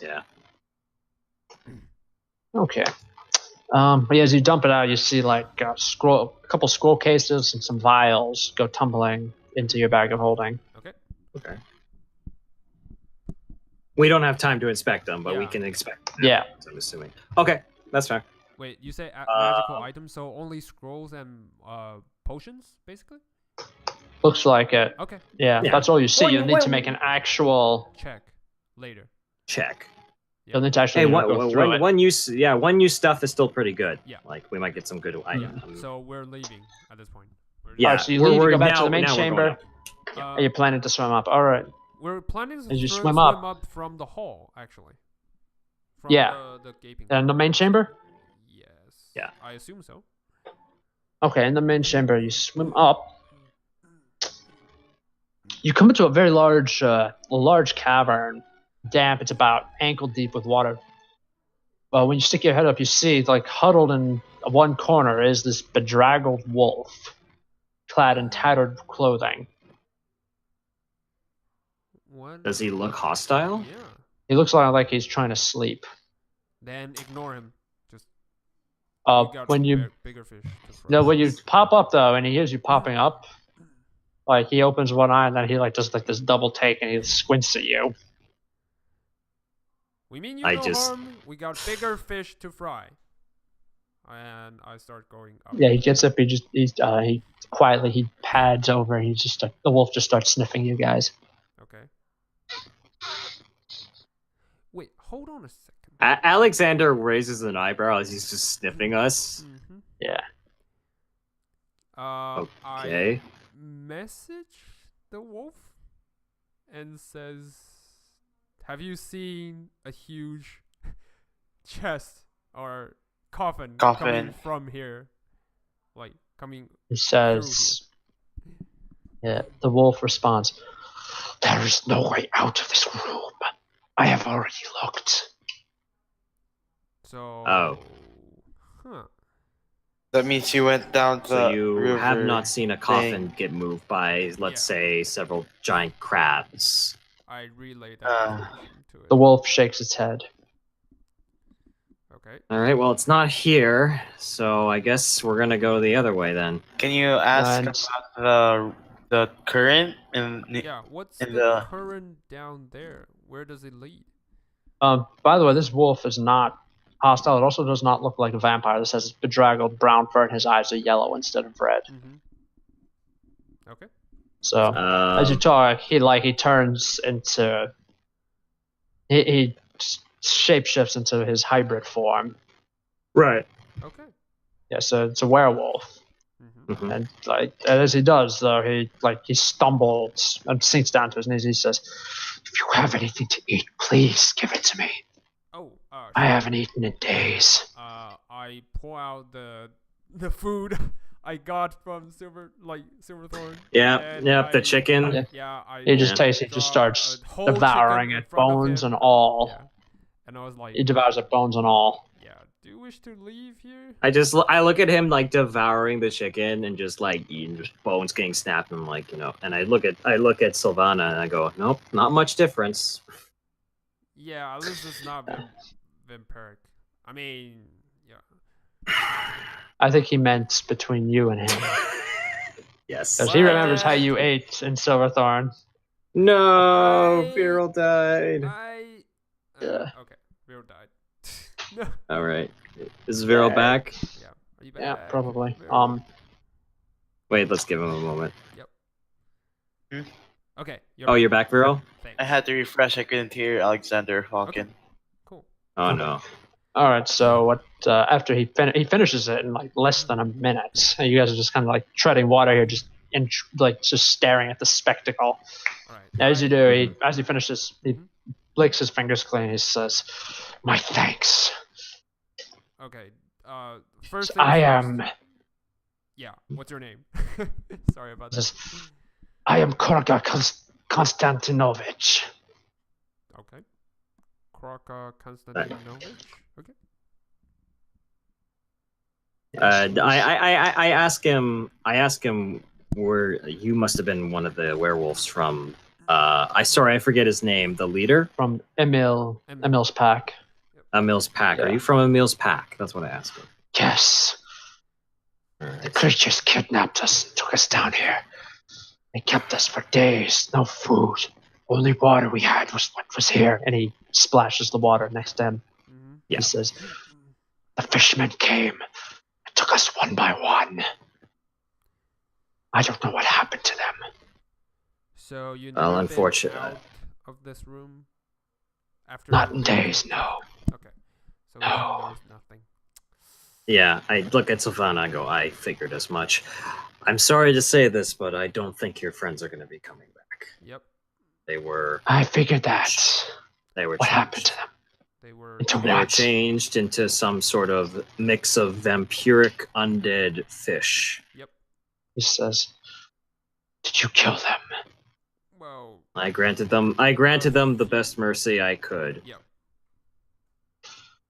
Yeah. Okay. But yeah, as you dump it out, you see like a couple scroll cases and some vials go tumbling into your bag of holding. Okay. We don't have time to inspect them, but we Yeah. can inspect them. Yeah. I'm assuming. Okay, that's fair. Wait, you say magical items, so only scrolls and potions, basically? Looks like it. Okay, Yeah, Yeah. that's all you see. Well, You'll need to make an actual. check later. Check. You'll need to actually Hey, go through it. one use stuff is still pretty good. Yeah. Like we might get some good Yeah. items. So we're leaving at this point. Yeah. Alright, so you leave, you go back to the main now we're going chamber. up. Uh, Are you planning to swim up? Alright. we're planning to As you swim swim up. up from the hall, actually. From Yeah. the gaping. And the main chamber? Yes. Yeah. I assume so. Okay, in the main chamber, you swim up. You come into a very large cavern. Damp, it's about ankle deep with water. Well, when you stick your head up, you see, like, huddled in one corner is this bedraggled wolf, clad in tattered clothing. What? Does he look hostile? Yeah. He looks like he's trying to sleep. Then ignore him. Just we got When some you bigger fish to fry. no, when you pop up though, and he hears you popping up, like he opens one eye and then he like does like this double take and he squints at you. We mean you I no just- harm. We got bigger fish to fry. And I start going up. Yeah, he gets up. He quietly pads over. And the wolf just starts sniffing you guys. Okay. Wait, hold on a second. Alexander raises an eyebrow as he's just sniffing us. Mm-hmm. Yeah. I Okay. message the wolf and says, "Have you seen a huge chest or coffin coming Coffin. from here? Like coming?" He says, "Yeah." The wolf responds, "There is no way out of this room. I have already looked." So. Oh. Huh. That means you went down the So you river have not seen a coffin thing. get moved by, let's Yeah. say, several giant crabs. I relay that information to it. The wolf shakes its head. Okay. All right, well, it's not here, so I guess we're gonna go the other way then. Can you ask And- about the current in Yeah. What's in the the current down there? Where does it lead? By the way, this wolf is not hostile. It also does not look like a vampire. This has bedraggled brown fur, and his eyes are yellow instead of red. Mm-hmm. Okay. So as you talk, he turns into he shapeshifts into his hybrid form. Right. Okay. Yeah, so it's a werewolf. Mm-hmm. And as he does, though, he stumbles and sinks down to his knees. He says, "If you have anything to eat, please give it to me. Oh. I haven't eaten in days." I pull out the food I got from Silverthorn. Yeah, and the I- chicken. Yeah. He just drop starts a whole devouring chicken in it, front of bones him. and all. Yeah. And I was like, He devours it, bones and all. yeah. Do you wish to leave here? I look at him like devouring the chicken and just like eating, just bones getting snapped and like, and I look at Silvanna and I go, nope, not much difference. Yeah, at least it's not vampiric. I mean, yeah. I think he meant between you and him. Yes. Because he remembers how you ate in Silverthorn. No, I- Vierl died. Yeah. Okay, Vierl died. All right, is Vierl Yeah. back? Yeah. Are you back? Yeah, probably. Vierl? Wait, let's give him a moment. Okay. You're back, Vierl? Thanks. I had to refresh. I couldn't hear Alexander Falcon. Cool. Oh no. All right, so what? After he finishes it in like less than a minute, and you guys are just kind of like treading water here, just just staring at the spectacle. All right. As you do, as he finishes, he Mhm. licks his fingers clean. He says, "My thanks. Okay. First things I first. am. Yeah. What's your name? Sorry about that. Says, I am Korga Konstantinovich." Okay. Kraka Konstantinovich. Okay. I ask him where you must have been one of the werewolves from. I forget his name. The leader From Emil's pack. Emil's pack. Yeah. Are you from Emil's pack? That's what I asked him. Yes, the creatures kidnapped us, and took us down here. They kept us for days. No food. Only water we had was what was here. And he splashes the water next to him. Mm-hmm. Yeah. He says, "The fishermen came and took us one by one. I don't know what happened to them." So you Well, never unfortunate. been out of this room after Not in days, no. Okay. So No. there's nothing. Yeah, I look at Silvanna. I go, I figured as much. I'm sorry to say this, but I don't think your friends are going to be coming back. Yep. They were. I figured that. They were. What changed. happened to them? They were. Into They were what? changed into some sort of mix of vampiric undead fish. He says, "Did you kill them?" Well. I granted them the best mercy I could. Yep.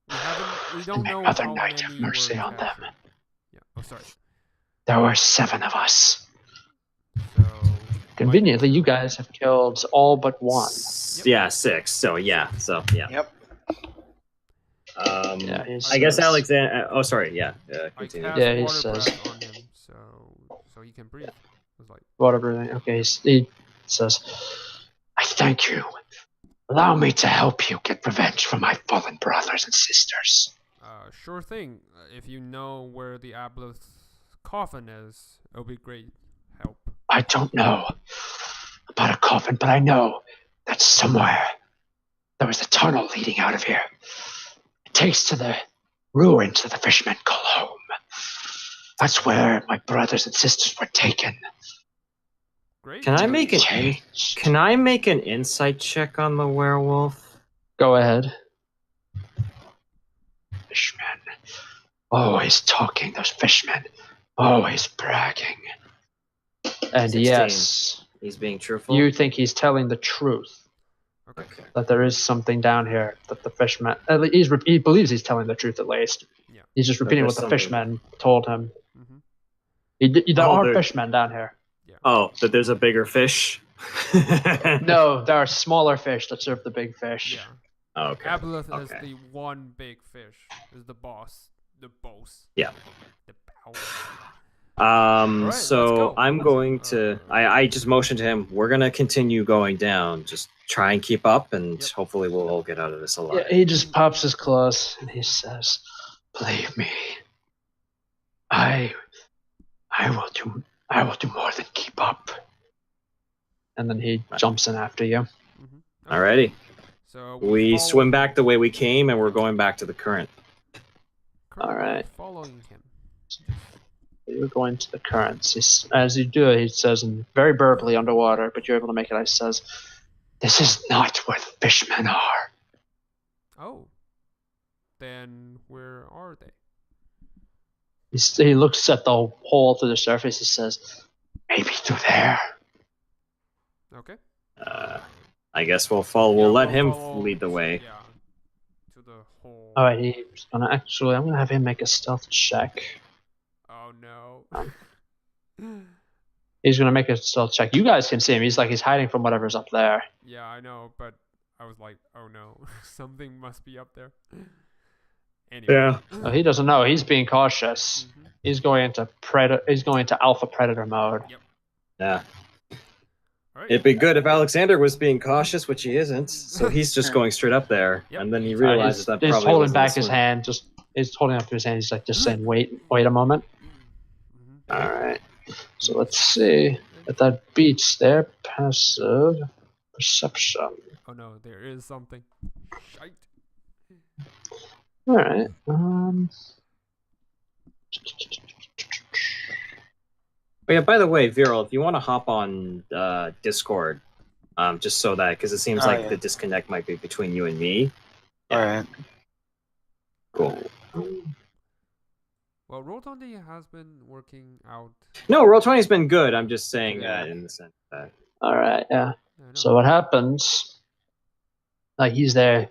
We And don't may know Mother how Night have many mercy were on them. captured. Yeah. Oh, sorry. There were 7 of us. So. Conveniently, you guys have killed all but one. Yeah, 6. So yeah. Yep. Yeah, he's- I guess Alexander. Oh, sorry. Yeah. I Continue. cast Yeah, he water says- breath on him, so he can breathe. I was like, Water breathing. Okay, he says, "I thank you. Allow me to help you get revenge for my fallen brothers and sisters." sure thing. If you know where the Aboleth coffin is, it'll be great help. I don't know about a coffin, but I know that somewhere there was a tunnel leading out of here. It takes to the ruins that the fishermen call home. That's where my brothers and sisters were taken. Great. Can I make Changed. Can I make an insight check on the werewolf? Go ahead. Fishmen. Always talking, those fishmen. Always bragging. And 16. yes, He's being truthful. you think he's telling the truth. Okay. that there is something down here that the fishman. He believes he's telling the truth at least. Yeah. He's just repeating what there's the something. fishmen told him. Mm-hmm. There Oh, are there- fishmen down here. Oh, that there's a bigger fish. No, there are smaller fish that serve the big fish. Yeah. Okay. Aboleth is Okay. the one big fish. Is the boss. The boss. Yeah. The bow. let's So go. I'm going to. I just motioned to him. We're gonna continue going down. Just try and keep up, and Yep. hopefully we'll all get out of this Yeah, alive. he just pops his claws and he says, "Believe me, I will do more than keep up." And then he jumps in after you. Mm-hmm. Alrighty. So We follow- swim back the way we came, and we're going back to the current. currently Alright. Following him. You're going to the currents. As you do it, he says, and very burbly underwater, but you're able to make it out. He says, "This is not where the fishmen are." Oh. Then where are they? He looks at the hole through the surface. He says, "Maybe through there." Okay. I guess we'll follow. We'll Yeah, let we'll him follow- lead the way. Yeah. To the hole. All right, he's gonna actually. I'm gonna have him make a stealth check. Oh no. He's gonna make a stealth check. You guys can see him. He's hiding from whatever's up there. Yeah, I know, but I was like, oh no, something must be up there. Anyway. Oh, he doesn't know. He's being cautious. Mhm. He's going into He's going to alpha predator mode. Yeah. Alright. It'd be good if Alexander was being cautious, which he isn't. So he's just going straight up there, Yep. and then he realizes that He's probably holding wasn't back the his swim. hand. He's holding up to his hand. He's like just saying, "Wait a moment." Mhm. All right. So let's see if that beats their passive perception. Oh no, there is something. Shite. All right. Oh, yeah, by the way, Vierl, if you want to hop on Discord, just so that, because it seems Oh, like yeah. the disconnect might be between you and me. Alright. Cool. Well, Roll20 has been working out. No, Roll20's been good. I'm just saying Yeah. in the sense that. All right. Yeah. I know. So what happens? Like he's there.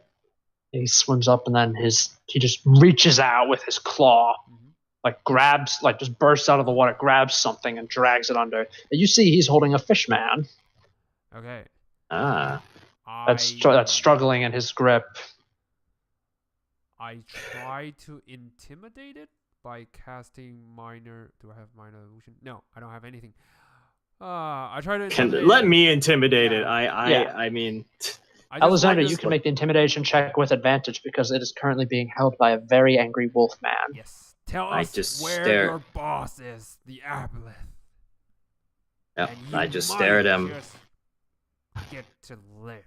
He swims up and then he just reaches out with his claw, Mhm. like grabs, like just bursts out of the water, grabs something and drags it under. And you see he's holding a fish man Okay. Ah. that's struggling in his grip. I try to intimidate it by casting minor. Do I have minor illusion? No, I don't have anything. I try to intimidate Let it. me intimidate it. Yeah. I mean, I just Alexander, want you to- can make the intimidation check with advantage because it is currently being held by a very angry wolf man. Yes. Tell I us just where stare. your boss is, the Aboleth. yep, And you I just stare at might him. just get to live.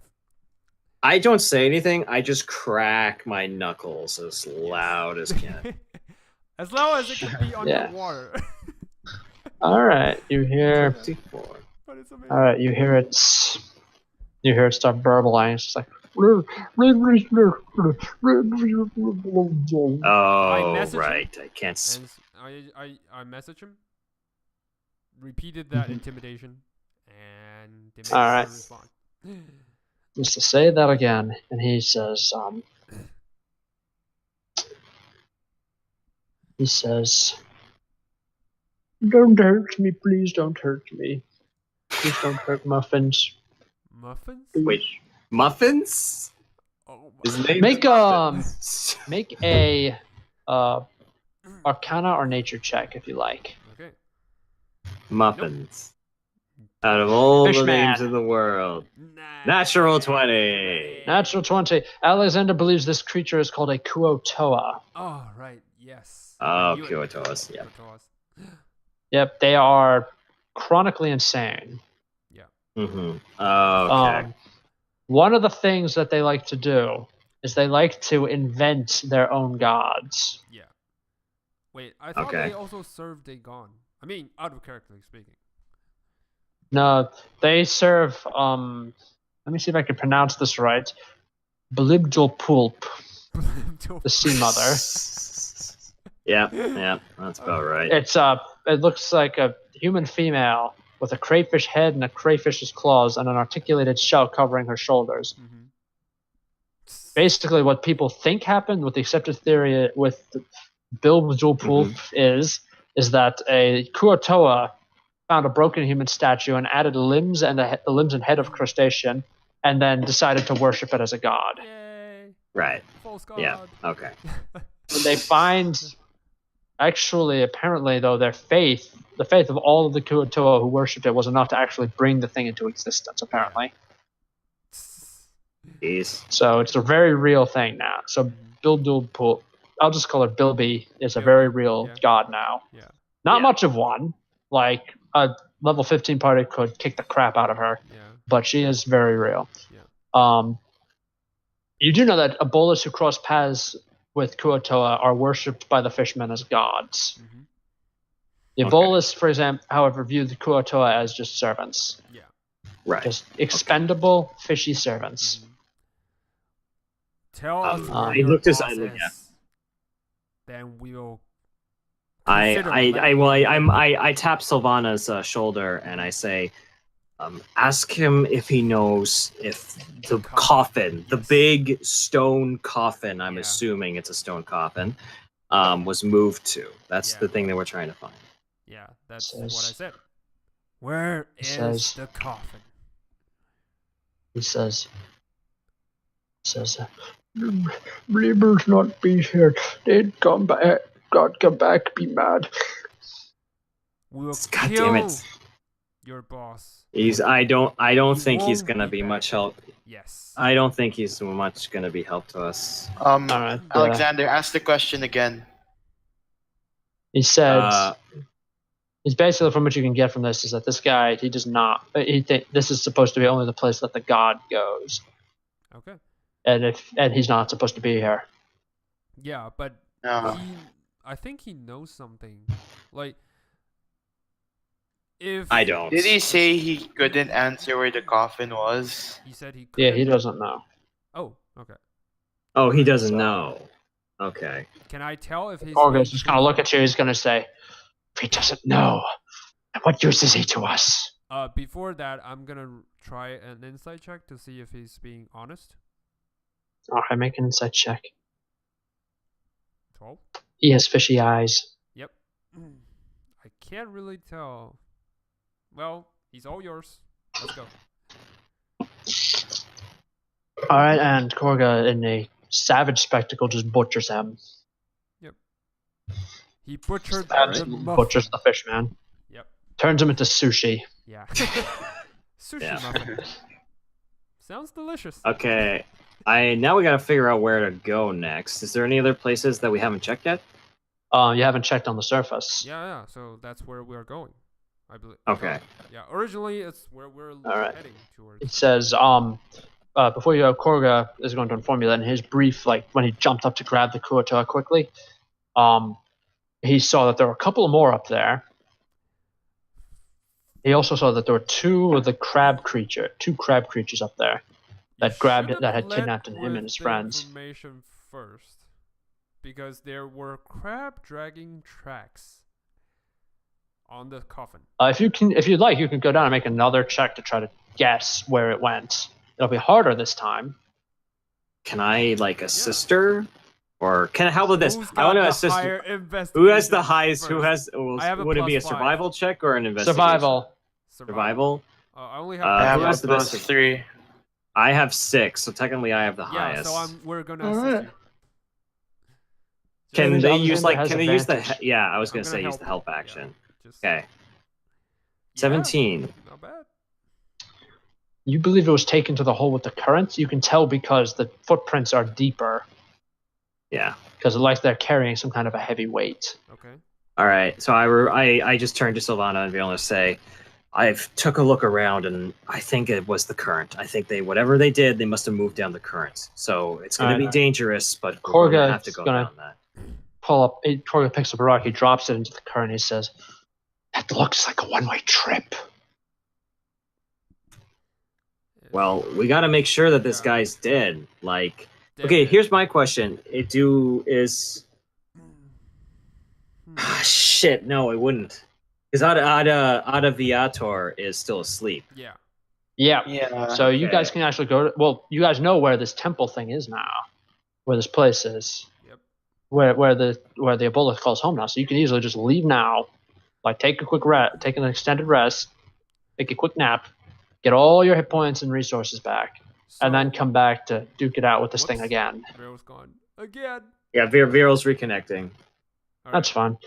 I don't say anything. I just crack my knuckles as loud as can. As loud as it can be Yeah. underwater. All right, you hear. 54. But it's amazing. All right, you hear it. You hear it start burbling. It's just like. Oh, message him. right. I can't. And I message him. Repeated that Mhm. intimidation, and they All right. respond. Just to say that again, and he says, "Don't hurt me, please. Don't hurt me. Please don't hurt Muffins." Muffins? Wait, muffins? Oh His my. name Make is Muffins. Make a Arcana or Nature check if you like. Okay. Muffins. Out of all the Fishman. names in the world. Natural 20. Natural 20. Alexander believes this creature is called a Kuotoa. Oh right. Yes. Oh, You- Kuotoas, yeah. Kuotoas. Yep, they are chronically insane. Mm-hmm. Okay. One of the things that they like to do is they like to invent their own gods. Yeah. Wait, I thought Okay. they also served a god. I mean, out of character speaking. No, they serve, let me see if I can pronounce this right. Belibdul Pulp, the sea mother. yeah, that's about right. It looks like a human female with a crayfish head and a crayfish's claws and an articulated shell covering her shoulders. Mhm. basically what people think happened with the accepted theory with Bill Dual Proof is that a Kuo-toa found a broken human statue and added limbs and the limbs and head of crustacean, and then decided to worship it as a god. Yay! Right. False god. Yeah. Okay. And they find, actually, apparently, though, the faith of all of the Kuo-toa who worshipped it was enough to actually bring the thing into existence, apparently. Jeez. So it's a very real thing now. So Bilbilpool, I'll just call her Bilby, is a very real god now. Yeah. Not much of one. Like, a level 15 party could kick the crap out of her. Yeah. But she is very real. Yeah. You do know that Aboleth who cross paths with Kuo-toa are worshipped by the fishmen as gods. Mm-hmm. The Aboleth, for example, however, view the Kuo-toa as just servants. Yeah. Right. Just expendable, fishy servants. Mm-hmm. Tell us where I your looked boss as- I is. look- yeah. Then we'll. I consider tap Silvanna's shoulder and I say, ask him if he knows if the coffin, the Yes. big stone coffin, I'm Yeah. assuming it's a stone coffin, was moved to. That's Yeah. the thing that we're trying to find. Yeah, that's Says- what I said. Where He is says- the coffin? He says, believers not be here. They'd come back. God come back, be mad. We will God kill damn it. your boss. I don't He think he's won't gonna be be back. much help. Yes. I don't think he's much gonna be help to us. Alright, Alexander, ask the question again. He says, Uh, he's basically, from what you can get from this, is that this guy, he does not, he think this is supposed to be only the place that the god goes. Okay. And he's not supposed to be here. Yeah, but No. I think he knows something. Like, if I don't. Did he say he couldn't answer where the coffin was? he said he Yeah, couldn't. he doesn't know. Oh, okay. Oh, he doesn't know. Okay. Can I tell if he's Orga's just gonna look at you, he's gonna say, if he doesn't know, then what use is he to us? Before that, I'm gonna try an insight check to see if he's being honest. Alright, make an insight check. 12. He has fishy eyes. Yep. I can't really tell. Well, he's all yours. Let's go. Alright, and Korga, in a savage spectacle, just butchers him. He butchered the Absolutely muffin. butchers the fish man. Yep. Turns him into sushi. Yeah. Sushi Yeah. muffin. Sounds delicious. Okay. Now we gotta figure out where to go next. Is there any other places that we haven't checked yet? You haven't checked on the surface. Yeah. So that's where we're going. I believe. Okay. Yeah. Originally, it's where we're right. heading towards. It says, before you go, Korga is going to inform you that in his brief, like when he jumped up to grab the Kuo-toa quickly, he saw that there were a couple more up there. He also saw that there were two crab creatures up there that You grabbed should've that had led kidnapped him with and his the friends. Information first, because there were crab dragging tracks on the coffin. If you'd like, you can go down and make another check to try to guess where it went. It'll be harder this time. Can I assist her? Or how about this? Who's I want got to the assist. higher Who has the investigation highest? Who first? has? I have a Would it be a +5. survival check or an investigation? Survival. Survival. I only have. Uh, I have who a has the best- +3. I have 6, so technically I have the yeah, highest. so we're gonna All assist right. you. Can Just- they Alexander use has Can they use the? advantage. Yeah, I was I'm gonna say use help the help you. Yeah, action. just- Okay. Yeah, 17. not bad. You believe it was taken to the hole with the current? You can tell because the footprints are deeper. Yeah. Because like they're carrying some kind of a heavy weight. Okay. All right. So I just turned to Silvanna and Vierl to say, I've took a look around and I think it was the current. I think whatever they did, they must have moved down the current. So it's going to be Alright. dangerous, but we're going to Korga have to is go gonna- down that. Korga picks up a rock, he drops it into the current, he says, that looks like a one-way trip. Well, we got to make sure that this Yeah. guy's dead. Okay, here's my question. Shit, no, it wouldn't. Because Ada Viator is still asleep. Yeah. Yeah. Yeah. So you guys Okay. can actually go. Well, you guys know where this temple thing is now, where this place is, Yep. where the Aboleth calls home now. So you can easily just leave now, like take a quick rest, take an extended rest, take a quick nap, get all your hit points and resources back, So, and then come back to duke it out with this thing whoops. again. Vierl's gone again. Yeah, Viral's reconnecting. All That's right, fine.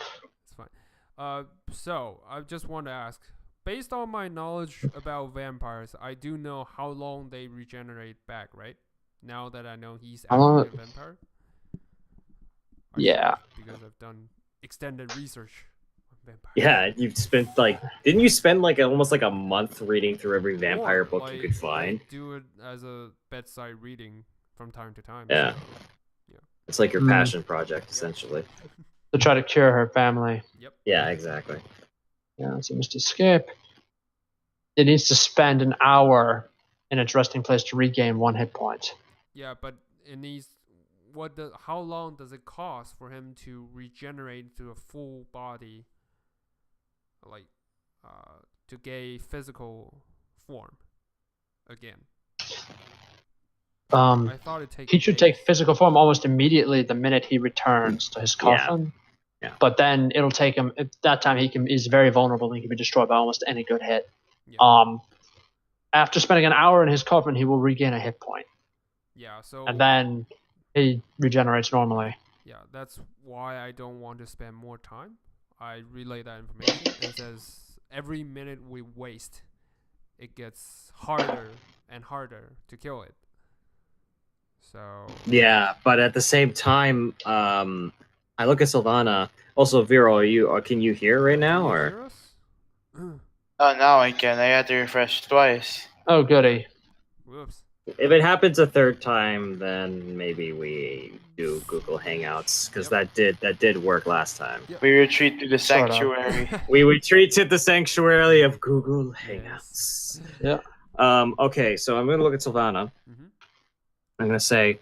it's fine. So I just want to ask, based on my knowledge about vampires, I do know how long they regenerate back, right? Now that I know he's How long- actually a vampire. I Yeah. should, because I've done extended research on vampires. Yeah, you've spent didn't you spend almost a month reading through every vampire Or, book you could find? I do it as a bedside reading from time to time. Yeah. So, It's like your Mm. passion project, essentially. To try to cure her family. Yeah, exactly. Yeah, so it must escape. It needs to spend an hour in its resting place to regain 1 hit point. yeah, but it needs. How long does it cost for him to regenerate to a full body, to gain physical form again? I thought it'd take. He should take physical form almost immediately the minute he returns to his coffin. Yeah. But then it'll take him. At that time, he's very vulnerable and he can be destroyed by almost any good hit. Yeah. After spending an hour in his coffin, he will regain a hit point, Yeah. So. and then he regenerates normally. Yeah, that's why I don't want to spend more time. I relay that information. It says every minute we waste, it gets harder and harder to kill it. So. Yeah, but at the same time, I look at Silvanna. Also, Viral, can you hear right now, Can you or? hear us? Oh, now I can. I had to refresh twice. Oh, goody. Whoops. If it happens a third time, then maybe we do Google Hangouts, because Yep. that did work last time. Yep. We retreat to the Sort of. sanctuary. We retreated the sanctuary of Google Hangouts. Yeah. Okay, so I'm gonna look at Silvanna. Mhm. I'm gonna say,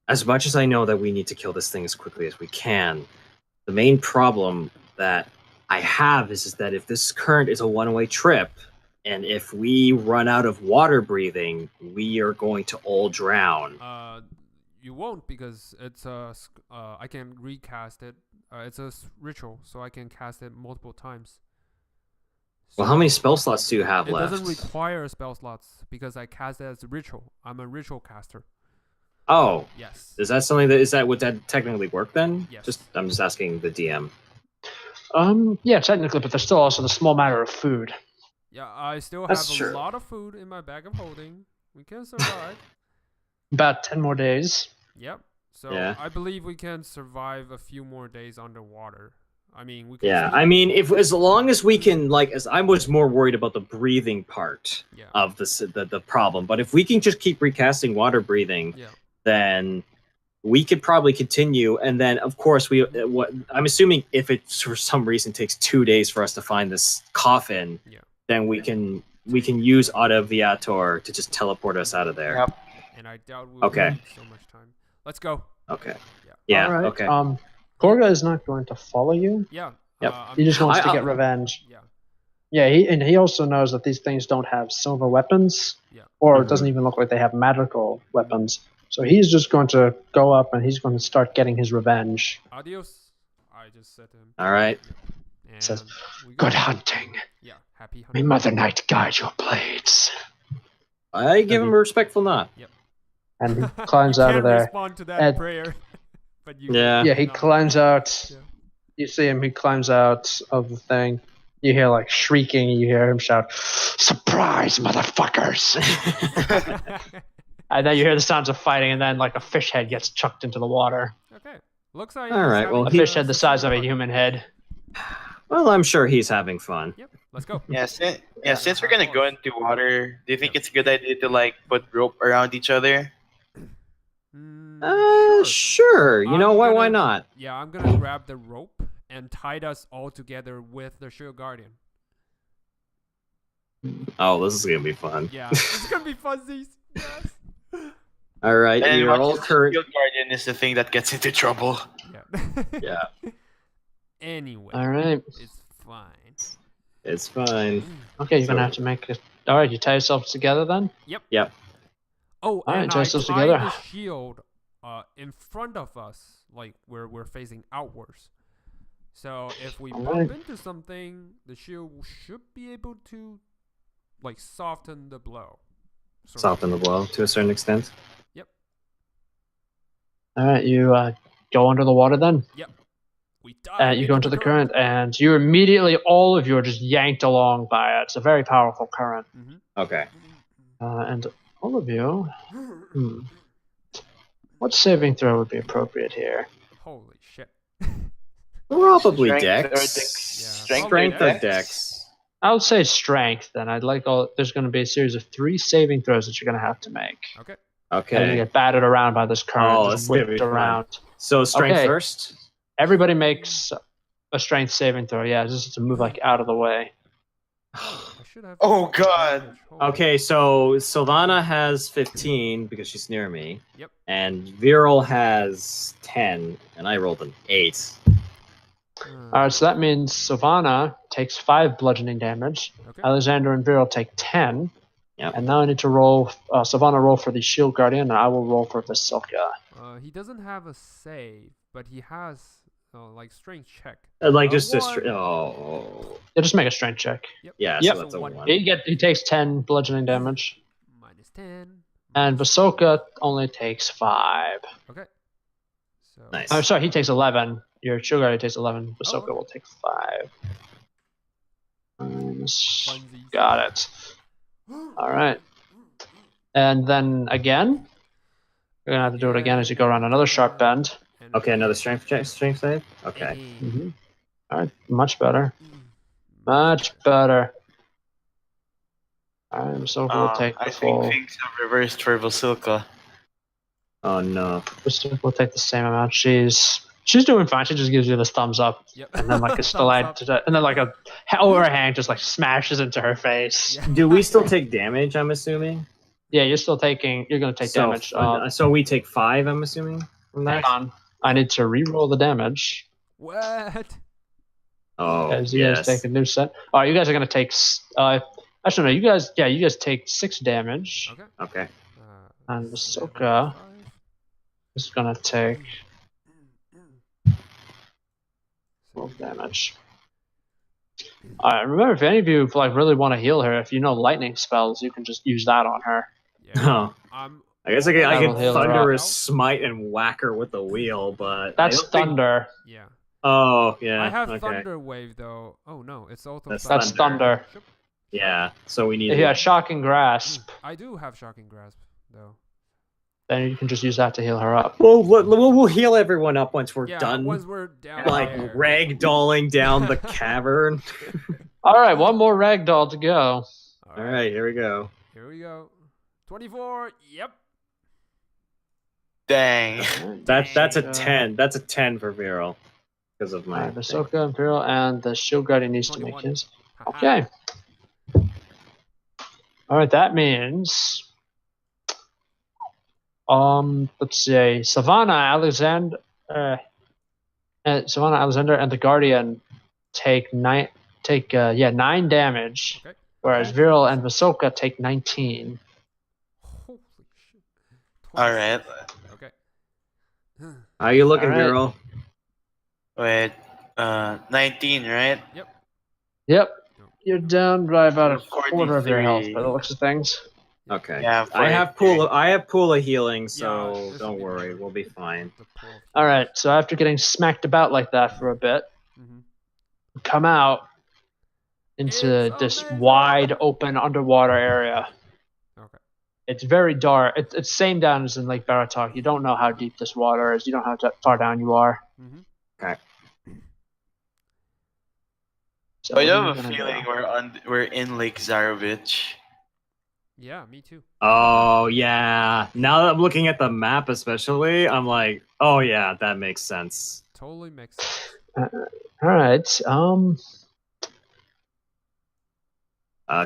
as much as I know that we need to kill this thing as quickly as we can, the main problem that I have is that if this current is a one-way trip, and if we run out of water breathing, we are going to all drown. You won't, because it's I can recast it. It's a ritual, so I can cast it multiple times. Well, how many spell slots do you have It left? doesn't require spell slots because I cast it as a ritual. I'm a ritual caster. Oh, Yes. is that would that technically work then? Yes. I'm just asking the DM. Yeah, technically, but there's still also the small matter of food. Yeah, I still That's have true. a lot of food in my bag of holding. We can survive. About 10 more days. Yep. So Yeah. I believe we can survive a few more days underwater. I mean, we can. Yeah, still- I mean, as long as we can, as I was more worried about the breathing part Yeah. of the problem, but if we can just keep recasting water breathing, Yeah. then we could probably continue. And then, of course, I'm assuming if it for some reason takes 2 days for us to find this coffin, Yeah. then we can use Auto Viator to just teleport us out of there. Yep. And I doubt we'll Okay. need so much time. Let's go. Okay. Yeah. Yeah. All right. Okay. Korga is not going to follow you. Yeah. Yep. He just wants to I- get revenge. Yeah. Yeah, he also knows that these things don't have silver weapons, Yeah. or Mhm. it doesn't even look like they have magical weapons. So he's just going to go up and he's going to start getting his revenge. Adios. I just said to him. All right. And Says, we go. Good hunting. Yeah. Happy May hunting. Mother Night guide your blades. I give him a respectful nod. And he climbs You out can't of there. respond to that Ed- prayer. But you. Yeah. Yeah, he nod. climbs out. Yeah. You see him, he climbs out of the thing. You hear shrieking, you hear him shout, Surprise, motherfuckers! And then you hear the sounds of fighting, and then a fish head gets chucked into the water. Okay. Looks like. All he's right, having well, A a fish head the successful size of a run. human head. Well, I'm sure he's having fun. Yep. Let's go. Yeah, since we're gonna go into water, do you think it's a good idea to put rope around each other? Sure. Sure. You know I'm why? gonna- Why not? Yeah, I'm gonna grab the rope and tie us all together with the shield guardian. Oh, this is gonna be fun. Yeah, it's gonna be fuzzies. Yes. All right, And you're all current. Shield Guardian is the thing that gets into trouble. Yeah. Yeah, Anyway, All right. it's fine. it's fine. Okay, you're going to have to make a All right, you tie yourselves together then. Yep. Oh, Alright, and tie I yourselves tied together. the shield in front of us, like where we're facing outwards. So if we Alright. bump into something, the shield should be able to, like, soften the blow. sort of. Soften the blow to a certain extent. All right, you go under the water then. We dive You go into the current, and you immediately, all of you are just yanked along by it. It's a very powerful current. Okay. And all of you, what saving throw would be appropriate here? Holy shit. Probably Strength Dex. or Yeah, Strength or Dex. Dex. I would say strength. Then I'd like all. There's going to be a series of 3 saving throws that you're going to have to make. Okay. You're going to Okay. get battered around by this current, Oh, just this is gonna whipped be fun. around. So strength Okay. first. Everybody makes a strength saving throw. Yeah, just to move like out of the way. I should have. Oh, God. advantage. Hold on. Okay, so Silvanna has 15 because she's near me. Yep. And Vierl has 10, and I rolled an 8. All right, so that means Silvanna takes 5 bludgeoning damage. Okay. Alexander and Vierl take 10. Yep. And now I need to roll. Silvanna roll for the Shield Guardian, and I will roll for Vasilka. He doesn't have a save, but he has like strength check. Like just a one. oh. Yeah, just make a strength check. Yeah, Yep. so that's a 1. He takes 10 bludgeoning damage, Minus 10. and Vasilka only takes 5. Okay. So. Nice. I'm sorry, he takes 11. Your Shield Guardian takes 11. Vasilka okay. will take 5. Funsies. Got it. All right. And then again, you're gonna have to do it again as you go around another sharp bend. And Okay, another strength save. Okay. Mm-hmm. All right, much better. Much better. All right, so we'll take I the think full. things have reversed for Vasilka. Oh no. We'll take the same amount. She's doing fine. She just gives you this thumbs up, Yep. and then like a Thumbs stalactite, up. and then like a overhang just like smashes into her face. Yeah. Do we still take damage? I'm assuming. Yeah, you're still taking. You're gonna take So, damage. so we take 5. I'm assuming from Hang that. on. I need to re-roll the damage. What? Oh As you yes. guys take a new set. All right, you guys are gonna take. Actually, no. You guys take 6 damage, Okay. Okay. and Vasilka 75. is gonna take 12 damage. All right. Remember, if any of you like really want to heal her, if you know lightning spells, you can just use that on her. Yeah. Oh. I guess I That'll can heal her up. thunderous smite and whack her with the wheel, but I That's don't think- thunder. Yeah. Oh yeah. I have okay. thunder wave though. Oh no, it's also That's That's thunder. Yep. Yeah. So we need. If you have shocking grasp, I do have shocking grasp though. then you can just use that to heal her up. We'll heal everyone up once we're Yeah. done. Once we're down Like there. ragdolling down the cavern. All right, one more ragdoll to go. All right, here we go. Here we go. 24. Yep. Dang. That's a 10. That's a 10 for Vierl because of All my. right, Vasilka, Imperial, and the Shield Guardian needs to make 21. his. Haha. Okay. All right, that means. Let's see, Savannah, Alexander, and the Guardian take 9 damage, Okay. whereas Viral and Vasilka take 19. Holy shit. All right. Okay. How you looking, All right. Vierl? Wait, 19, right? Yep, you're down by about a quarter of your health 43. by the looks of things. Okay. Yeah. I have pool of healing, so Yeah, this don't will be worry, better. we'll be fine. The pool of All right, so after getting smacked about like that for a bit, Mhm. come out into It's this amazing. wide open underwater area. Okay. It's very dark. It's same down as in Lake Baratok. You don't know how deep this water is. You don't know how far down you are. Mhm. So But I what are have you a gonna feeling do? we're in Lake Zarovich. Yeah, me too. Oh yeah. Now that I'm looking at the map, especially, I'm like, oh yeah, that makes sense. Totally makes sense. All right.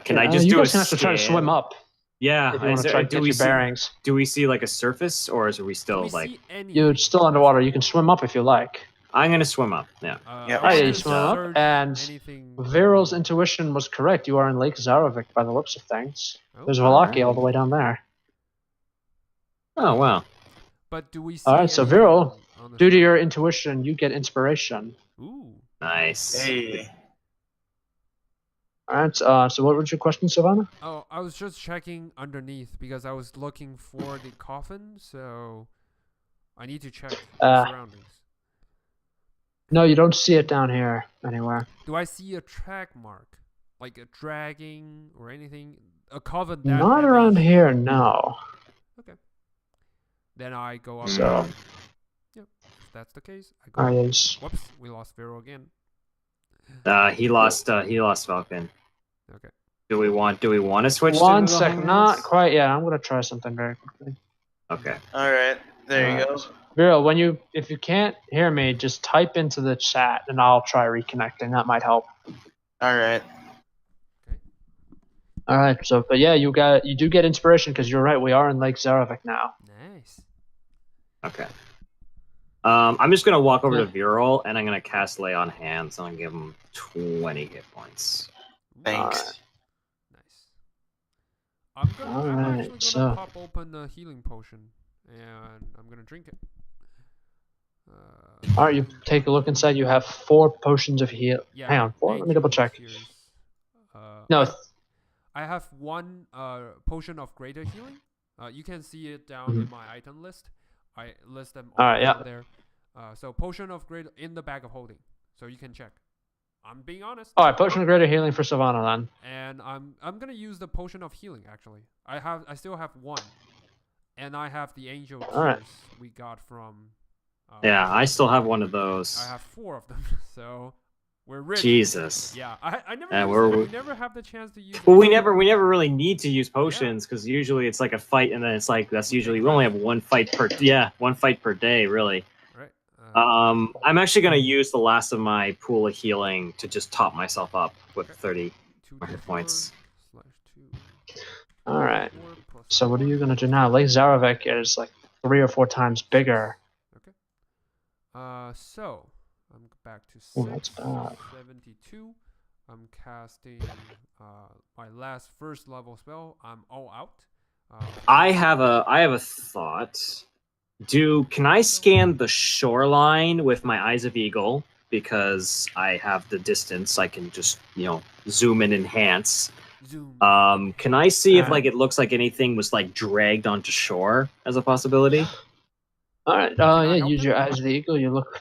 Can I just you do a guys have to try to scan? swim up Yeah. if you want to try to get your bearings. Do we see like a surface, or is we Do still we like? see any? You're still underwater. You can swim up if you like. I'm gonna swim up. Yeah. Yeah. I Oh, yeah, wanna you swim up, search and anything. Viral's intuition was correct. You are in Lake Zarovik by the looks of things. Oh, There's Valaki all the way down there. Oh wow. But do we see? All right, so anything Viral, on the due to shore? your intuition, you get inspiration. Ooh. Nice. Hey. All right. So what was your question, Silvanna? Oh, I was just checking underneath because I was looking for the coffin, so I need to check the Uh, surroundings. No, you don't see it down here anywhere. Do I see a track mark, like a dragging or anything? A coven that Not heavy? around here, no. Okay. Then I go up. So, Yep. If that's the case, I go. all Up. right. Whoops, we lost Vero again. He lost Falcon. Okay. Do we want to switch to One Google sec, Hangouts? not quite yet. I'm gonna try something very quickly. Okay. All right. There you go. Viral, if you can't hear me, just type into the chat and I'll try reconnecting. That might help. All right. All right. So, but yeah, you do get inspiration because you're right. We are in Lake Zarovik now. Nice. Okay. I'm just gonna walk over to Viral and I'm gonna cast Lay on Hands and I'll give him 20 hit points. Thanks. Nice. I'm actually gonna so- pop open the healing potion and I'm gonna drink it. All right. You take a look inside. You have 4 potions of heal. Yeah, Hang on. 4. Let me thank double you, check. Tears. No. I have 1 potion of greater healing. You can see it down Mhm. in my item list. I list them All all right, down yeah. there. So potion of greater in the bag of holding, so you can check. I'm being honest. All right. Potion of greater healing for Savannah then. And I'm gonna use the potion of healing actually. I still have 1, and I have the angel tears All right. we got from. Yeah, I still have one of those. I have 4 of them, so we're rich. Jesus. Yeah, I never. Yeah, use them. We never have the chance to use. Well, them. we never really need to use potions because usually it's like a fight, and then it's like that's usually we only have one fight per day, really. Right. I'm actually gonna use the last of my pool of healing to just top myself up with 30 hit points. 2d4/2. All right. 4 plus So what are 4. you gonna do now? Lake Zarovik is like 3 or 4 times bigger. Okay. So I'm back to Oh, that's bad. 72. I'm casting my last first level spell. I'm all out. I have a thought. Can I scan the shoreline with my eyes of eagle because I have the distance? I can just zoom and enhance. Zoom. Can I see if it looks like anything was like dragged onto shore as a possibility? All right. I Yeah. help Use him? your eyes of the eagle. You look.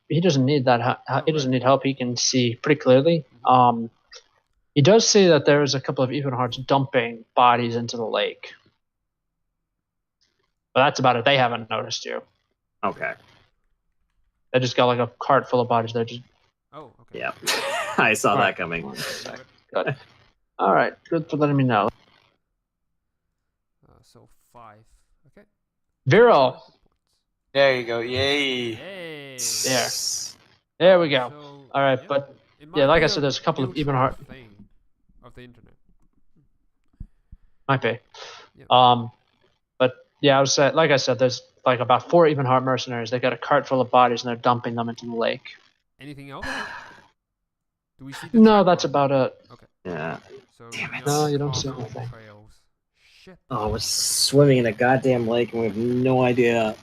He doesn't need that. He doesn't need help. He can see pretty clearly. He does see that there is a couple of Evenhearts dumping bodies into the lake. But that's about it. They haven't noticed you. Okay. They just got like a cart full of bodies. They're just Oh, okay. Yeah. I saw that Alright. coming. One sec. Good. All right. Good for letting me know. So 5. Okay. Viral. There you go. Yay. Hey. There. There we go. So, All right, yeah, but it yeah, might like be I said, there's a couple of neutral Evenheart. thing of the internet. Might be. Yeah. But yeah, like I said, there's like about 4 Evenheart mercenaries. They got a cart full of bodies and they're dumping them into the lake. Anything else? Do we see the No, track that's mark? about it. Yeah. So Damn it. No, you don't see coffin anything. trails. Shit. Oh, we're swimming in a goddamn lake and we have no idea.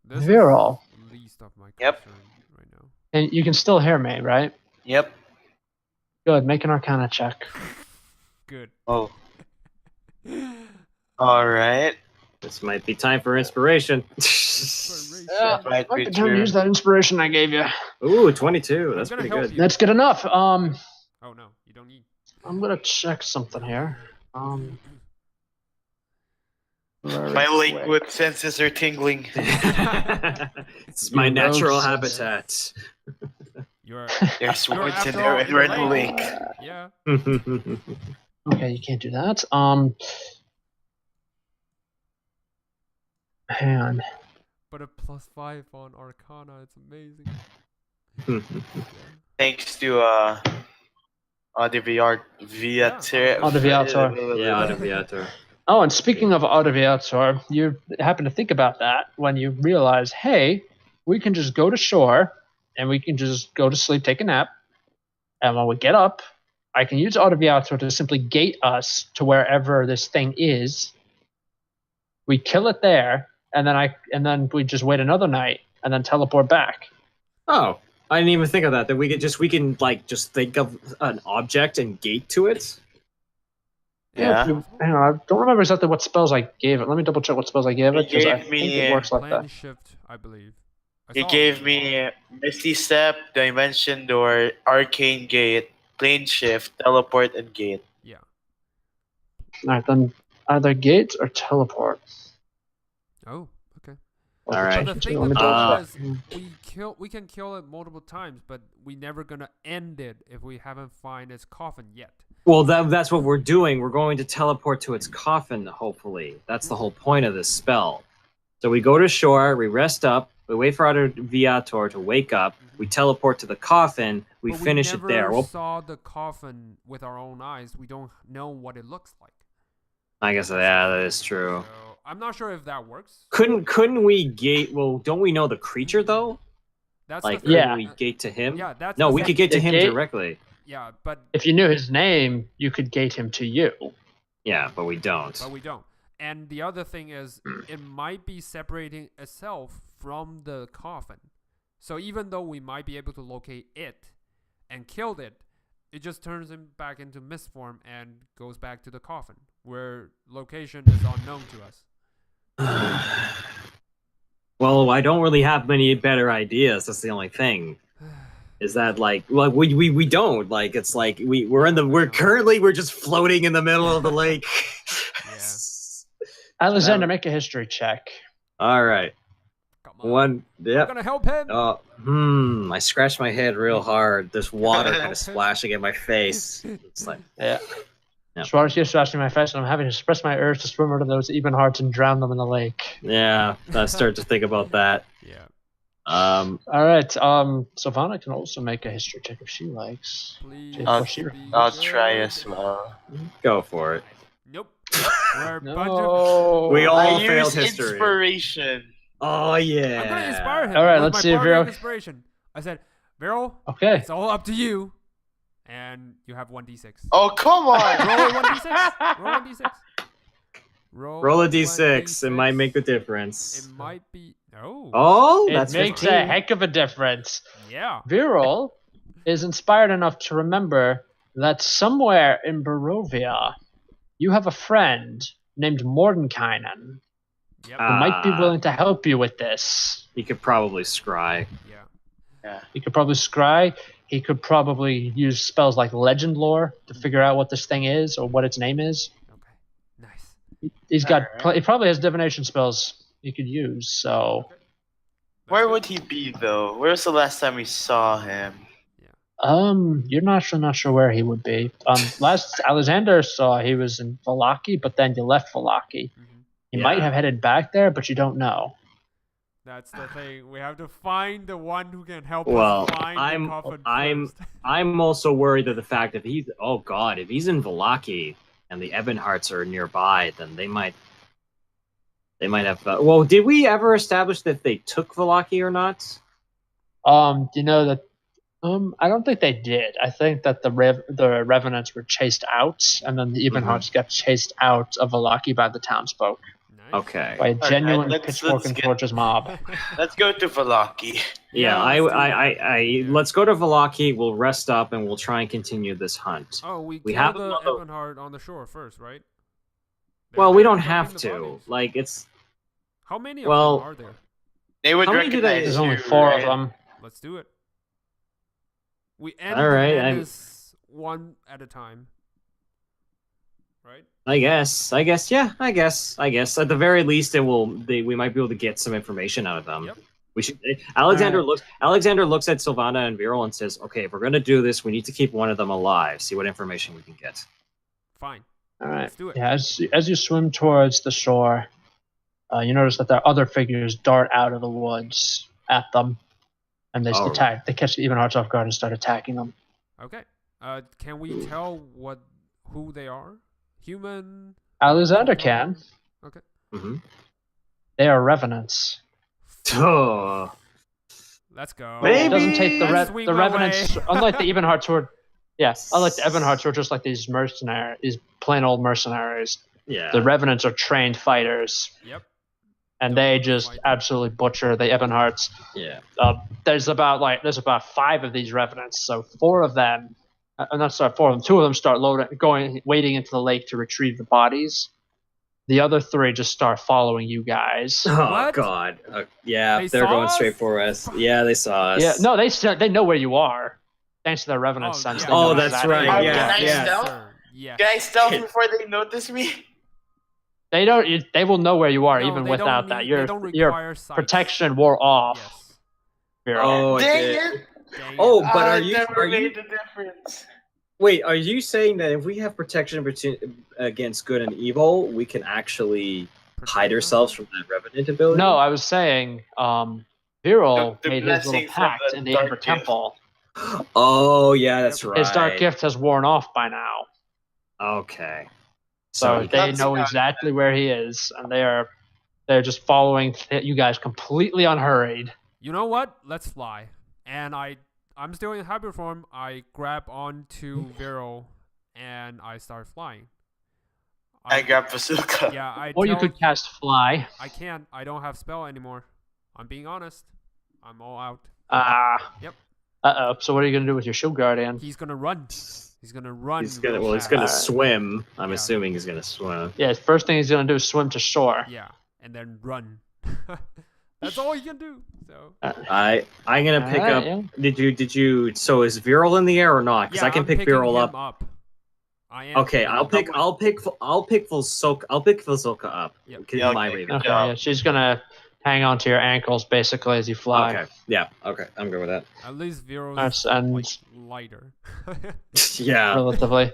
This Viral. is least of my Yep. concern right now. And you can still hear me, right? Yep. Good. Make an Arcana check. Good. Oh. All right. This might be time for inspiration. Inspiration. Might be Might be time to true. use that inspiration I gave you. Ooh, 22. I'm That's gonna pretty help good. you. That's good enough. Oh no, you don't need. I'm gonna check something here. My lakewood senses are tingling. It's my Your natural road habitat. You're There's You're woods in after there all and in we're in the the lake. lake. yeah. Okay, you can't do that. Hang on. But a +5 on Arcana, it's amazing. Thanks to Viator. Yeah, Viator. Yeah, Autoviator. Oh, and speaking of Aboleth, you happen to think about that when you realize, hey, we can just go to shore and we can just go to sleep, take a nap, and when we get up, I can use Aboleth to simply gate us to wherever this thing is. We kill it there, and then we just wait another night and then teleport back. Oh, I didn't even think of that. That we can like just think of an object and gate to it. Yeah. Hang on, I don't remember exactly what spells I gave it. Let me double check what spells I gave it because I think it works like Plan that. shift, I believe. He gave me Misty Step, Dimension Door, Arcane Gate, Plane Shift, Teleport, and Gate. Yeah. Alright, then either gate or teleport. Oh, okay. All right. But the thing Let with me that double is we can kill it multiple times, but we never gonna end it if we haven't find its coffin yet. Well, that's what we're doing. We're going to teleport to its coffin, hopefully. That's the whole point of this spell. So we go to shore, we rest up, we wait for Viator to wake up, we teleport to the coffin, we But finish it there. We Well, never saw the coffin with our own eyes. We don't know what it looks like. I guess that is true. So I'm not sure if that works. Couldn't we gate? Well, don't we know the creature though? That's Like, the thing. couldn't we gate to him? Yeah, that's No, the we thing. could get to The him gate- directly. Yeah, but If you knew his name, you could gate him to you. Yeah, but we don't. we don't. And the other thing is, it might be separating itself from the coffin. So even though we might be able to locate it and killed it, it just turns him back into mist form and goes back to the coffin, where location is unknown to us. Well, I don't really have many better ideas. That's the only thing. Is that like we don't like it's like we're currently just floating in the middle of the lake. Alexander, make a history check. All right. Come on. One. I'm Yep. gonna help him. I scratched my head real hard. There's water kind of splashing in my face. It's like, Yeah. Yep. Schwartz is splashing my face, and I'm having to suppress my urge to swim over to those even hearts and drown them in the lake. yeah, I start to think about that. Yeah. All right. Silvanna can also make a history check if she likes. Please. I'll try as well. Go for it. Nope. We're a bunch of. No. We all I failed use history. inspiration. Oh yeah. I'm gonna inspire him. All right, with let's my see if bardic you're- inspiration. I said, Vierl, Okay. it's all up to you, and you have 1d6. Oh, come on! Roll a 1d6. Roll a 1d6. Roll a d6. It might make the difference. It might be. No. Oh, It that's makes 15. a heck of a difference. Yeah. Vierl is inspired enough to remember that somewhere in Barovia, you have a friend named Mordenkainen Yep. who might be willing to help you with this. He could probably scry. Yeah. He could probably scry. He could probably use spells like legend lore to figure out what this thing is or what its name is. Okay. Nice. He's got. Alright. He probably has divination spells he could use. So, Where would he be though? Where's the last time we saw him? you're not sure where he would be. Last Alexander saw he was in Valaki, but then you left Valaki. He might have headed back there, but you don't know. That's the thing. We have to find the one who can help Well, us find the coffin first. I'm also worried that the fact if he's if he's in Valaki and the Ebonhearts are nearby, then they might have. Well, did we ever establish that they took Valaki or not? You know that. I don't think they did. I think that the revenants were chased out, and then the Ebonhearts got chased out of Valaki by the townsfolk. Nice. Okay. By a genuine let's pitchfork and get- torches mob. Let's go to Valaki. Yeah, let's do I let's go to Valaki. We'll rest up and we'll try and continue this hunt. Oh, we We killed have the another- Ebonheart on the shore first, right? Well, we don't Dumping have the to. bodies. Like it's How many of well- them are there? They would How many do they- recognize There's only you, 4 right? of them. Let's do it. We end All right, the I'm- menace one at a time. Right? I guess. Yeah. I guess. At the very least, we might be able to get some information out of them. Yep. We should. Alexander looks at Silvanna and Vierl and says, "Okay, if we're gonna do this, we need to keep one of them alive. See what information we can get." Fine. All right. Let's do it. Yeah, as you swim towards the shore, you notice that there are other figures dart out of the woods at them, and they Oh. attack. They catch the Ebonhearts off guard and start attacking them. Okay. Can we tell who they are? Human. Alexander can. Okay. Mm-hmm. They are revenants. Oh. Let's go. Maybe. It doesn't take Let's swing the my revenants, way. unlike the Ebonhearts who are, unlike the Ebonhearts who are just like these mercenaries, these plain old mercenaries. Yeah. The revenants are trained fighters, Yep. and Don't they wanna just fight them. absolutely butcher the Ebonhearts. Yeah. There's about 5 of these revenants, so 4 of them, not sorry, 4 of them, 2 of them start wading into the lake to retrieve the bodies. The other 3 just start following you guys. Oh What? God. Yeah, They they're saw going us? straight for us. Yeah, they saw us. Yeah, no, they know where you are, thanks to their revenant sense. yeah, They know Oh, that's exactly right, where you yeah, are. Can I yeah. stealth? Sir. Yeah. Can I stealth before they notice me? They don't. They will know where you are No, even they without don't that. need- Your they don't your require sight. protection wore off. Yes. Vierl. Oh, Dang it did. it! Dang Oh, it. but I are you never made the difference. wait? Are you saying that if we have protection against good and evil, we can actually hide Protect ourselves from that revenant ability? No, I was saying, Vierl The made his little blessing from pact the in the dark Ember gift. Temple. Oh, yeah, that's Yep. right. His dark gift has worn off by now, Okay. so he they comes know out. exactly where he is, and they're just following you guys completely unhurried. You know what? Let's fly. And I'm still in hybrid form. I grab onto Vero and I start flying. I grab bazooka. Yeah, Or you could cast fly. I can't. I don't have spell anymore. I'm being honest. I'm all out. Yep. So what are you gonna do with your shield guardian? He's gonna run. He's gonna run. He's gonna. real Well, he's fast. gonna Alright. swim. I'm Yeah. assuming he's gonna swim. Yeah, first thing he's gonna do is swim to shore. Yeah, and then run. That's all he can do. So I'm gonna pick Alright, up. yeah. Did you? So is Vierl in the air or not? Because yeah, I can I'm pick picking Vierl him up. I am. Okay, picking I'll him pick. up. I'll pick Vilsoka. I'll pick Vilsoka up. Yep. Okay, Yeah, my okay. raven. Okay, Yeah. yeah, she's gonna hang on to your ankles basically as you fly. Okay. Yeah. Okay. I'm good with that. At least Vero's That's- and- like lighter. Yeah. Relatively.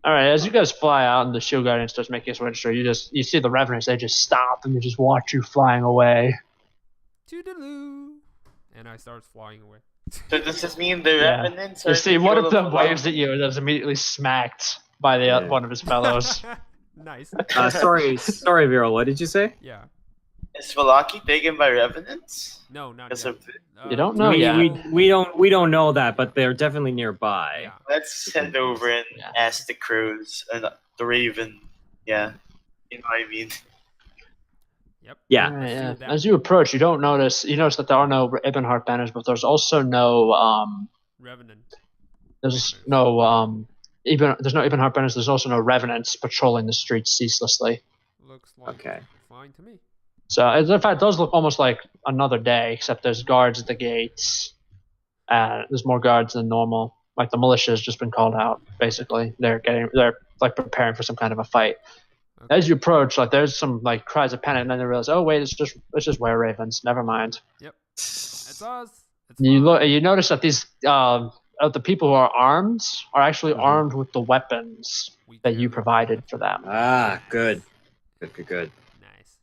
All right, as you guys fly out and the shield guardian starts making his way to shore, you see the revenants. They just stop and they just watch you flying away. Toodaloo. And I start flying away. So does this mean the Yeah. revenants You are see one of them controllable? waves at you and is immediately smacked by the Yeah. one of his fellows. Nice. Sorry, Vierl. What did you say? Yeah. Is Velaki taken by revenants? No, not Because yet. of You don't know we, yet. we don't know that, but they're definitely nearby. Yeah. Let's head over and Yeah. ask the crows and the raven. Yeah, you know what I mean. Yep. Yeah. All right, Let's do yeah. that. As you approach, you notice that there are no Ebonheart banners, but there's also no Revenant. there's no Ebonheart banners. There's also no revenants patrolling the streets ceaselessly. Looks like Okay. fine to me. So in fact, it does look almost like another day, except there's guards at the gates. There's more guards than normal. Like the militia has just been called out. Basically, they're like preparing for some kind of a fight. Okay. As you approach, like there's some like cries of panic, and then they realize, oh wait, it's just were ravens. Never mind. It's us. It's You fine. look, you notice that these of the people who are armed are actually Mhm. armed with the weapons We that you can- provided for them. Ah, good. Good. Nice.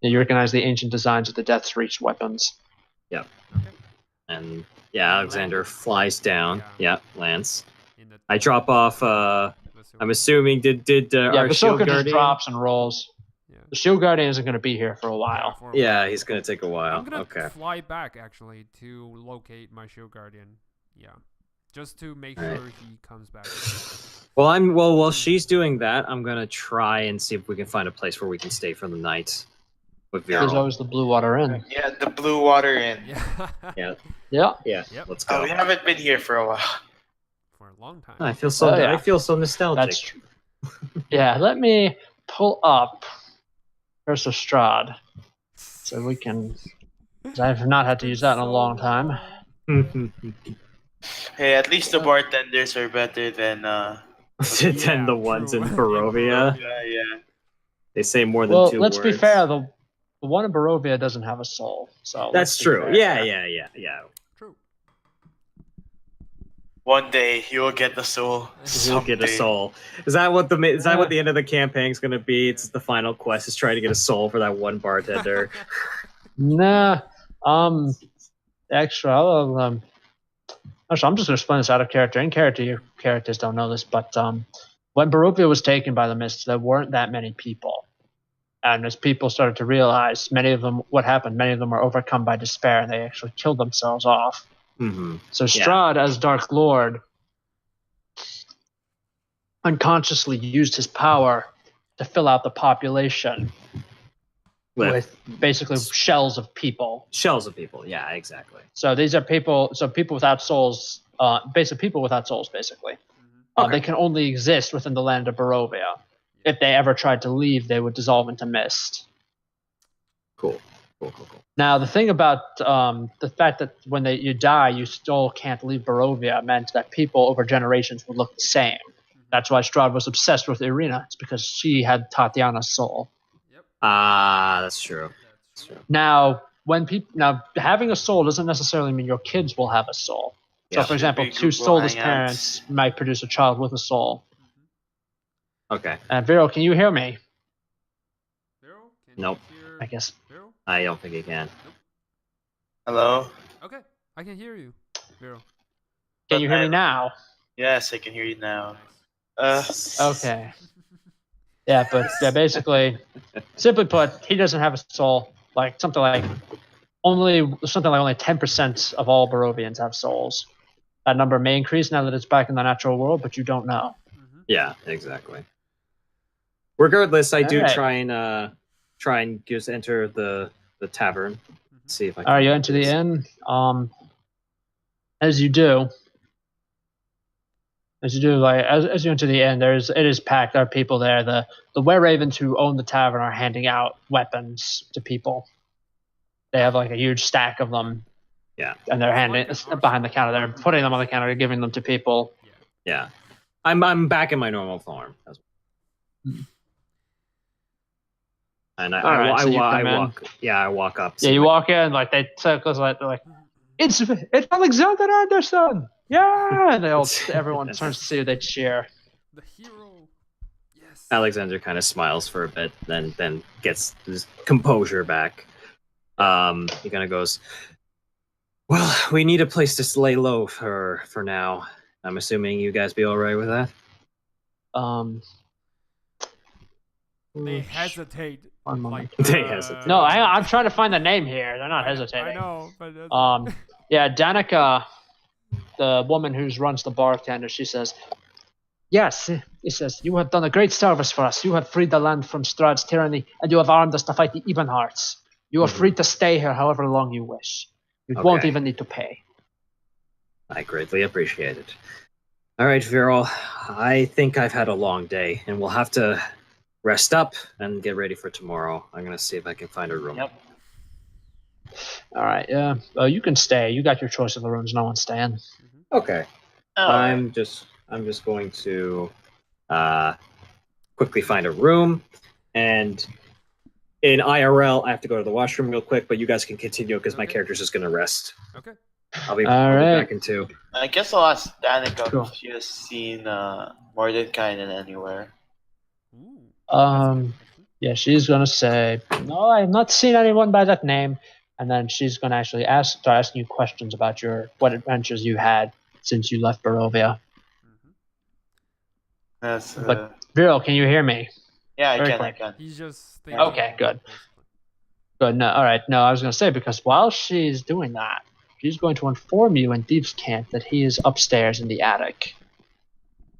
You recognize the ancient designs of the Death's Reach weapons. And yeah, Alexander flies down. Yeah, lands. In the I drop off. I'm assuming did our shield Basoka just guardian? drops and rolls. Yeah. The shield guardian isn't going to be here for a while. for a Yeah, while. he's gonna take a while. I'm gonna Okay. fly back actually to locate my shield guardian. Yeah, just to make Alright. sure he comes back. Well, while she's doing that, I'm gonna try and see if we can find a place where we can stay for the night with There's Vierl. always the Blue Water Inn. Yeah, the blue water inn. Yeah. Yeah, Yeah. Yep. let's Oh, go. we haven't been here for a while. For a long time. I feel so. Oh, yeah. I feel so nostalgic. That's true. Yeah, let me pull up Curse of Strahd so we can. 'Cause I've not had to use that in a long time. Hey, at least the bartenders are better than Than the ones in true. Barovia. yeah. They say more than Well, two let's words. be fair. The one in Barovia doesn't have a soul, so That's let's be true. fair. Yeah. True. One day you will get the soul. You'll get a Someday. soul. Is that what the end of the campaign's gonna be? It's the final quest is trying to get a soul for that one bartender. Nah. Extra. Actually, I'm just going to explain this out of character. In character, your characters don't know this, but when Barovia was taken by the Mists, there weren't that many people. And as people started to realize, many of them were overcome by despair, and they actually killed themselves off. Mm-hmm. So Strahd, as Dark Lord, unconsciously used his power to fill out the population with basically shells of people. Shells of people, yeah, exactly. So these are people without souls, people without souls, basically. Okay. They can only exist within the land of Barovia. If they ever tried to leave, they would dissolve into mist. Cool. Now, the thing about the fact that when you die, you still can't leave Barovia meant that people over generations would look the same. That's why Strahd was obsessed with Irina. It's because she had Tatiana's soul. That's true. Now, having a soul doesn't necessarily mean your kids will have a soul. So, for example, two soulless parents might produce a child with a soul. Okay. Vierl, can you hear me? Nope. I guess. I don't think he can. Nope. Hello? Okay, I can hear you, Vierl. Can you hear me now? Yes, I can hear you now. Okay. Yeah, but basically, simply put, he doesn't have a soul. Like something like only 10% of all Barovians have souls. That number may increase now that it's back in the natural world, but you don't know. Yeah, exactly. Regardless, I do Alright. try and just enter the tavern. See if I can. All right, you enter the inn. As you do, as you enter the inn, it is packed. There are people there. The were-ravens who own the tavern are handing out weapons to people. They have like a huge stack of them. Yeah. And they're handing behind the counter. They're putting them on the counter, giving them to people. Yeah. I'm back in my normal form. And I walk up. Yeah, you walk in, like they circles, like they're like, it's Alexander Anderson. Yeah, and everyone turns to see you. They cheer. The hero. Yes. Alexander kind of smiles for a bit, then gets his composure back. He kind of goes, "Well, we need a place to lay low for now. I'm assuming you guys be all right with that." They hesitate. They hesitate. No, I'm trying to find the name here. They're not hesitating. I know, but yeah, Danica, the woman who runs the bartender, she says, "Yes," he says, "you have done a great service for us. You have freed the land from Strahd's tyranny, and you have armed us to fight the Ebenhearts. You are free to stay here however long you wish. You won't even need to pay." I greatly appreciate it. All right, Vierl, I think I've had a long day, and we'll have to rest up and get ready for tomorrow. I'm going to see if I can find a room. Yep. All right, yeah. You can stay. You got your choice of the rooms. No one's staying. Okay. Oh, I'm just going to quickly find a room, and in IRL I have to go to the washroom real quick, but you guys can continue because my character's just going to rest. Okay. I'll be right. back in 2. I guess I'll ask Danica Cool. if she has seen Mordenkainen anywhere. Ooh. Yeah, she's gonna say, "No, I have not seen anyone by that name," and then she's gonna actually start asking you questions about what adventures you had since you left Barovia. That's, But Vierl, can you hear me? yeah, I Very can. quick. He's just thinking. Okay, good. Good. No, all right. No, I was gonna say because while she's doing that, she's going to inform you in Thieves' Camp that he is upstairs in the attic.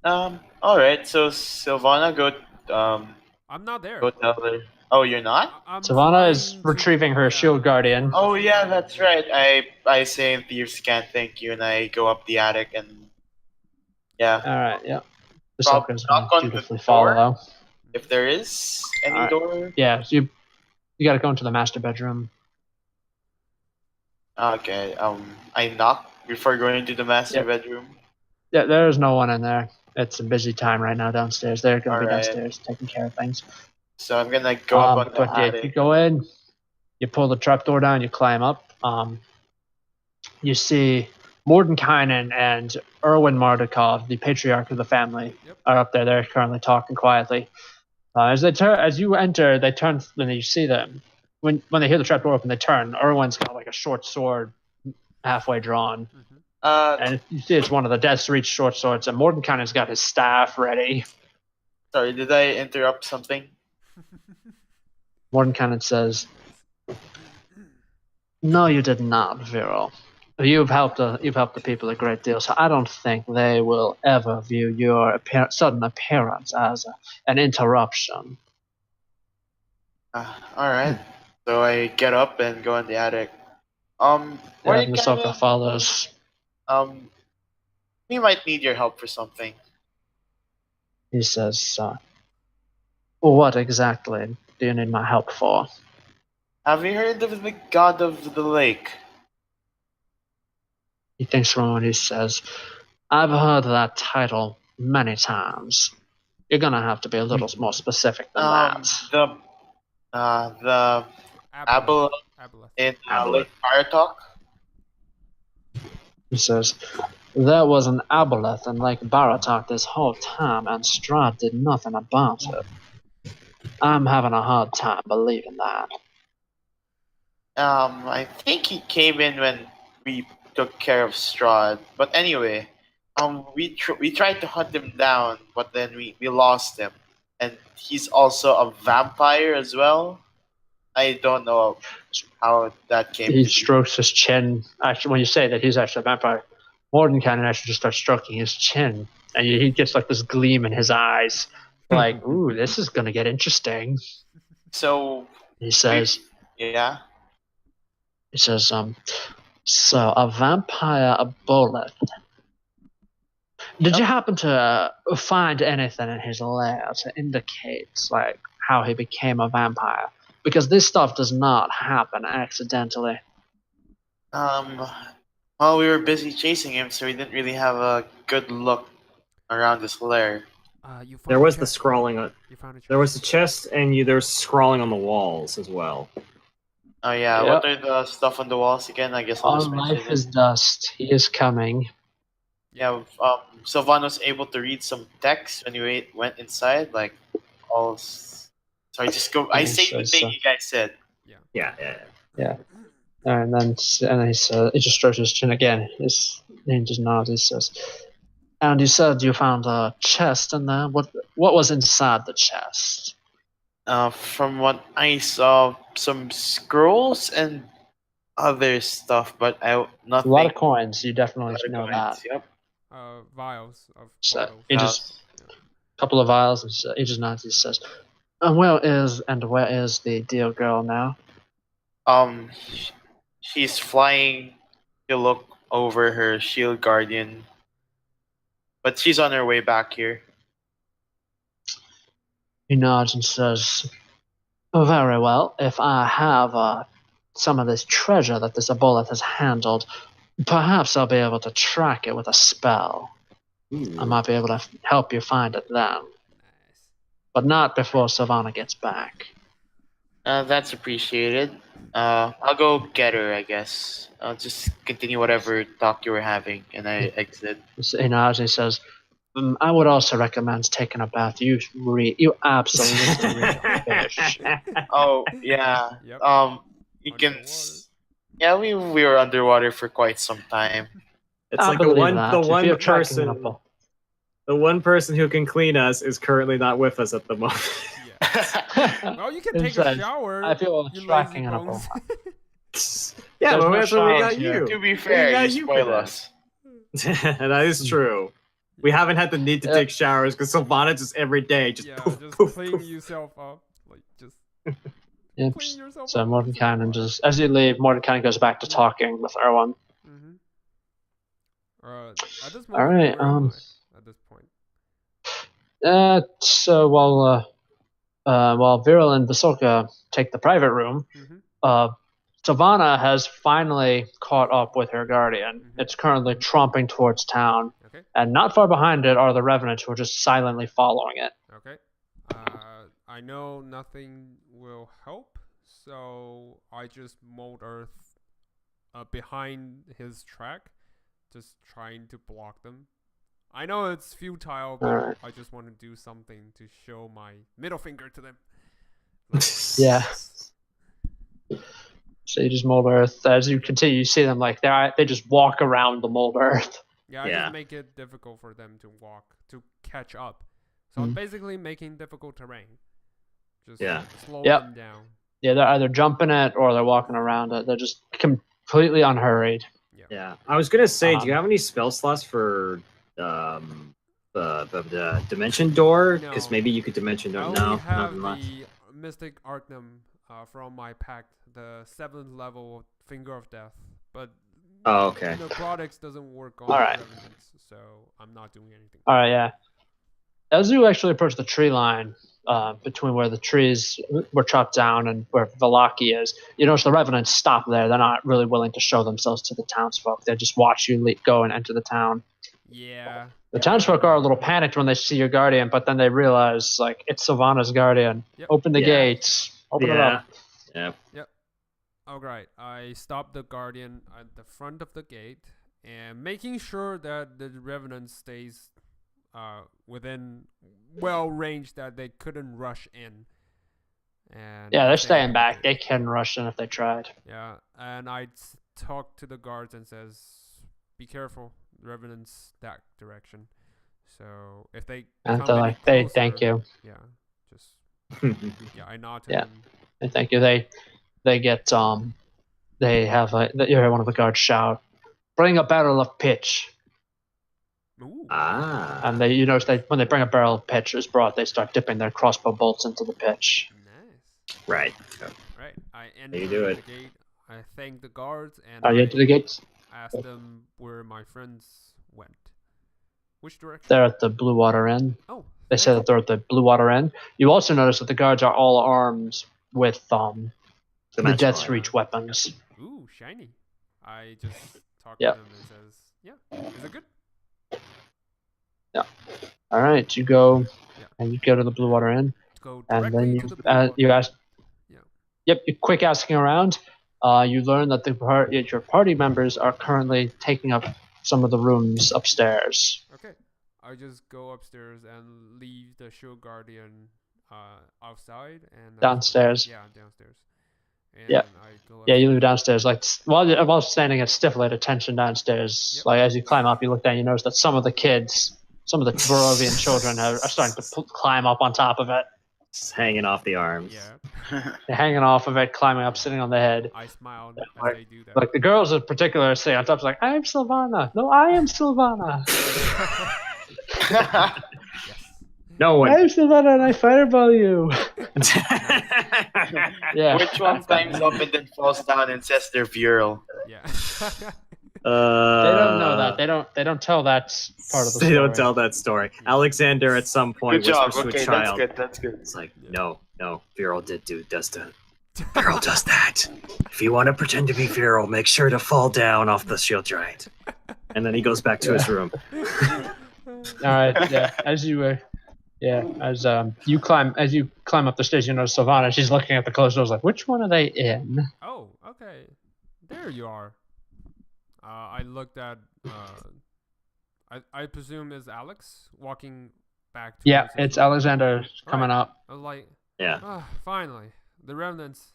All right. So Silvanna, go. I'm not there. Go tell her. Oh, you're not? I'm Savannah is trying to- retrieving her shield guardian. Oh yeah, that's right. I say in Thieves can't thank you, and I go up the attic and yeah. All right. Yeah. The Knock Soka's going on to the dutifully door. follow. If there is any Alright. door. Yeah. So you got to go into the master bedroom. Okay. I knock before going into the master Yep. bedroom. Yeah, there's no one in there. It's a busy time right now downstairs. They're going to be Alright. downstairs taking care of things. So I'm gonna go up on the But yeah, attic. you go in, you pull the trapdoor down, you climb up. You see Mordenkainen and Erwin Mardukov, the patriarch of the family, Yep. are up there. They're currently talking quietly. As you enter, they turn, and you see them. When they hear the trapdoor open, they turn. Erwin's got like a short sword, halfway drawn. And you see it's one of the Death's Reach short swords, and Mordenkainen's got his staff ready. Sorry, did I interrupt something? Mordenkainen says, "No, you did not, Vierl. You've helped the people a great deal, so I don't think they will ever view your sudden appearance as an interruption." All right. So I get up and go in the attic. Masoka follows. We might need your help for something. He says, "What exactly do you need my help for?" Have you heard of the god of the lake? He thinks for a moment. He says, "I've heard that title many times. You're gonna have to be a little more specific than that." The Aboleth. Aboleth in Lake Paratalk. He says, "There was an Aboleth in Lake Baratok this whole time, and Strahd did nothing about it. I'm having a hard time believing that." I think he came in when we took care of Strahd. But anyway, we tried to hunt him down, but then we lost him. And he's also a vampire as well. I don't know how that came. He strokes his chin. Actually, when you say that he's actually a vampire, Mordenkainen actually just starts stroking his chin, and he gets like this gleam in his eyes, like, "Ooh, this is gonna get interesting." So he says, "Yeah." He says, "So a vampire Aboleth. Did you happen to find anything in his lair to indicate like how he became a vampire? Because this stuff does not happen accidentally." Well, we were busy chasing him, so we didn't really have a good look around his lair. There was the scrawling on. There was the chest, and there's scrawling on the walls as well. Oh yeah, Yep. What are the stuff on the walls again? I guess I'll just All mention life it. is dust. He is coming. Yeah, Sylvan was able to read some text when we went inside, like all. Sorry, just go. I say the thing you guys said. Yeah. And then he just strokes his chin again. He just nods. He says, "And you said you found a chest in there. What was inside the chest?" From what I saw, some scrolls and other stuff, but nothing. A lot of coins. You definitely know that. Yep. Vials of So bottles. he just a couple of vials. And he just nods. He says, "And where is the dear girl now?" She's flying to look over her shield guardian, but she's on her way back here. He nods and says, "Very well. If I have some of this treasure that this Aboleth has handled, perhaps I'll be able to track it with a spell. I might be able to help you find it then. But not before Silvanna gets back." That's appreciated. I'll go get her, I guess. I'll just continue whatever talk you were having, and I exit. He nods and he says, "I would also recommend taking a bath. You absolutely reek of fish." Oh yeah. Yep. You can. Underwater. Yeah, we were underwater for quite some time. It's I like the believe that. If one you're tracking person. an Aboleth- The one person who can clean us is currently not with us at the moment. Yeah. Well, you can It take says, a shower. "I feel you tracking lazy an bones. Aboleth." Yeah, There's but no that's what we showers got here. you. To be fair, got you you for spoil that. us. That is true. We haven't had the need to Yep. take showers because Silvanna just every day just Yeah, poof, just poof, clean poof. yourself up. Like, just Yep. clean yourself So up. Mordenkainen just, as you leave, Mordenkainen goes back to talking with Erwan. Mm-hmm. At this moment, All right. where am I at this point? So while Vierl and Vasoka take the private room, Mm-hmm. Silvanna has finally caught up with her guardian. Mhm. It's currently tromping towards town, Okay. and not far behind it are the Revenants who are just silently following it. Okay. I know nothing will help, so I just mold Earth behind his track, just trying to block them. I know it's futile, but Alright. I just want to do something to show my middle finger to them. Yeah. Sage's mold earth. As you continue, you see them like they just walk around the mold earth. Yeah, I just make it difficult for them to walk, to catch up. So I'm basically making difficult terrain. Just slow them down. Yeah, they're either jumping it or they're walking around it. They're just completely unhurried. Yeah. I was gonna say, do you have any spell slots for the dimension door? Because maybe you could dimension door. I only have the Mystic Arcanum from my pack, the 7th level Finger of Death, but necrotics doesn't work on revenants, so I'm not doing anything. All right, yeah. As you actually approach the tree line between where the trees were chopped down and where Velaki is, you notice the revenants stop there. They're not really willing to show themselves to the townsfolk. They just watch you go and enter the town. Yeah. The townsfolk are a little panicked when they see your guardian, but then they realize, like, it's Silvanna's guardian. Open the gates. Open it up. Yep. Alright, I stop the guardian at the front of the gate and making sure that the revenant stays within range that they couldn't rush in. And they're staying back. They can rush in if they tried. Yeah, and I talk to the guards and says, "Be careful, the revenants that direction." So if they come like, closer, thank you. Yeah, just I nod to them. And thank you. They get they have you hear one of the guards shout, "Bring a barrel of pitch." Ooh. And you notice when they bring a barrel of pitch is brought, they start dipping their crossbow bolts into the pitch. Nice. Right. Right. I enter the gate. I thank the guards and Are you into the gates? Ask them where my friends went. Which direction? They're at the Blue Water Inn. Oh. They say that they're at the Blue Water Inn. You also notice that the guards are all armed with the Death's Reach weapons. Ooh, shiny. I just talk to them and says, is it good? Yeah. All right, you go and you go to the Blue Water Inn, and then you ask. Yep, you're quick asking around. You learn that your party members are currently taking up some of the rooms upstairs. Okay, I just go upstairs and leave the show guardian outside and downstairs. Downstairs. And I go you leave downstairs. Like while standing at stiffly at attention downstairs, like as you climb up, you look down. You notice that some of the Barovian children are starting to climb up on top of it. Just hanging off the arms. Yeah. They're hanging off of it, climbing up, sitting on the head. I smiled as they do that. Like the girls in particular say on top, like, "I am Silvanna. No, I am Silvanna." Yes. No one. I am Silvanna and I fireball you. Which one climbs up and then falls down and says they're Vierl? Yeah. They don't know that. They don't tell that part of the story. They don't tell that story. Alexander at some point whispers to a child. That's good. It's like, no, Vierl Vierl does that. If you want to pretend to be Vierl, make sure to fall down off the shield giant. And then he goes back to his room. All right, as you climb up the stairs, you notice Silvanna. She's looking at the closed doors, like, which one are they in? Oh, okay. There you are. I looked at. I presume is Alex walking back. It's Alexander coming up. I was like, yeah. Finally, the remnants.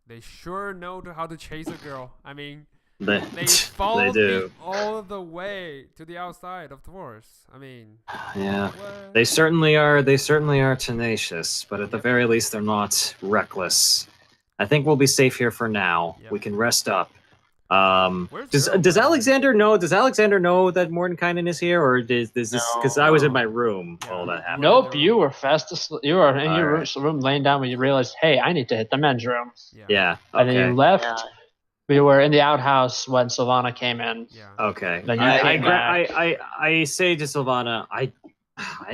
They sure know how to chase a girl. I mean, they followed me all the way to the outside of the forest. I mean, what? They certainly are. They certainly are tenacious, but at the very least, they're not reckless. I think we'll be safe here for now. Yep. We can rest up. Does Alexander know? Does Alexander know that Mordenkainen is here, or is this because I was in my room while all that happened? Nope, you were fast asleep. You were in your room laying down when you realized, hey, I need to hit the men's room. Yeah. And then you left. Yeah. We were in the outhouse when Silvanna came in. Yeah. Okay. I say to Silvanna, I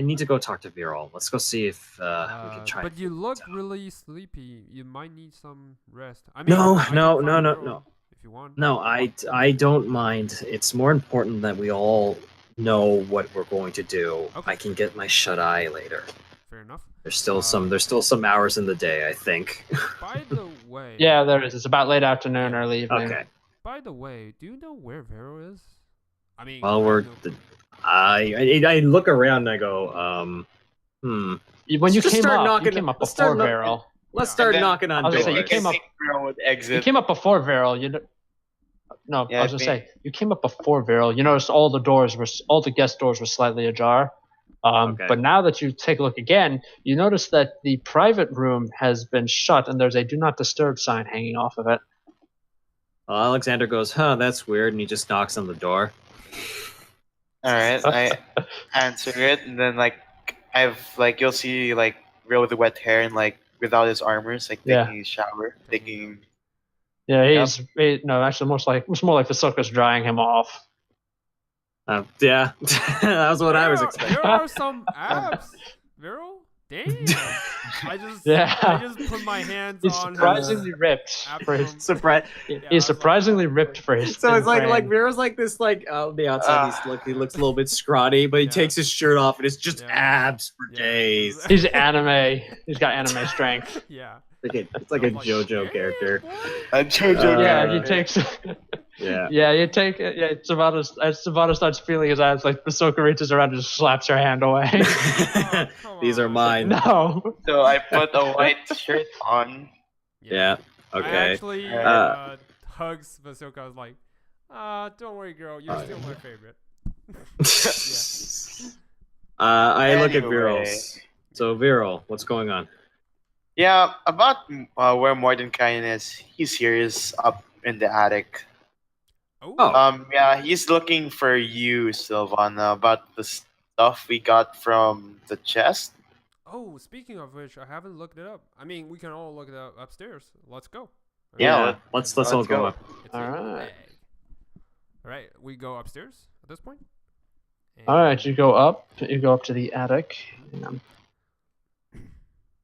need to go talk to Vierl. Let's go see if we can try. But you look really sleepy. You might need some rest. I mean, no. If you want. No, I don't mind. It's more important that we all know what we're going to do. Okay. I can get my shut eye later. Fair enough. There's still some hours in the day, I think. By the way. Yeah, there is. It's about late afternoon, early evening. Okay. By the way, do you know where Vero is? I mean, well, I look around and I go, When you came up before Vero. Let's Yeah. start And then- knocking on I was doors. gonna say, you came up- Would You exit. came up before Vierl. No, Yeah, I was gonna me- say you came up before Vierl. You noticed all the guest doors were slightly ajar. Okay. But now that you take a look again, you notice that the private room has been shut and there's a "Do Not Disturb" sign hanging off of it. Well, Alexander goes, huh, that's weird, and he just knocks on the door. All right, I answer it, and then like you'll see like real with the wet hair and like without his armors, like Yeah. taking a shower, taking. Yeah, no, actually, it's more like Visoka's drying him off. Yeah, that was what I was There expecting. are some abs, Vero. Damn. I Yeah. just put my hands He's on surprisingly ripped. abs For his, from- Surprise! Yeah, I was he's like, surprisingly ripped for his. So thin it's like frame. Vera's like this, like on the outside, he looks a little bit scrawny, but he Yeah. takes his shirt off, and it's just Yeah. abs for yeah, days. it's- He's anime. He's got anime strength. Yeah. It's like a I was JoJo "Damn, character. boy." A JoJo. Yeah, Uh, he takes. Yeah. Yeah, you take it. Yeah, Savannah starts feeling his ass. Like Visoka reaches around and just slaps her hand away. Oh, come These are on. mine. No. So I put a white shirt on. Yeah. I Okay. actually hugs Visoka. I was like, don't worry, girl. You're still my favorite. I look at Anyway. Virals. So Viral, what's going on? Yeah, about where Mordenkainen is. He's here. He's up in the attic. Oh. Yeah, he's looking for you, Silvanna, about the stuff we got from the chest. Oh, speaking of which, I haven't looked it up. I mean, we can all look it up upstairs. Let's go. Yeah, let's let's all go go. up. It's All in the right. bag. All right, we go upstairs at this point. And All right, you go up. You go up to the attic.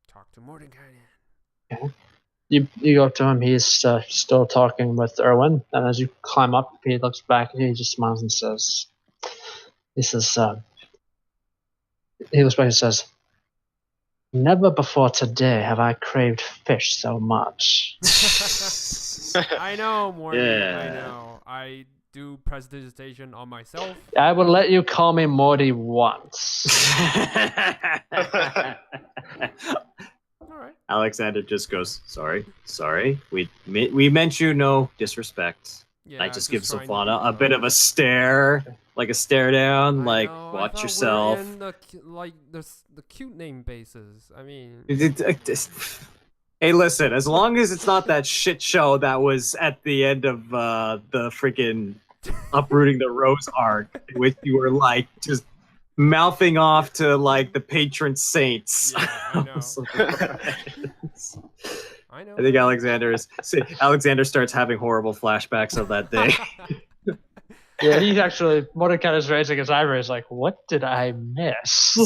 Talk to Mordenkainen. You go up to him. He's still talking with Erwin, and as you climb up, he looks back and he just smiles and says, "He says, he looks back and says, never before today have I craved fish so much." I know, Morgan. I Yeah. know. I do presentation on myself. I would let you call me Morty once. All right. Alexander just goes, sorry. We meant you no disrespect. Yeah. I just give trying to Silvana be a bit of a stare, like a stare down, I like know, I watch thought yourself. We're in the cute name bases. I mean, Hey, listen, as long as it's not that shit show that was at the end of the freaking Uprooting the Rose arc, in which you were like just mouthing off to like the patron saints. yeah, I know. I know. I think Alexander starts having horrible flashbacks of that day. Yeah, he's actually Mordecai is raising his eyebrows, like, "What did I miss?"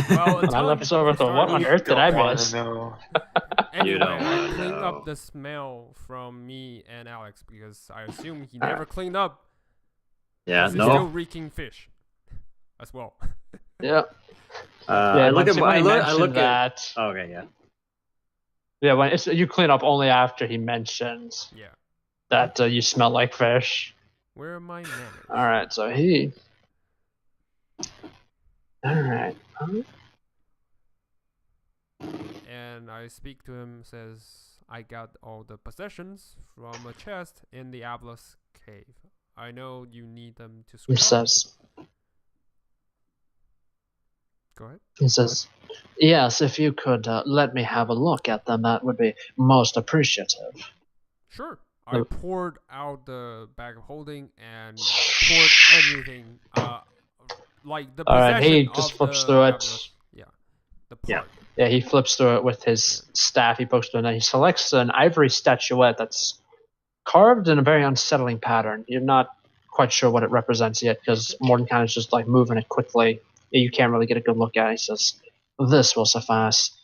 Well, I'm until episode with the start- what on earth did I Don't wanna miss? know. Anyway, You don't I wanna cleaned know. up the smell from me and Alex because I assume he never cleaned up. Yeah, He's still no. reeking fish as well. Yeah. I look at when I he look, I mentioned look at. that. Oh, okay, yeah. Yeah, when you clean up only after he mentions Yeah. that you smell like fish. Where are my manners? All right, so he. All right. And I speak to him, says, I got all the possessions from a chest in the Aboleth cave. I know you need them to He swim. says. Go ahead. He says, "Yes, if you could let me have a look at them, that would be most appreciative." Sure. I Oh. poured out the bag of holding and poured everything. Like the All right, he possession just of flips the through it. Aboleth. Yeah. The Yeah. part. Yeah, he flips through it with his staff. He pokes through it, and he selects an ivory statuette that's carved in a very unsettling pattern. You're not quite sure what it represents yet because Mordenkainen is just like moving it quickly. You can't really get a good look at it. He says, "This will suffice.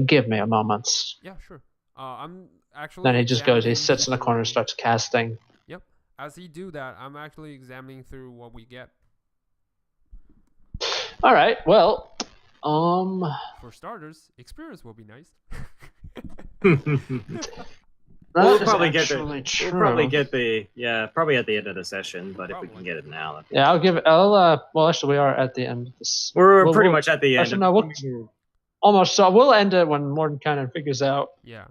Give me a moment." Yeah, sure. I'm actually. Then he just goes. He examining sits in the corner and through- starts casting. Yep. As he do that, I'm actually examining through what we get. All right. Well, For starters, experience will be nice. that We'll is probably get actually We'll true. probably get probably at the end of the session, but if we can Probably. get it now, Yeah, I'll give it. Well, actually, we are at the end of this. we're Well, pretty we'll- much at the end. actually, no, we'll- almost. So we'll end it when Mordenkainen figures out Yeah.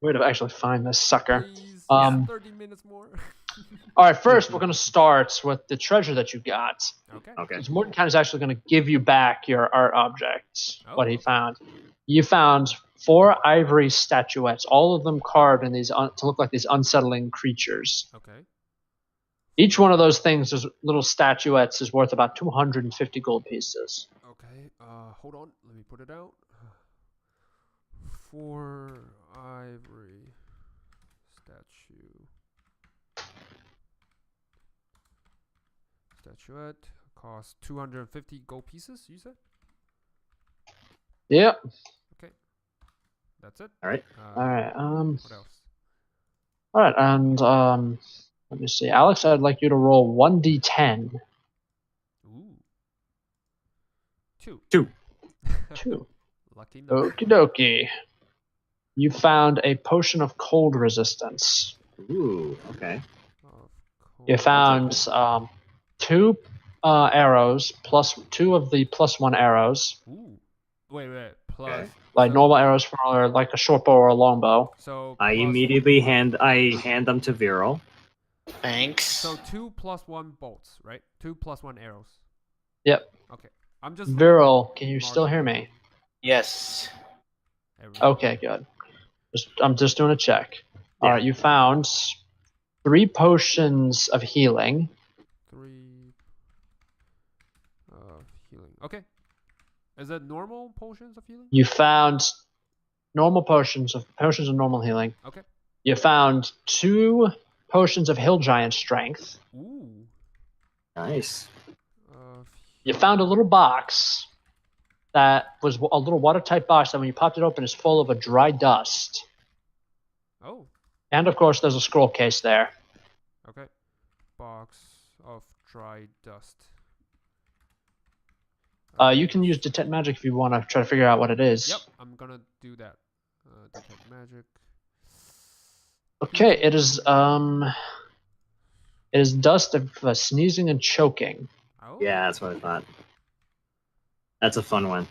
where to actually find this sucker. Please, Um, 30 minutes more. All right, first we're going to start with the treasure that you got. Okay. Okay. Because Mordenkainen is actually going to give you back your art objects, what he okay. found. You found 4 ivory statuettes, all of them carved in these to look like these unsettling creatures. Okay. Each one of those things, those little statuettes, is worth about 250 gold pieces. Okay. Hold on. Let me put it out. 4 ivory statuette costs 250 gold pieces. You said? Yep. That's it. All right. All right. What else? All right, and let me see, Alex. I'd like you to roll 1d10. Ooh. 2. 2. Lucky number. Okie dokie. You found a potion of cold resistance. Ooh. Okay. You found 2 arrows plus 2 of the +1 arrows, Ooh. Wait. Plus. Okay. like so, normal arrows for like a short bow or a long bow. So I plus- immediately hand them to Vierl. Thanks. So 2 + 1 bolts, right? 2 + 1 arrows. Yep. Okay. I'm just. Viral, can you still hear me? Yes. Okay, good. I'm just doing a check. All Yeah. right, you found 3 potions of healing. 3 healing. Okay. Is that normal potions of healing? You found normal potions of normal healing. Okay. You found 2 potions of hill giant strength. Ooh. Nice. You found a little box that was a little watertight box that when you popped it open is full of a dry dust. Oh. And of course there's a scroll case there. Okay. Box of dry dust. You can use detect magic if you want to try to figure out what it is. Yep, I'm gonna do that. Detect magic. Okay, it is dust of sneezing and choking. Oh. Yeah, that's what I thought. That's a fun one.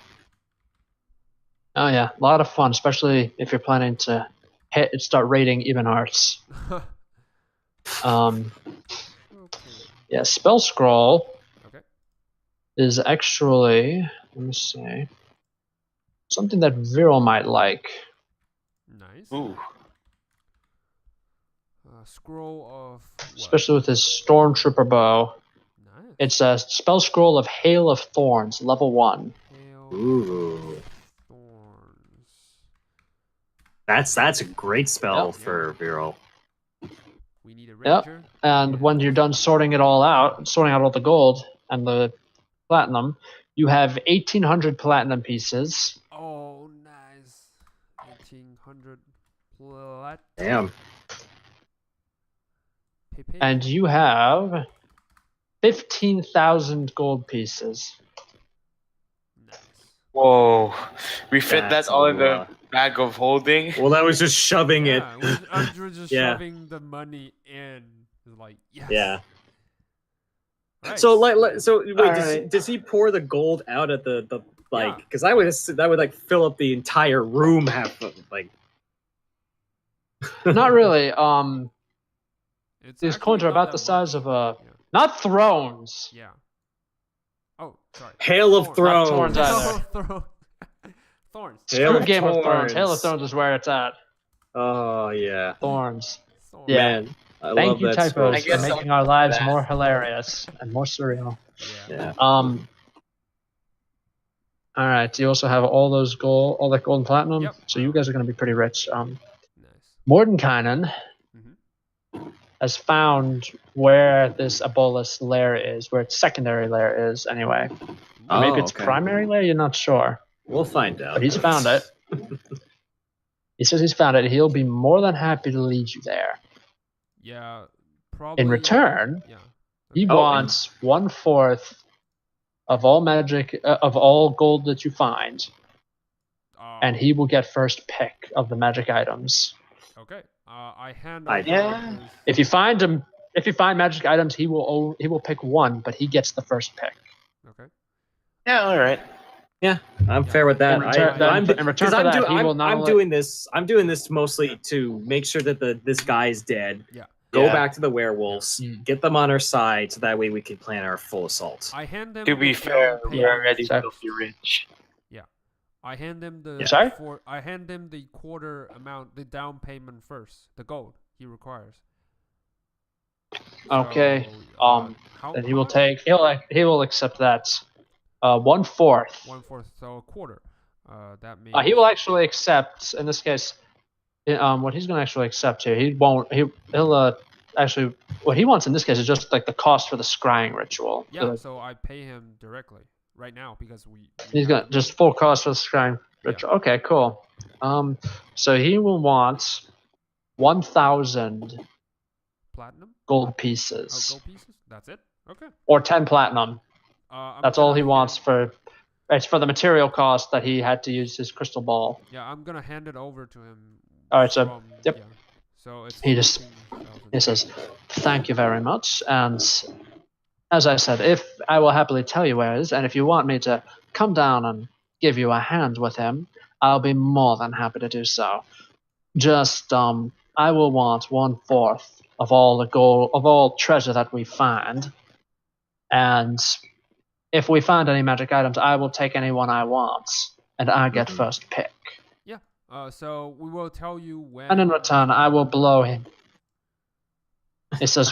Oh yeah, a lot of fun, especially if you're planning to start raiding even hearts. Okay. Yeah, spell scroll. Okay. Is actually, let me see, something that Viral might like. Nice. Ooh. Scroll of what? Especially with his Stormtrooper bow. Nice. It's a spell scroll of Hail of Thorns, level 1. Hail Ooh. thorns. That's a great spell Yep. for Vierl. We need a Yep. ranger. And when you're done sorting out all the gold and the platinum, you have 1,800 platinum pieces. Oh, nice. 1,800 plat. Damn. Pepe. And you have 15,000 gold pieces. Nice. Whoa. We fit That's that all in a the lot. bag of holding. Well, that was just shoving it. Yeah, we're just Yeah. shoving the money in. It's like, yes. Yeah. Right. So wait, Alright. does he pour the gold out at the like? Yeah. Because that would like fill up the entire room half of like. Not really. It's These actually coins are not about that the size much. of a... Yeah. Not thrones. Yeah. Oh, sorry. Hail of Not Thrones. Thorns either. Thorns. Thorns. Hail Screw of Game of Thrones. Thorns. Hail of Thrones is where it's at. Oh yeah, Thorns. Thorns. Yeah. man. I Thank love you, that typos, scroll. I for guess making I'll our lives that. more hilarious and more surreal. Yeah. Yeah. All right. You also have all that gold and platinum. Yep. So you guys are going to be pretty rich. Nice. Mordenkainen Mhm. has found where this Aboleth lair is, where its secondary lair is, anyway. Oh, Maybe its okay. primary lair. You're not sure, We'll find out. but he's found it. He says he's found it. He'll be more than happy to lead you there. Yeah. Probably. In return, Yeah. he Oh, wants 1/4 of all of all gold that you find, and he will get first pick of the magic items. Okay. I hand I- over. Yeah. his- If you find magic items, he will pick one, but he gets the first pick. Okay. Yeah, alright. I'm fair with that. In return, in return for that, he will not I'm only- doing this. I'm doing this mostly to make sure that this guy's dead. Yeah. Go Yeah. back to the werewolves, get them on our side, so that way we can plan our full assault. I hand them. To be the fair, down we're already payment. filthy rich. I hand them the Yeah. Sorry? I hand him the quarter amount, the down payment first, the gold he requires. Okay. So, how, Then he how will much? take. He will accept that. 1/4. 1/4, so a quarter. That means He will actually accept. In this case, what he's going to actually accept here, he won't. He'll actually. What he wants in this case is just like the cost for the scrying ritual. Yeah, so I pay him directly right now because we He's have got just full cost for the scrying ritual. Okay, cool. So he will want 1,000 platinum. gold pieces, Gold pieces. That's it. Okay. or 10 platinum. That's all he wants for. It's for the material cost that he had to use his crystal ball. Yeah, I'm gonna hand it over to him. All right, so Yeah. So it's. He just- 14,000. He says, "Thank you very much." And as I said, if I will happily tell you where it is, and if you want me to come down and give you a hand with him, I'll be more than happy to do so. Just I will want 1/4 of all the gold, of all treasure that we find, and if we find any magic items, I will take any one I want, and I get first pick. So we will tell you when. And in return, I will blow him. He says,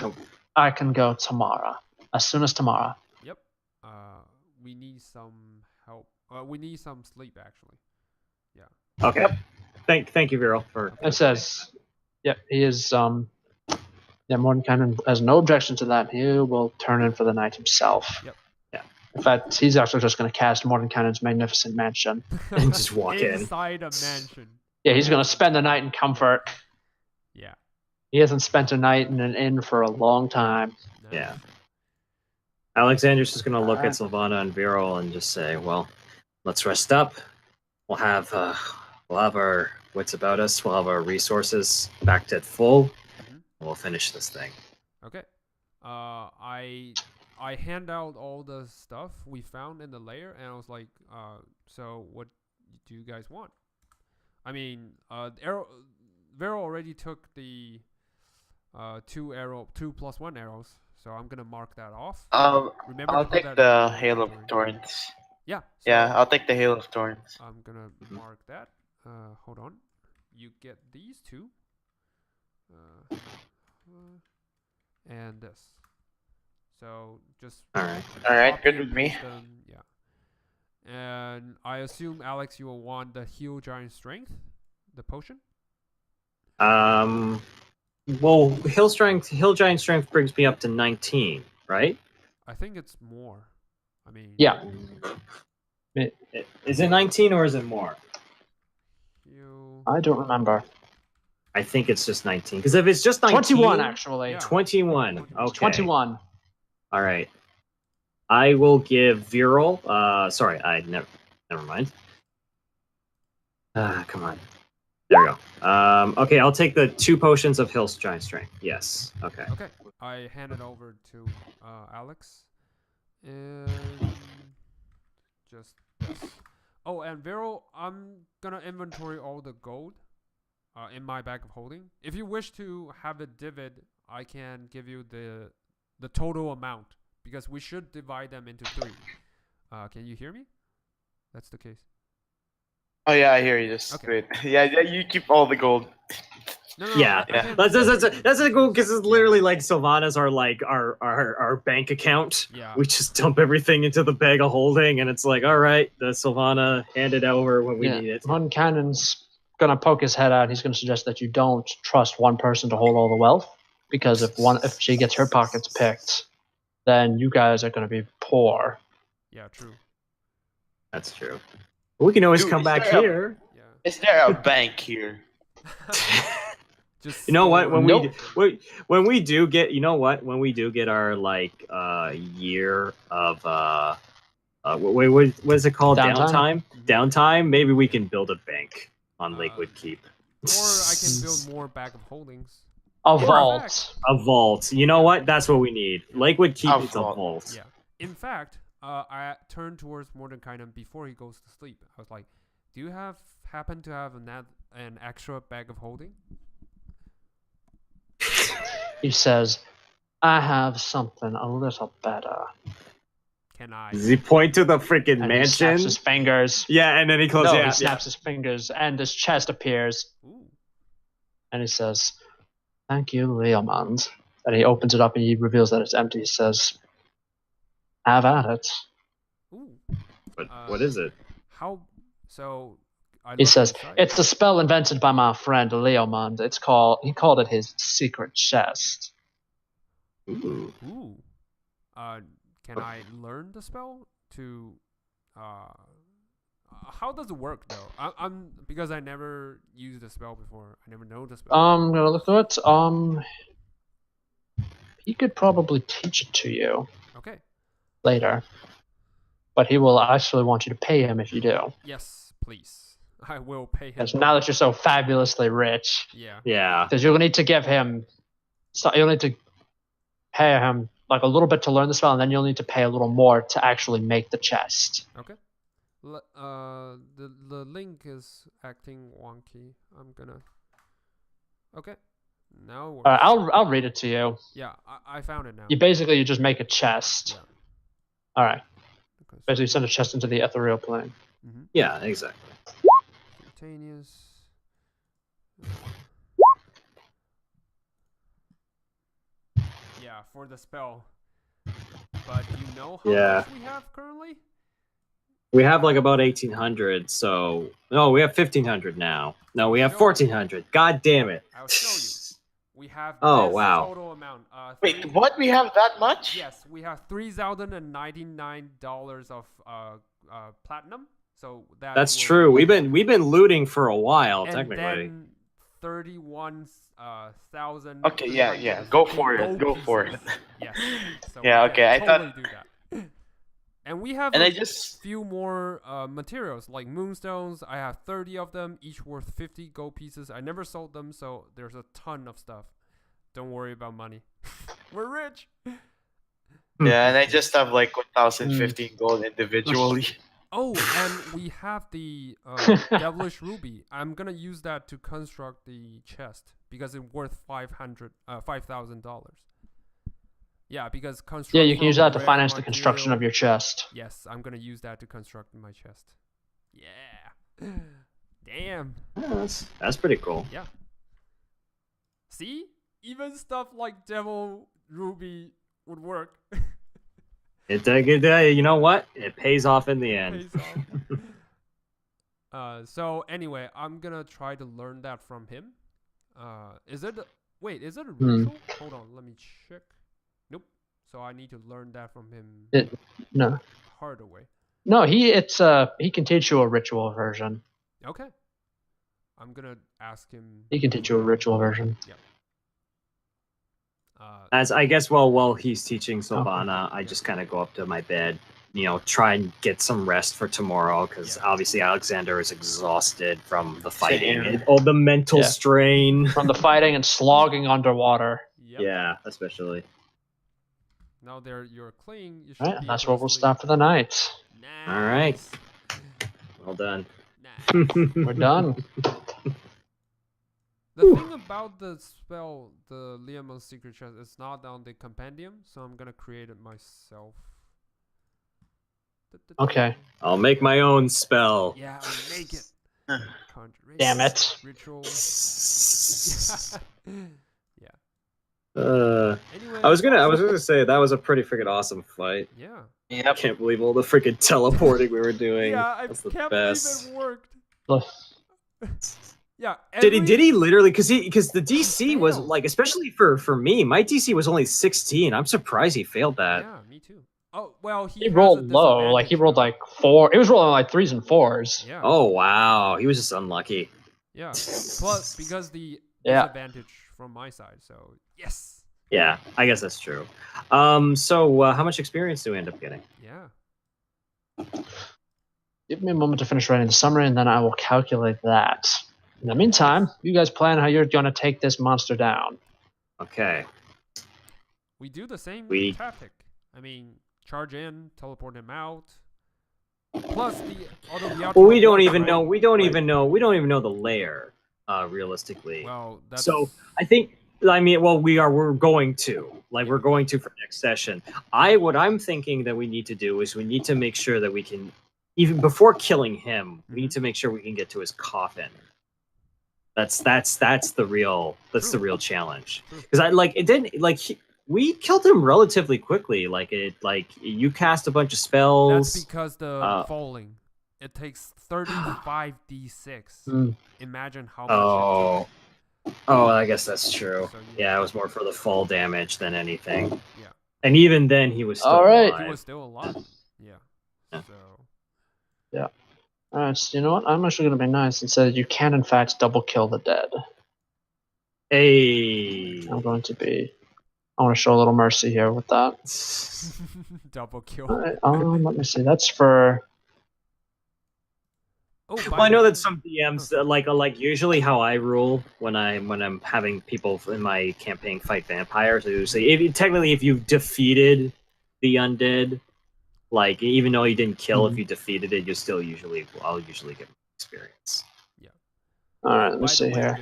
I can go tomorrow. As soon as tomorrow. Yep. We need some help. We need some sleep actually. Okay. Thank you, Vierl, for. It says, yep, he is, Mordenkainen has no objection to that. He will turn in for the night himself. Yep. Yeah. In fact, he's actually just going to cast Mordenkainen's magnificent mansion. And just walk in. Inside a mansion. Yeah, he's going to spend the night in comfort. Yeah. He hasn't spent a night in an inn for a long time. Nice. Yeah. Alexander's just gonna look at Silvanna and Vierl and just say, "Well, let's rest up. We'll have our wits about us. We'll have our resources backed at full. Mhm. We'll finish this thing." Okay. I hand out all the stuff we found in the lair, and I was like, so what do you guys want? I mean, Vero already took the 2+1 arrows, so I'm gonna mark that off. Remember I'll to put take that the in Hail of inventory. Thorns. Yeah. Yeah, I'll take the Hail of Thorns. I'm gonna mark that. Hold on. You get these two. And this. So just. All right. All right, copy good and with me. paste them, yeah. And I assume Alex, you will want the heal giant strength, the potion. Well, Hill Giant Strength brings me up to 19, right? I think it's more. I mean. Yeah. Is it 19 or is it more? Heal. I don't remember. I think it's just 19. Because if it's just 19, 21, actually. Yeah. 21. Okay. 21. All right. I will give Vierl. Sorry, never mind. Come on. There we go. Okay, I'll take the 2 potions of Hill's Giant Strength. Yes. Okay. Okay. I hand it over to Alex. And just this. Oh, and Vero, I'm gonna inventory all the gold in my bag of holding. If you wish to have it divvied, I can give you the total amount because we should divide them into 3. Can you hear me? That's the case. Oh yeah, I hear you. Just Okay. wait. Yeah, you keep all the gold. No, Yeah, I can- that's a cool because it's literally like Silvanna's are like our bank account. Yeah. We just dump everything into the bag of holding, and it's like, all right, the Silvanna hand it over when we need it. Mordenkainen's going to poke his head out. He's going to suggest that you don't trust one person to hold all the wealth. Because if she gets her pockets picked, then you guys are going to be poor. Yeah, true. That's true. We can always Dude, come back straight up. here. Yeah. Is there a bank here? Just You know what? When Nope. when we do get, you know what? When we do get our like year of what is it called? Downtime? Downtime. Maybe we can build a bank on Lakewood Keep. Or I can build more bag of holdings. A In vault. fact- A vault. You know what? That's what we need. Lakewood Keep A is a vault. vault. Yeah. In fact, I turned towards Mordenkainen before he goes to sleep. I was like, "Do you happen to have an extra bag of holding?" He says, I have something a little better. Can I? Does he point to the freaking And he mansion? snaps his fingers. Yeah, and then he closes. No, Yeah, he snaps his fingers, and his chest appears. Ooh. And he says, thank you, Leomond. And he opens it up and he reveals that it's empty. He says, have at it. Ooh. But what is it? How? So. He says, inside. it's the spell invented by my friend Leomond. He called it his secret chest. Ooh. Ooh. Can I learn the spell to? How does it work though? I'm because I never used the spell before. I never know the spell. I'm gonna look through it. He could probably teach it to you Okay. later, but he will actually want you to pay him if you do. Yes, please. I will pay him. Because now that you're so fabulously rich, Yeah. Yeah. because you'll need to give him, you'll need to pay him like a little bit to learn the spell, and then you'll need to pay a little more to actually make the chest. Okay. The link is acting wonky. I'm gonna. Okay. Now it works. I'll read it to you. Yeah, I found it now. You just make a chest. Yeah. All right. Okay, so Basically, send a chest into the ethereal plane. Yeah, exactly. Instantaneous. Yeah, for the spell. But do you know how Yeah. much we have currently? We have like about 1,800, so... No, we have 1,500 now. No, we have 1,400. God damn it. I'll show you. We have Oh, this wow. total amount. Wait, what? We have that much? Yes, we have $3,099 of platinum. So That's will- true. We've been looting for a while, and technically. then 31,000. Okay, yeah. Go for it. Go for it. Yes. So Yeah, we can okay, I thought- totally do that. And we have And a I just few more materials like moonstones. I have 30 of them, each worth 50 gold pieces. I never sold them, so there's a ton of stuff. Don't worry about money. We're rich. yeah, and I just have like 1,015 gold individually. Oh, and we have the devilish ruby. I'm gonna use that to construct the chest because it's worth $5,000. Yeah, because construct. Yeah, you can use that to rare finance the construction of your chest. Yes, I'm gonna use that to construct my chest. Yeah. Damn. Yeah, that's pretty cool. Yeah. See, even stuff like devil ruby would work. You know what? It pays off in the end. Pays off. So anyway, I'm gonna try to learn that from him. Is it? Wait, is it a ritual? Hold on, let me check. Nope. So I need to learn that from him. No, Harder way. no, he can teach you a ritual version. Okay. I'm gonna ask him. He can teach you a ritual version. Yep. As I guess, while he's teaching Silvanna, I just kind of go up to my bed, try and get some rest for tomorrow, because obviously Alexander is exhausted from the fighting and all the mental strain. From the fighting and slogging underwater. Yep. Yeah, especially. Now you're clean. You should Right, be that's able where to we'll sleep. stop for the night. Nice. All right. Well done. Nice. We're done. The thing about the spell, the Liamon's secret chest, it's not on the compendium, so I'm gonna create it myself. Okay. I'll make my own spell. Yeah, I'll make it. Conjuration, Damn it. Ritual. Yeah. Anyway, I was gonna say that was a pretty freaking awesome fight. Yeah. I Yep. can't believe all the freaking teleporting we were doing. Yeah, I That's the can't best. believe it worked. Yeah. Did he literally? Because the DC was failed. like, especially for me, my DC was only 16. I'm surprised he failed that. Yeah, me too. Oh well, He has rolled a low. Like he rolled disadvantage like 4. It was rolling like 3s and 4s. though. Yeah. Oh wow, he was just unlucky. Yeah. Plus, because the Yeah. disadvantage from my side, so yes. Yeah, I guess that's true. So how much experience do we end up getting? Yeah. Give me a moment to finish writing the summary, and then I will calculate that. In the meantime, you guys plan how you're going to take this monster down. Okay. We do the same We- tactic. I mean, charge in, teleport him out. Plus the Well, we don't even know. We don't even know. We don't even know the layer, realistically. Well, that's... So I think. I mean, well, we're going to we're going to for next session. What I'm thinking that we need to do is we need to make sure that we can, even before killing him, we need to make sure we can get to his coffin. That's the real challenge. Because we killed him relatively quickly. You cast a bunch of spells. That's because the falling. It takes 35d6. Imagine how much it takes. Oh, I guess that's true. So, yeah, it was more for the fall damage than anything. Yeah. And even then, he was still alive. He was still alive. Yeah. So. Yeah. Alright, so you know what? I'm actually going to be nice and say that you can, in fact, double kill the dead. Hey. I want to show a little mercy here with that. Double kill. Alright, let me see. That's for... Well, I know that some DMs like usually how I rule when I'm having people in my campaign fight vampires. I say if you've defeated the undead, even though you didn't kill, if you defeated it, I'll usually get experience. Yeah. All right, let me see here.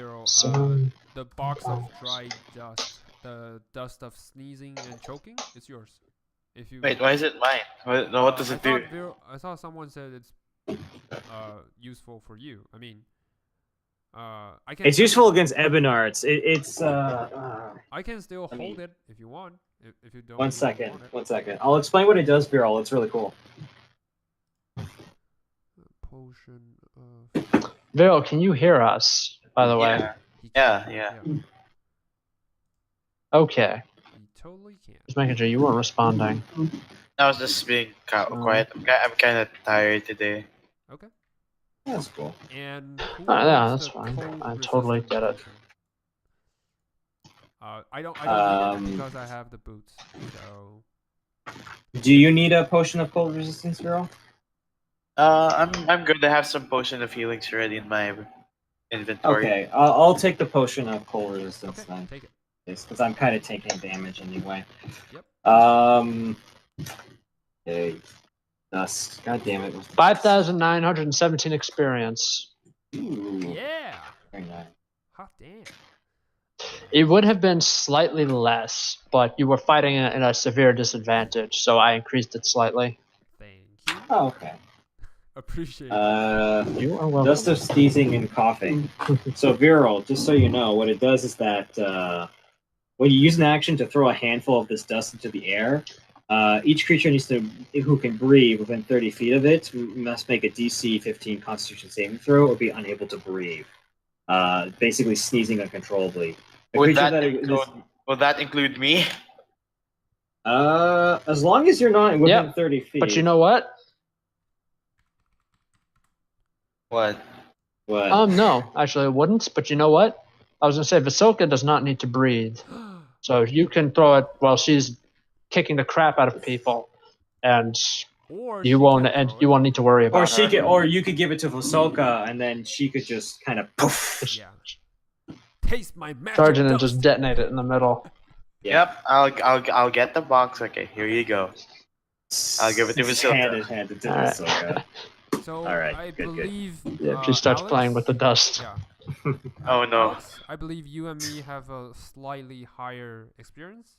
The box of dry dust, the dust of sneezing and choking, it's yours. If you wait, why is it mine? What does it do? I thought someone said it's useful for you. I mean, I can. It's useful against Ebonarts. I can still hold it if you want. If you don't. One second. I'll explain what it does, Vierl. It's really cool. Potion of... Vierl, can you hear us? By the way. Yeah. He Okay. totally can. Just making sure you weren't responding. I was just being quiet. I'm kind of tired today. Okay. That's cool. And yeah, that's fine. I totally get it. I don't need it because I have the boots. So. Do you need a potion of cold resistance, Vierl? I'm good. I have some potion of healings already in my inventory. Okay, I'll take the potion of cold resistance then. Take it. Because I'm kind of taking damage anyway. Yep. Okay. Dust. God damn it. 5,917 experience. Ooh. Yeah. Very nice. Hot damn. It would have been slightly less, but you were fighting in a severe disadvantage, so I increased it slightly. Thank you. Oh, okay. Appreciate it. You are welcome. Dust of sneezing and coughing. So, Vierl, just so you know, what it does is that when you use an action to throw a handful of this dust into the air, each creature who can breathe within 30 feet of it must make a DC 15 Constitution saving throw or be unable to breathe. Basically sneezing uncontrollably. Would that include me? As long as you're not within 30 feet. But you know what? What? No, actually it wouldn't. But you know what? I was gonna say Vasilka does not need to breathe, so you can throw it while she's kicking the crap out of people, and you won't need to worry about her. Or you could give it to Vasilka, and then she could just kind of poof. Yeah. Taste my magic. Charge in and just detonate it in the middle. Yep, I'll get the box. Okay, here you go. I'll give it to Vasilka. Hand it to Vasilka. So all right, I good. believe. Yeah, she starts playing with the dust. Yeah. Oh no. Alex, I believe you and me have a slightly higher experience.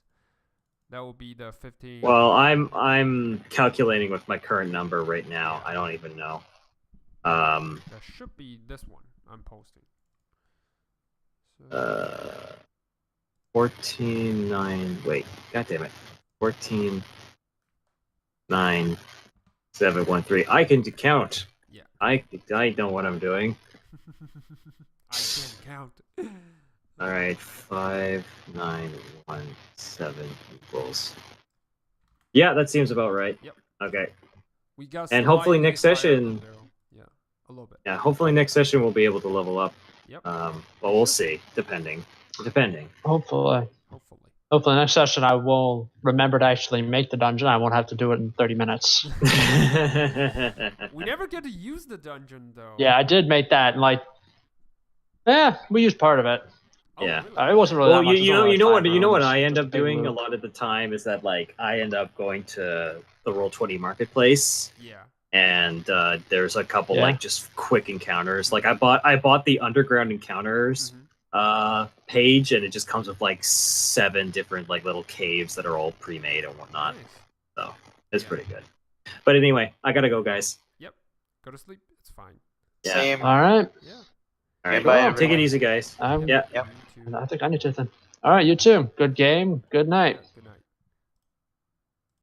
That will be the 15. Well, I'm calculating with my current number right now. I don't even know. That should be this one I'm posting. So 14.9. Wait, god damn it. 14.9.7.1.3. I can count. Yeah. I know what I'm doing. I can count. All right, 5.9.1.7 equals. Yeah, that seems about right. Yep. Okay. We got. And hopefully next session. Yeah, a little bit. Yeah, hopefully next session we'll be able to level up. Yep. Well, we'll see. Depending. Hopefully next session I will remember to actually make the dungeon. I won't have to do it in 30 minutes. We never get to use the dungeon though. Yeah, I did make that. And we used part of it. Oh, Yeah. really? It wasn't really Well, that much. you know, It was only like you know what 5 I end rooms. up Big doing a loop. lot of the time is that like I end up going to the Roll20 marketplace, Yeah. and there's a couple Yeah. like just quick encounters. Like I bought the underground encounters Mhm. page, and it just comes with like 7 different like little caves that are all pre-made and whatnot. Nice. So it's Yeah. pretty good. But anyway, I gotta go, guys. Yep. Go to sleep. It's fine. Yeah. Same. All right. Yeah. All right, Bye, Cool. take it everyone. easy, guys. Yeah. Yeah. You too. I think I need to then. All right, you too. Good game. Good night.